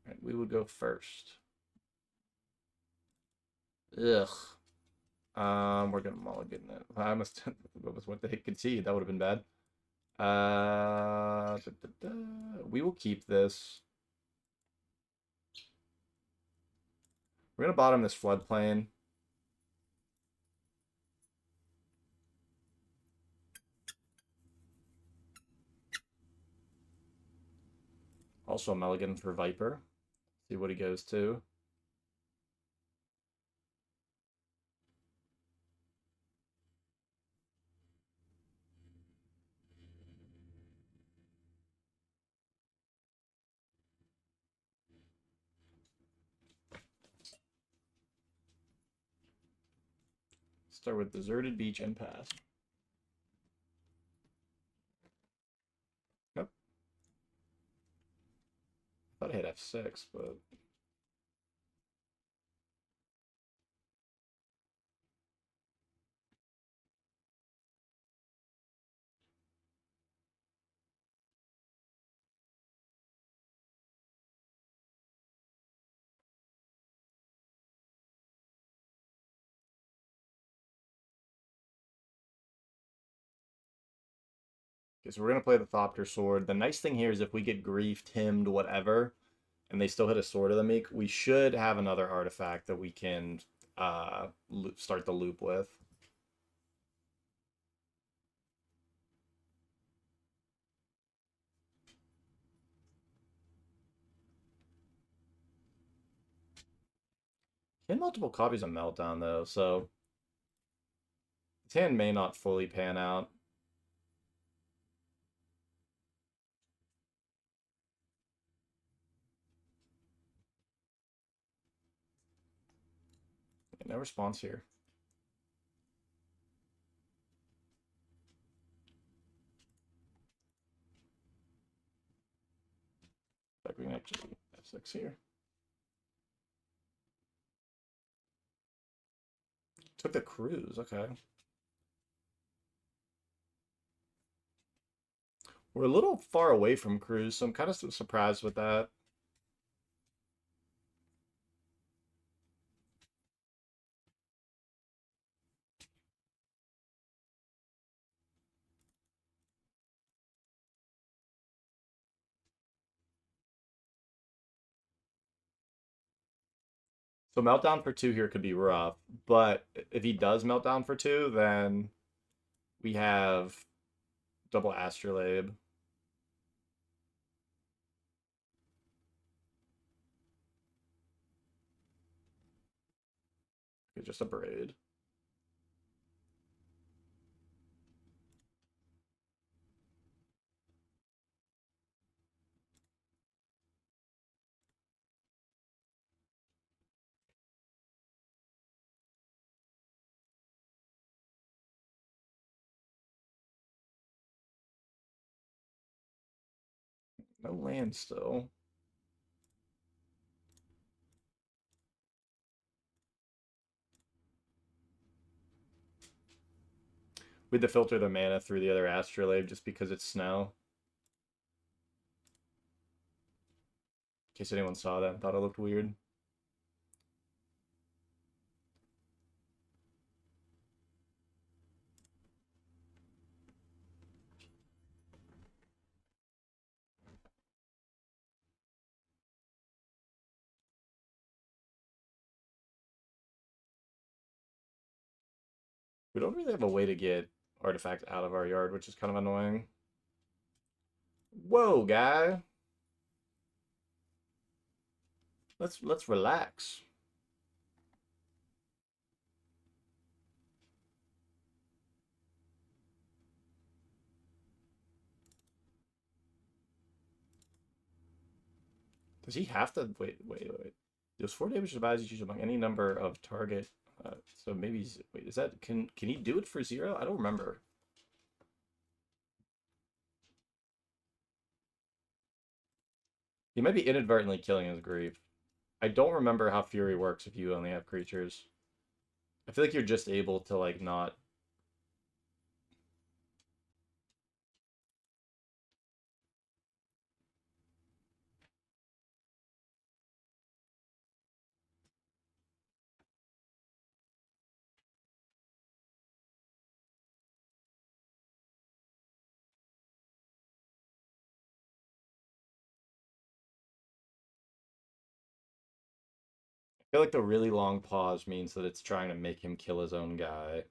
Speaker 1: Right, we would go first. Ugh. We're gonna mulligan it. I must what the heck concede. That would have been bad. We will keep this. We're gonna bottom this floodplain. Also a mulligan for Viper. See what he goes to. Start with Deserted Beach and pass. Thought I hit F6, but... Okay, so we're going to play the Thopter Sword. The nice thing here is if we get griefed, hymned, whatever, and they still hit a Sword of the Meek, we should have another artifact that we can start the loop with. He had multiple copies of Meltdown, though, so his hand may not fully pan out. No response here. Like we can actually F6 here. Took the cruise, okay. We're a little far away from cruise, so I'm kind of surprised with that. So Meltdown for 2 here could be rough, but if he does Meltdown for 2, then we have double Astrolabe. Okay, just a Braid. No land still. We had to filter the mana through the other Astrolabe just because it's snow. In case anyone saw that and thought it looked weird. We don't really have a way to get artifacts out of our yard, which is kind of annoying. Whoa, guy. Let's relax. Does he have to wait? Deals 4 damage to bodies used among any number of target. So maybe he's, wait, is that can he do it for 0? I don't remember. He might be inadvertently killing his grief. I don't remember how Fury works if you only have creatures. I feel like you're just able to like not. I feel like the really long pause means that it's trying to make him kill his own guy.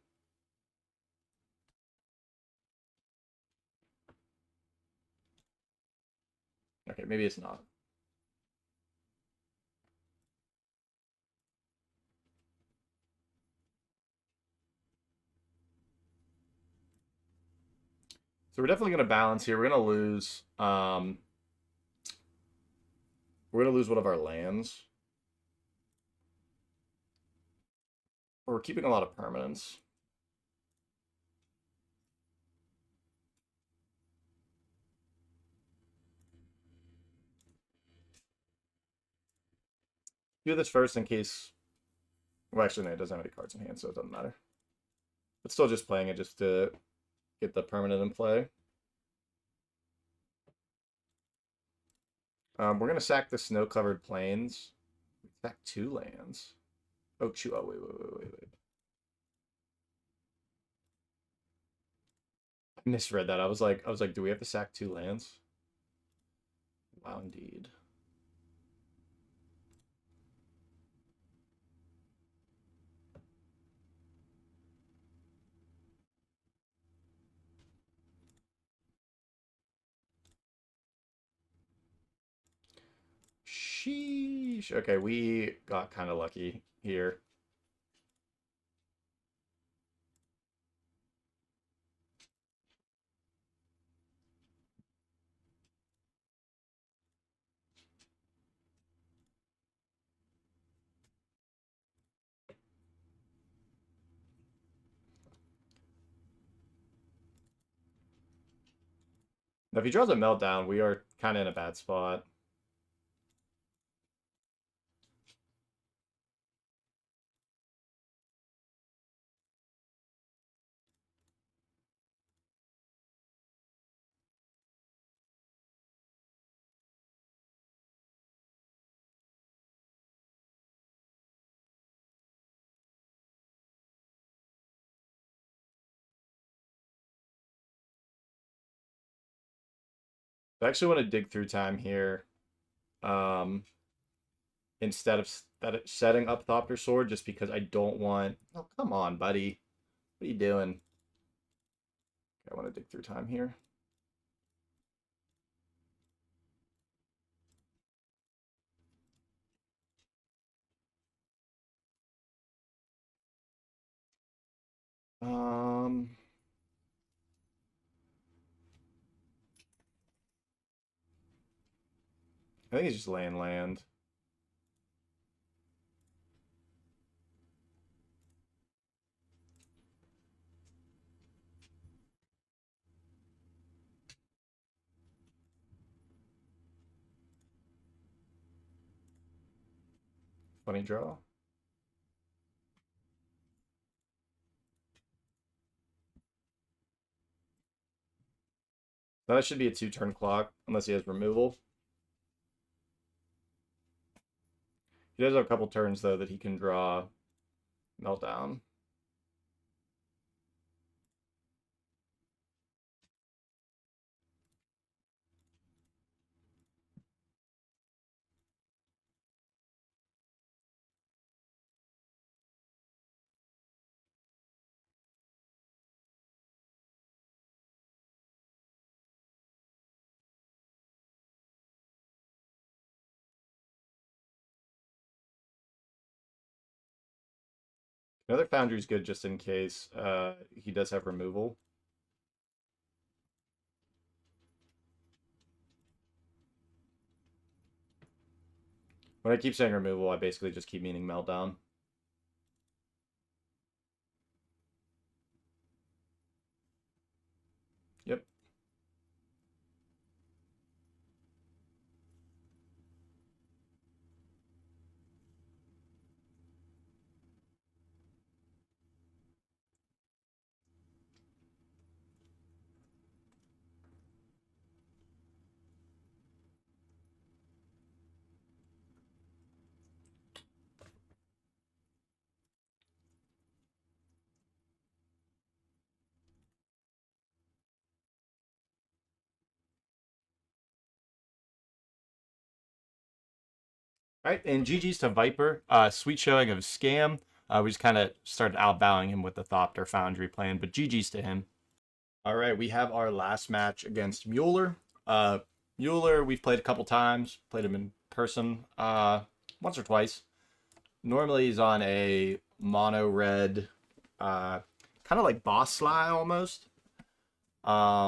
Speaker 1: Okay, maybe it's not. So we're definitely going to balance here. We're going to lose. We're going to lose one of our lands. We're keeping a lot of permanents. Do this first in case. Well, actually, no, it doesn't have any cards in hand, so it doesn't matter. But still just playing it just to get the permanent in play. We're going to sack the snow-covered plains. Sack 2 lands. Oh, shoot. Oh, wait. I misread that. I was like, do we have to sack 2 lands? Wow, indeed. Sheesh. Okay, we got kind of lucky here. Now, if he draws a meltdown, we are kind of in a bad spot. I actually want to dig through time here. Instead of setting up Thopter Sword, just because I don't want. Oh, come on, buddy. What are you doing? I want to dig through time here. Um, I think it's just land. Funny draw. Now that should be a 2-turn clock, unless he has removal. He does have a couple turns, though, that he can draw Meltdown. Another Foundry's good just in case he does have removal. When I keep saying removal, I basically just keep meaning Meltdown. Yep. All right, and GG's to Viper. Sweet showing of Scam. We just kind of started outbowing him with the Thopter Foundry plan, but GG's to him. All right, we have our last match against Mueller. Mueller, we've played a couple times. Played him in person once or twice. Normally he's on a mono red, kind of like Boss Sly almost. I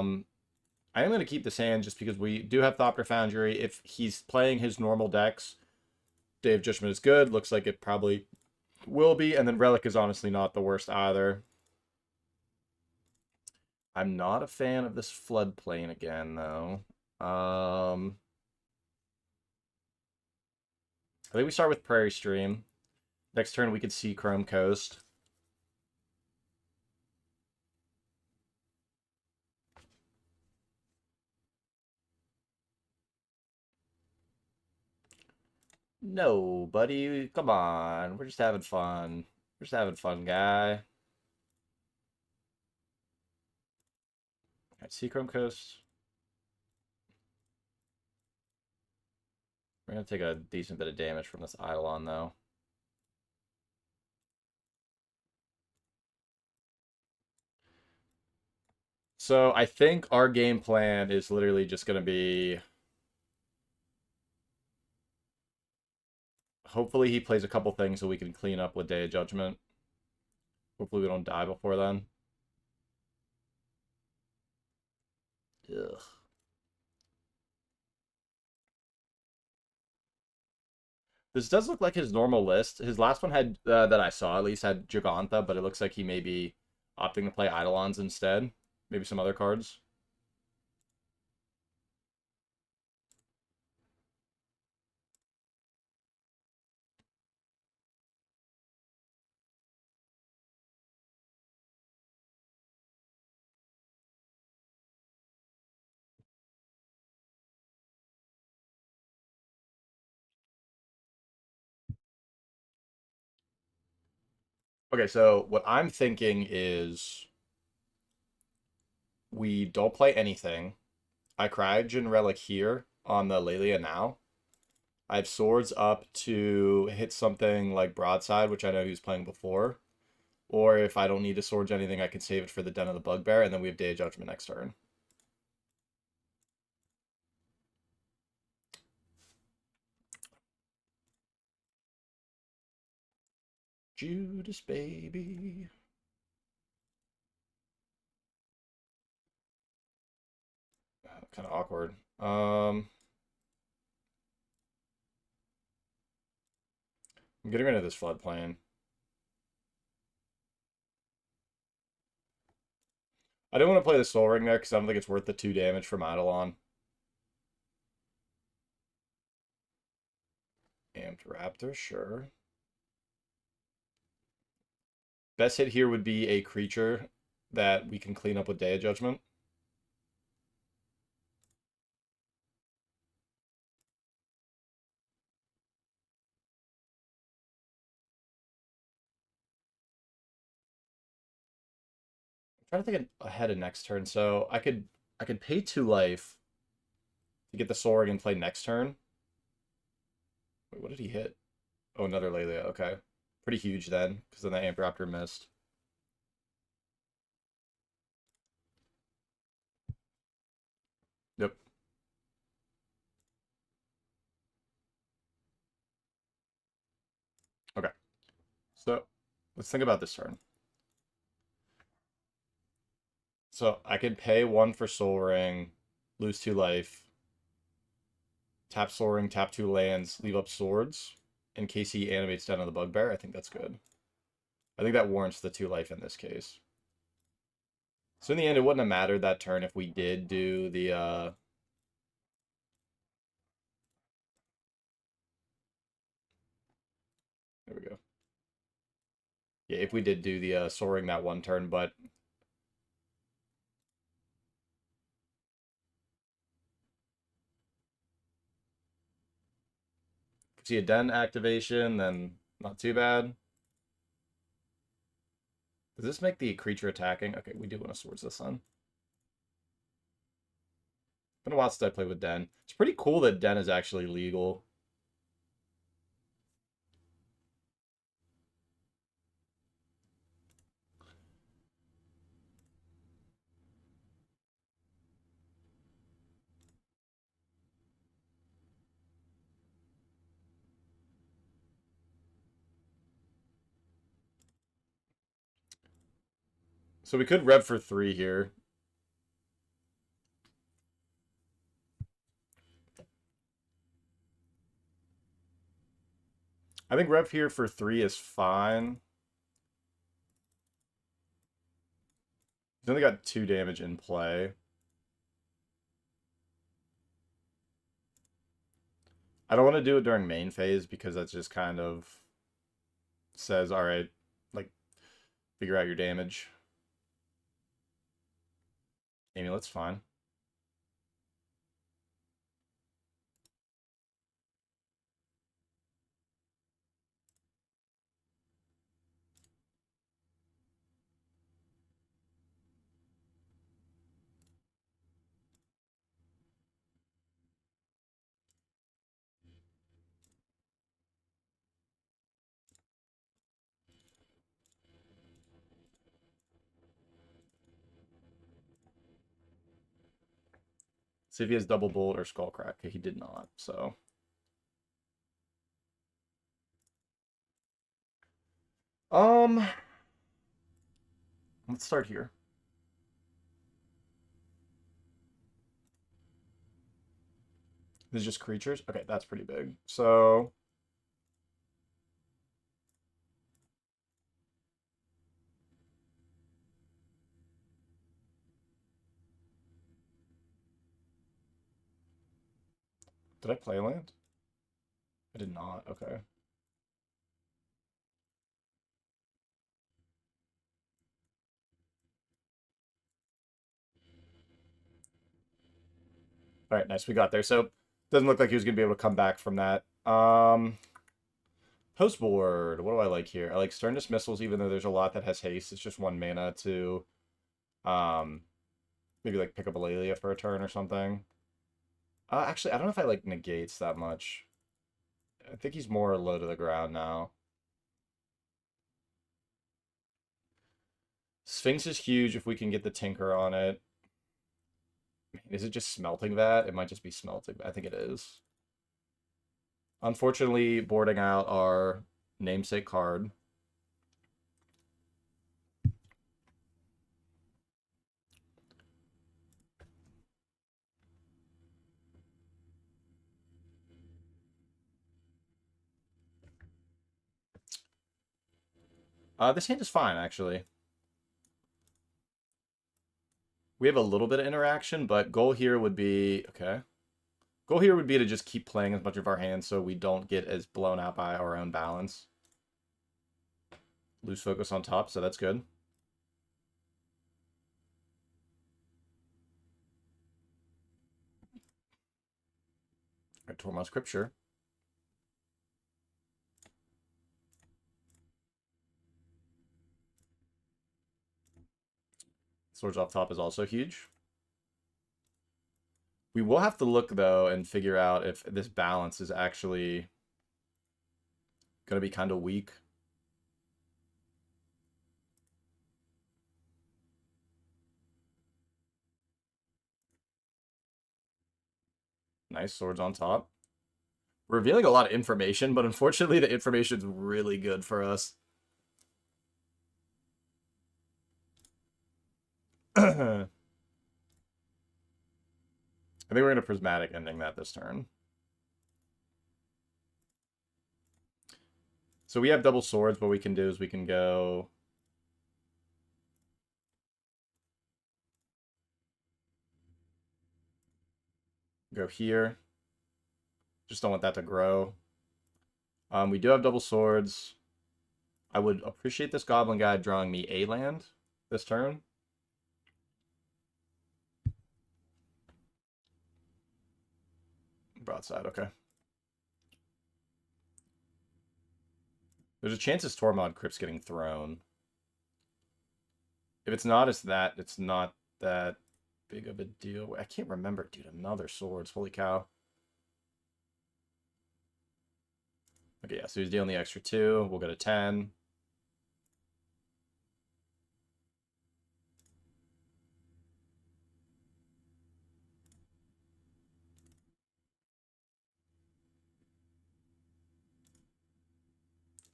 Speaker 1: am going to keep this hand just because we do have Thopter Foundry. If he's playing his normal decks, Day of Judgment is good. Looks like it probably will be. And then Relic is honestly not the worst either. I'm not a fan of this floodplain again, though. I think we start with Prairie Stream. Next turn we could see Chrome Coast. No, buddy. Come on. We're just having fun. We're just having fun, guy. Alright, Seachrome Coast. We're going to take a decent bit of damage from this Eidolon, though. So I think our game plan is literally just going to be... Hopefully he plays a couple things so we can clean up with Day of Judgment. Hopefully we don't die before then. Ugh. This does look like his normal list. His last one had, that I saw at least, had Gigantha, but it looks like he may be opting to play Eidolons instead. Maybe some other cards. Okay, so what I'm thinking is we don't play anything. I Cryogen Relic here on the Lelia now. I have swords up to hit something like Broadside, which I know he was playing before. Or if I don't need to Swords anything, I can save it for the Den of the Bugbear, and then we have Day of Judgment next turn. Judas, baby. Kind of awkward. I'm getting rid of this floodplain. I don't want to play the Soul Ring there because I don't think it's worth the 2 damage from Eidolon. Amped Raptor, sure. Best hit here would be a creature that we can clean up with Day of Judgment. I'm trying to think ahead of next turn, so I could pay 2 life to get the Soul Ring and play next turn. Wait, what did he hit? Oh, another Lelia. Okay. Pretty huge then, because then the Amp Raptor missed. Yep. Okay. So, let's think about this turn. So, I could pay 1 for Soul Ring, lose 2 life, tap Soul Ring, tap 2 lands, leave up swords. In case he animates Den of the Bugbear, I think that's good. I think that warrants the 2 life in this case. So in the end, it wouldn't have mattered that turn if we did do the, there we go. Yeah, if we did do the Soul Ring that one turn, but... See a Den activation, then not too bad. Does this make the creature attacking? Okay, we do want to Swords this on. Been a while since I played with Den. It's pretty cool that Den is actually legal. So we could rev for 3 here. I think rev here for 3 is fine. He's only got 2 damage in play. I don't want to do it during main phase because that's just kind of says, all right, like, figure out your damage. Amulet's fine. See if he has double bolt or skull crack. He did not, so. Let's start here. This is just creatures? Okay, that's pretty big. So, did I play land? I did not. Okay. All right, nice. We got there. So, doesn't look like he was going to be able to come back from that. Post board. What do I like here? I like Stern Dismissals, even though there's a lot that has haste. It's just 1 mana to um, maybe like pick up a Lelia for a turn or something. Actually, I don't know if I like negates that much. I think he's more low to the ground now. Sphinx is huge if we can get the Tinker on it. Is it just smelting that? It might just be smelting. I think it is. Unfortunately, boarding out our namesake card. This hand is fine, actually. We have a little bit of interaction, but goal here would be... Okay. Goal here would be to just keep playing as much of our hands so we don't get as blown out by our own balance. Lose focus on top, so that's good. Alright, Tormod's Scripture. Swords off top is also huge. We will have to look, though, and figure out if this balance is actually going to be kind of weak. Nice, swords on top. We're revealing a lot of information, but unfortunately the information's really good for us. I think we're going to Prismatic ending that this turn. So we have double swords. What we can do is we can go... Go here. Just don't want that to grow. We do have double swords. I would appreciate this goblin guy drawing me a land this turn. Broadside, okay. There's a chance his Tormod Crypt's getting thrown. If it's not, it's not that big of a deal. I can't remember. Dude, another swords. Holy cow. Okay, yeah, so he's dealing the extra 2. We'll go to 10.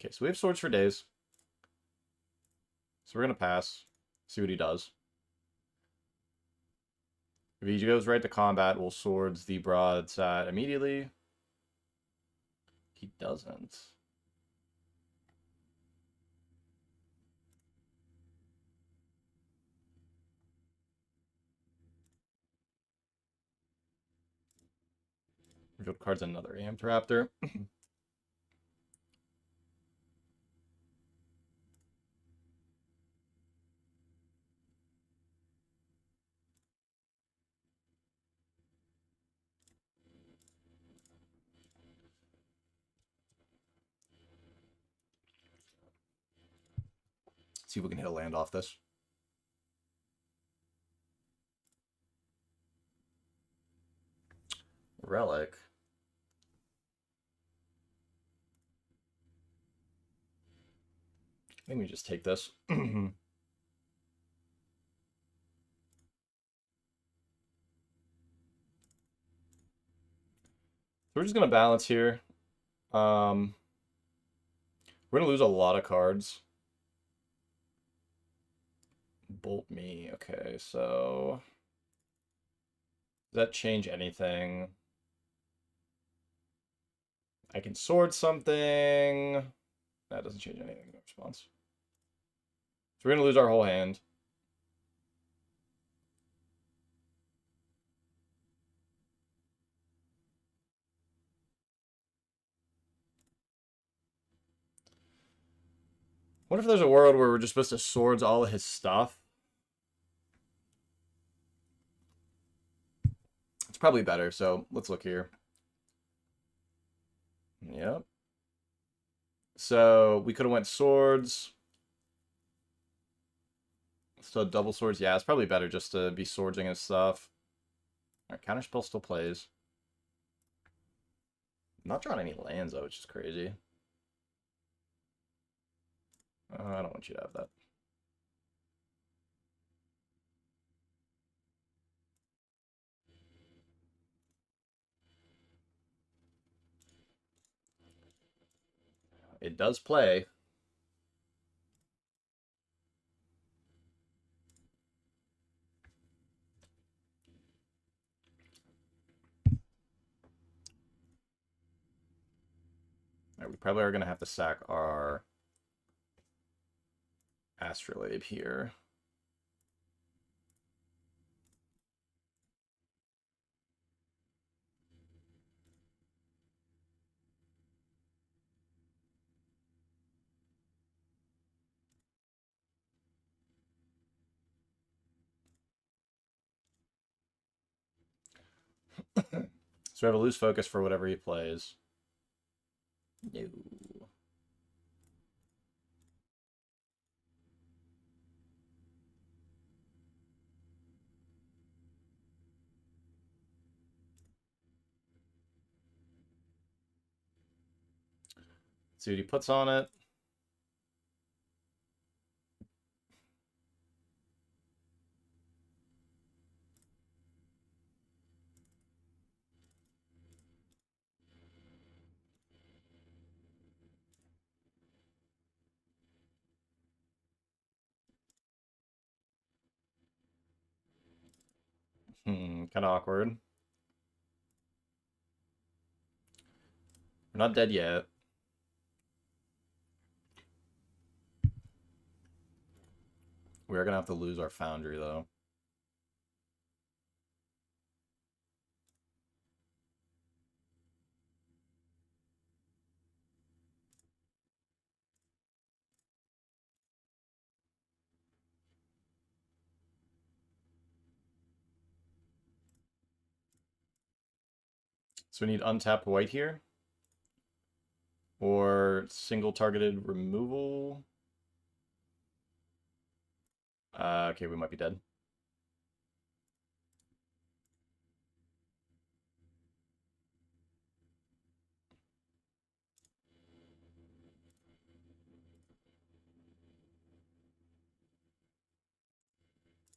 Speaker 1: Okay, so we have swords for days. So we're going to pass. See what he does. If he goes right to combat, we'll swords the broadside immediately. He doesn't. Revealed cards another Amped Raptor. See if we can hit a land off this. Relic. I think we just take this. We're just going to balance here. We're going to lose a lot of cards. Bolt me. Okay, so... Does that change anything? I can sword something. That doesn't change anything. No response. So we're going to lose our whole hand. What if there's a world where we're just supposed to swords all of his stuff? It's probably better, so let's look here. Yep. So we could have went swords. So double swords, yeah, it's probably better just to be swordsing his stuff. Alright, counterspell still plays. I'm not drawing any lands though, which is crazy. I don't want you to have that. It does play. Alright, we probably are going to have to sack our Astrolabe here. So we have a loose focus for whatever he plays. No. See what he puts on it. Kind of awkward. We're not dead yet. We're going to have to lose our Foundry, though. So we need untapped white here. Or single targeted removal. Okay, we might be dead.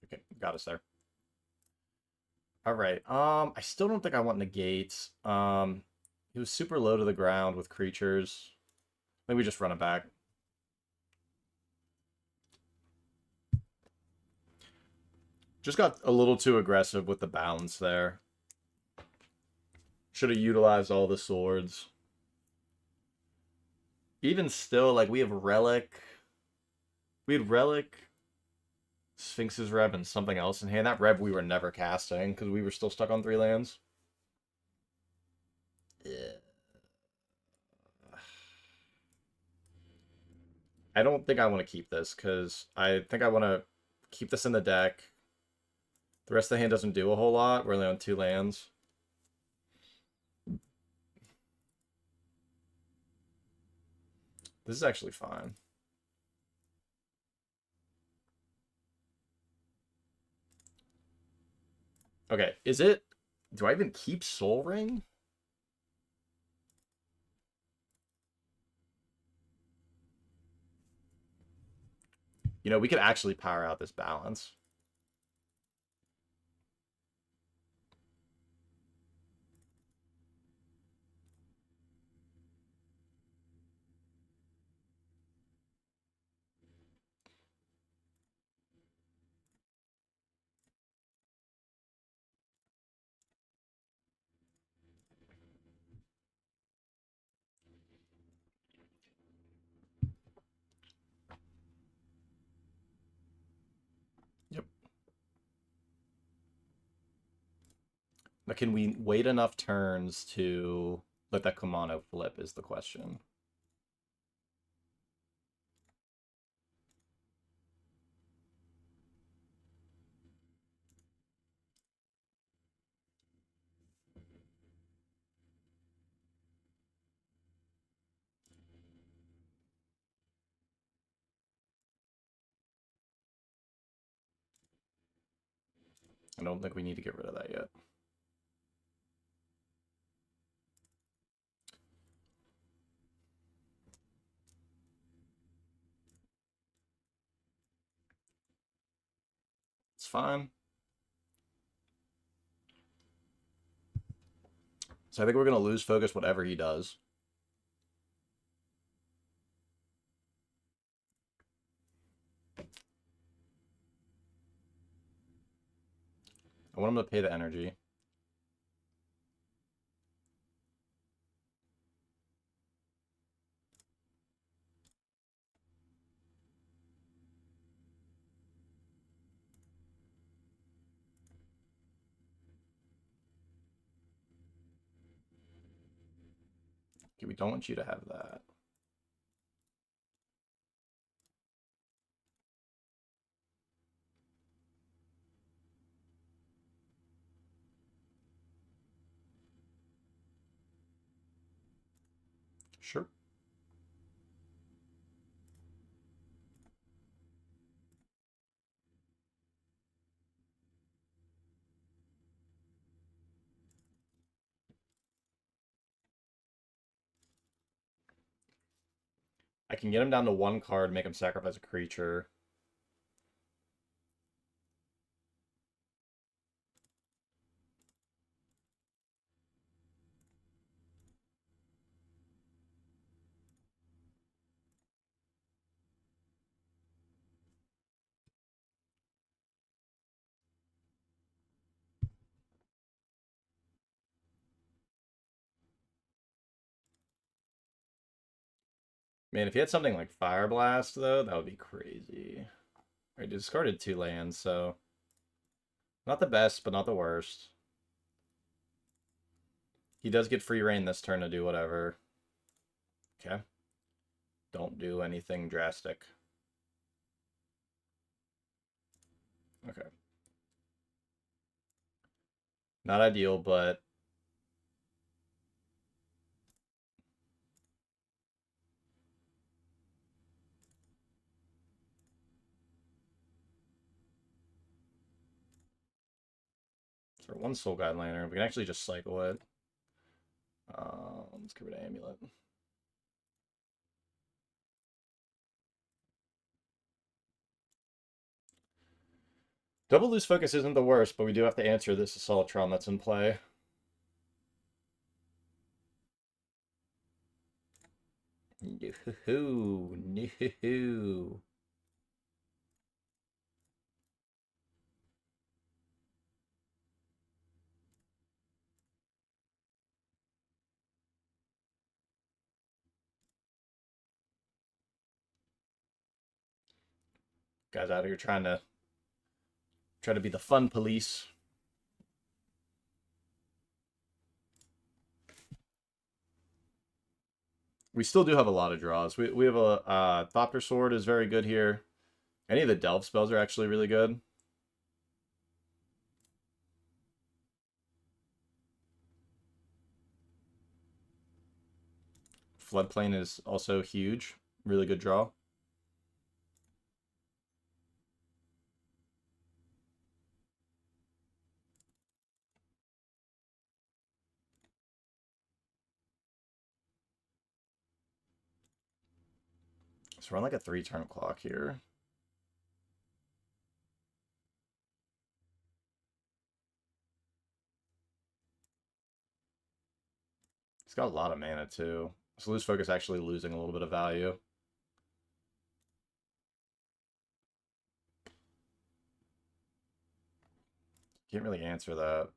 Speaker 1: Okay, got us there. All right. I still don't think I want negates. He was super low to the ground with creatures. I think we just run it back. Just got a little too aggressive with the balance there. Should have utilized all the swords. Even still, like, we have Relic. We had Relic, Sphinx's Rev, and something else in hand. That Rev we were never casting because we were still stuck on 3 lands. I don't think I want to keep this, because I think I want to keep this in the deck. The rest of the hand doesn't do a whole lot. We're only on 2 lands. This is actually fine. Okay, is it... Do I even keep Soul Ring? You know, we could actually power out this balance. Yep. Now, can we wait enough turns to let that Kumano flip is the question. I don't think we need to get rid of that yet. It's fine. So I think we're going to lose focus whatever he does. I want him to pay the energy. Okay, we don't want you to have that. Sure. I can get him down to 1 card, make him sacrifice a creature. Man, if he had something like Fire Blast, though, that would be crazy. Alright, discarded 2 lands, so... Not the best, but not the worst. He does get free reign this turn to do whatever. Okay. Don't do anything drastic. Okay. Not ideal, but... For 1 Soul Guide Lantern, we can actually just cycle it. Let's get rid of Amulet. Double Loose Focus isn't the worst, but we do have to answer this Assaultron that's in play. No, no. Guys out here trying to be the fun police. We still do have a lot of draws. We have a Thopter Sword is very good here. Any of the Delve spells are actually really good. Floodplain is also huge. Really good draw. So we're on like a 3-turn clock here. He's got a lot of mana too. So Lose Focus actually losing a little bit of value. Can't really answer that.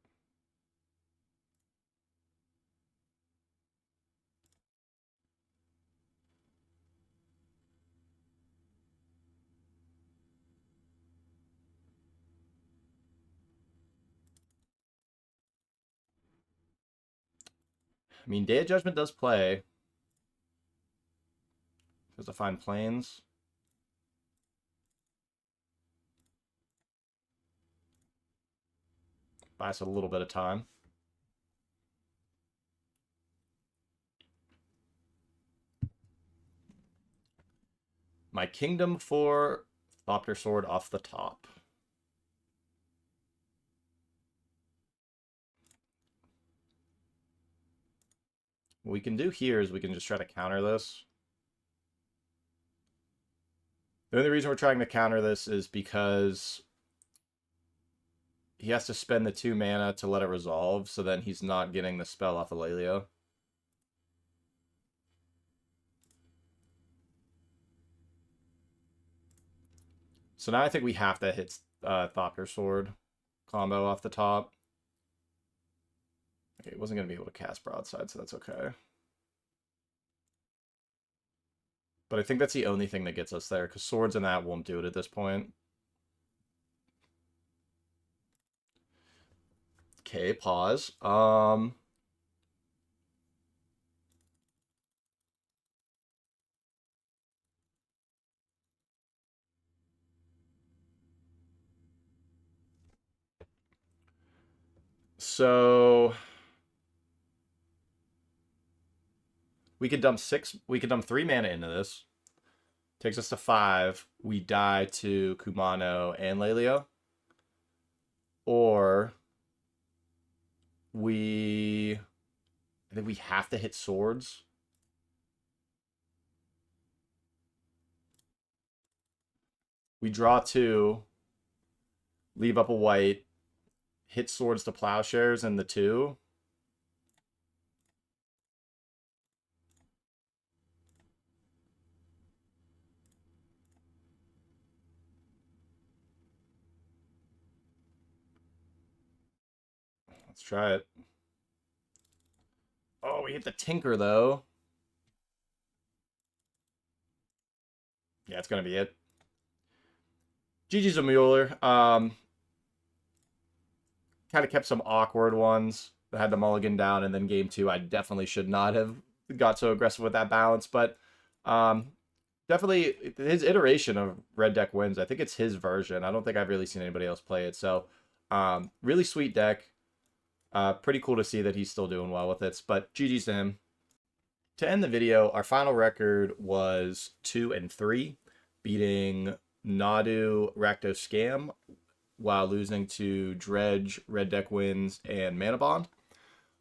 Speaker 1: I mean, Day of Judgment does play. Has to find planes. Buy us a little bit of time. My Kingdom for Thopter Sword off the top. What we can do here is we can just try to counter this. The only reason we're trying to counter this is because he has to spend the 2 mana to let it resolve, so then he's not getting the spell off of Lelio. So now I think we have to hit Thopter Sword combo off the top. Okay, it wasn't going to be able to cast Broadside, so that's okay. But I think that's the only thing that gets us there, because Swords and that won't do it at this point. Okay, pause. So we could dump 3 mana into this. Takes us to 5. We die to Kumano and Lelio. Or I think we have to hit Swords. We draw 2, leave up a white, hit Swords to Plowshares and the 2. Let's try it. Oh, we hit the Tinker, though. Yeah, it's going to be it. GG's a Mueller. Kind of kept some awkward ones that had the mulligan down, and then game 2, I definitely should not have got so aggressive with that balance, but definitely his iteration of Red Deck wins. I think it's his version. I don't think I've really seen anybody else play it, so really sweet deck. Pretty cool to see that he's still doing well with it, but GG's to him. To end the video, our final record was 2-3, beating Nadu, Rakdos Scam, while losing to Dredge, Red Deck Wins, and Manabond.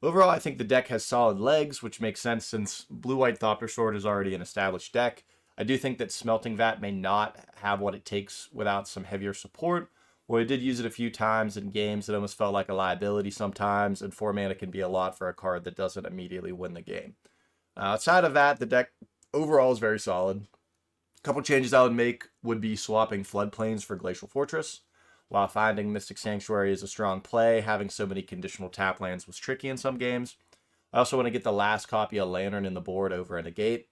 Speaker 1: Overall, I think the deck has solid legs, which makes sense since Blue-White Thopter Sword is already an established deck. I do think that Smelting Vat may not have what it takes without some heavier support. Well, I did use it a few times in games, it almost felt like a liability sometimes, and 4 mana can be a lot for a card that doesn't immediately win the game. Outside of that, the deck overall is very solid. A couple changes I would make would be swapping Floodplains for Glacial Fortress. While finding Mystic Sanctuary is a strong play, having so many conditional tap lands was tricky in some games. I also want to get the last copy of Lantern in the board over a Negate.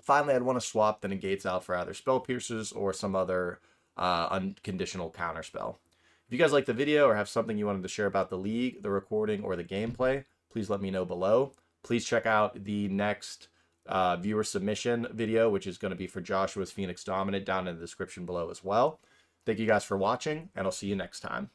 Speaker 1: Finally, I'd want to swap the Negates out for either Spell Piercers or some other unconditional counterspell. If you guys like the video or have something you wanted to share about the league, the recording, or the gameplay, please let me know below. Please check out the next viewer submission video, which is going to be for Joshua's Phoenix Dominant, down in the description below as well. Thank you guys for watching, and I'll see you next time.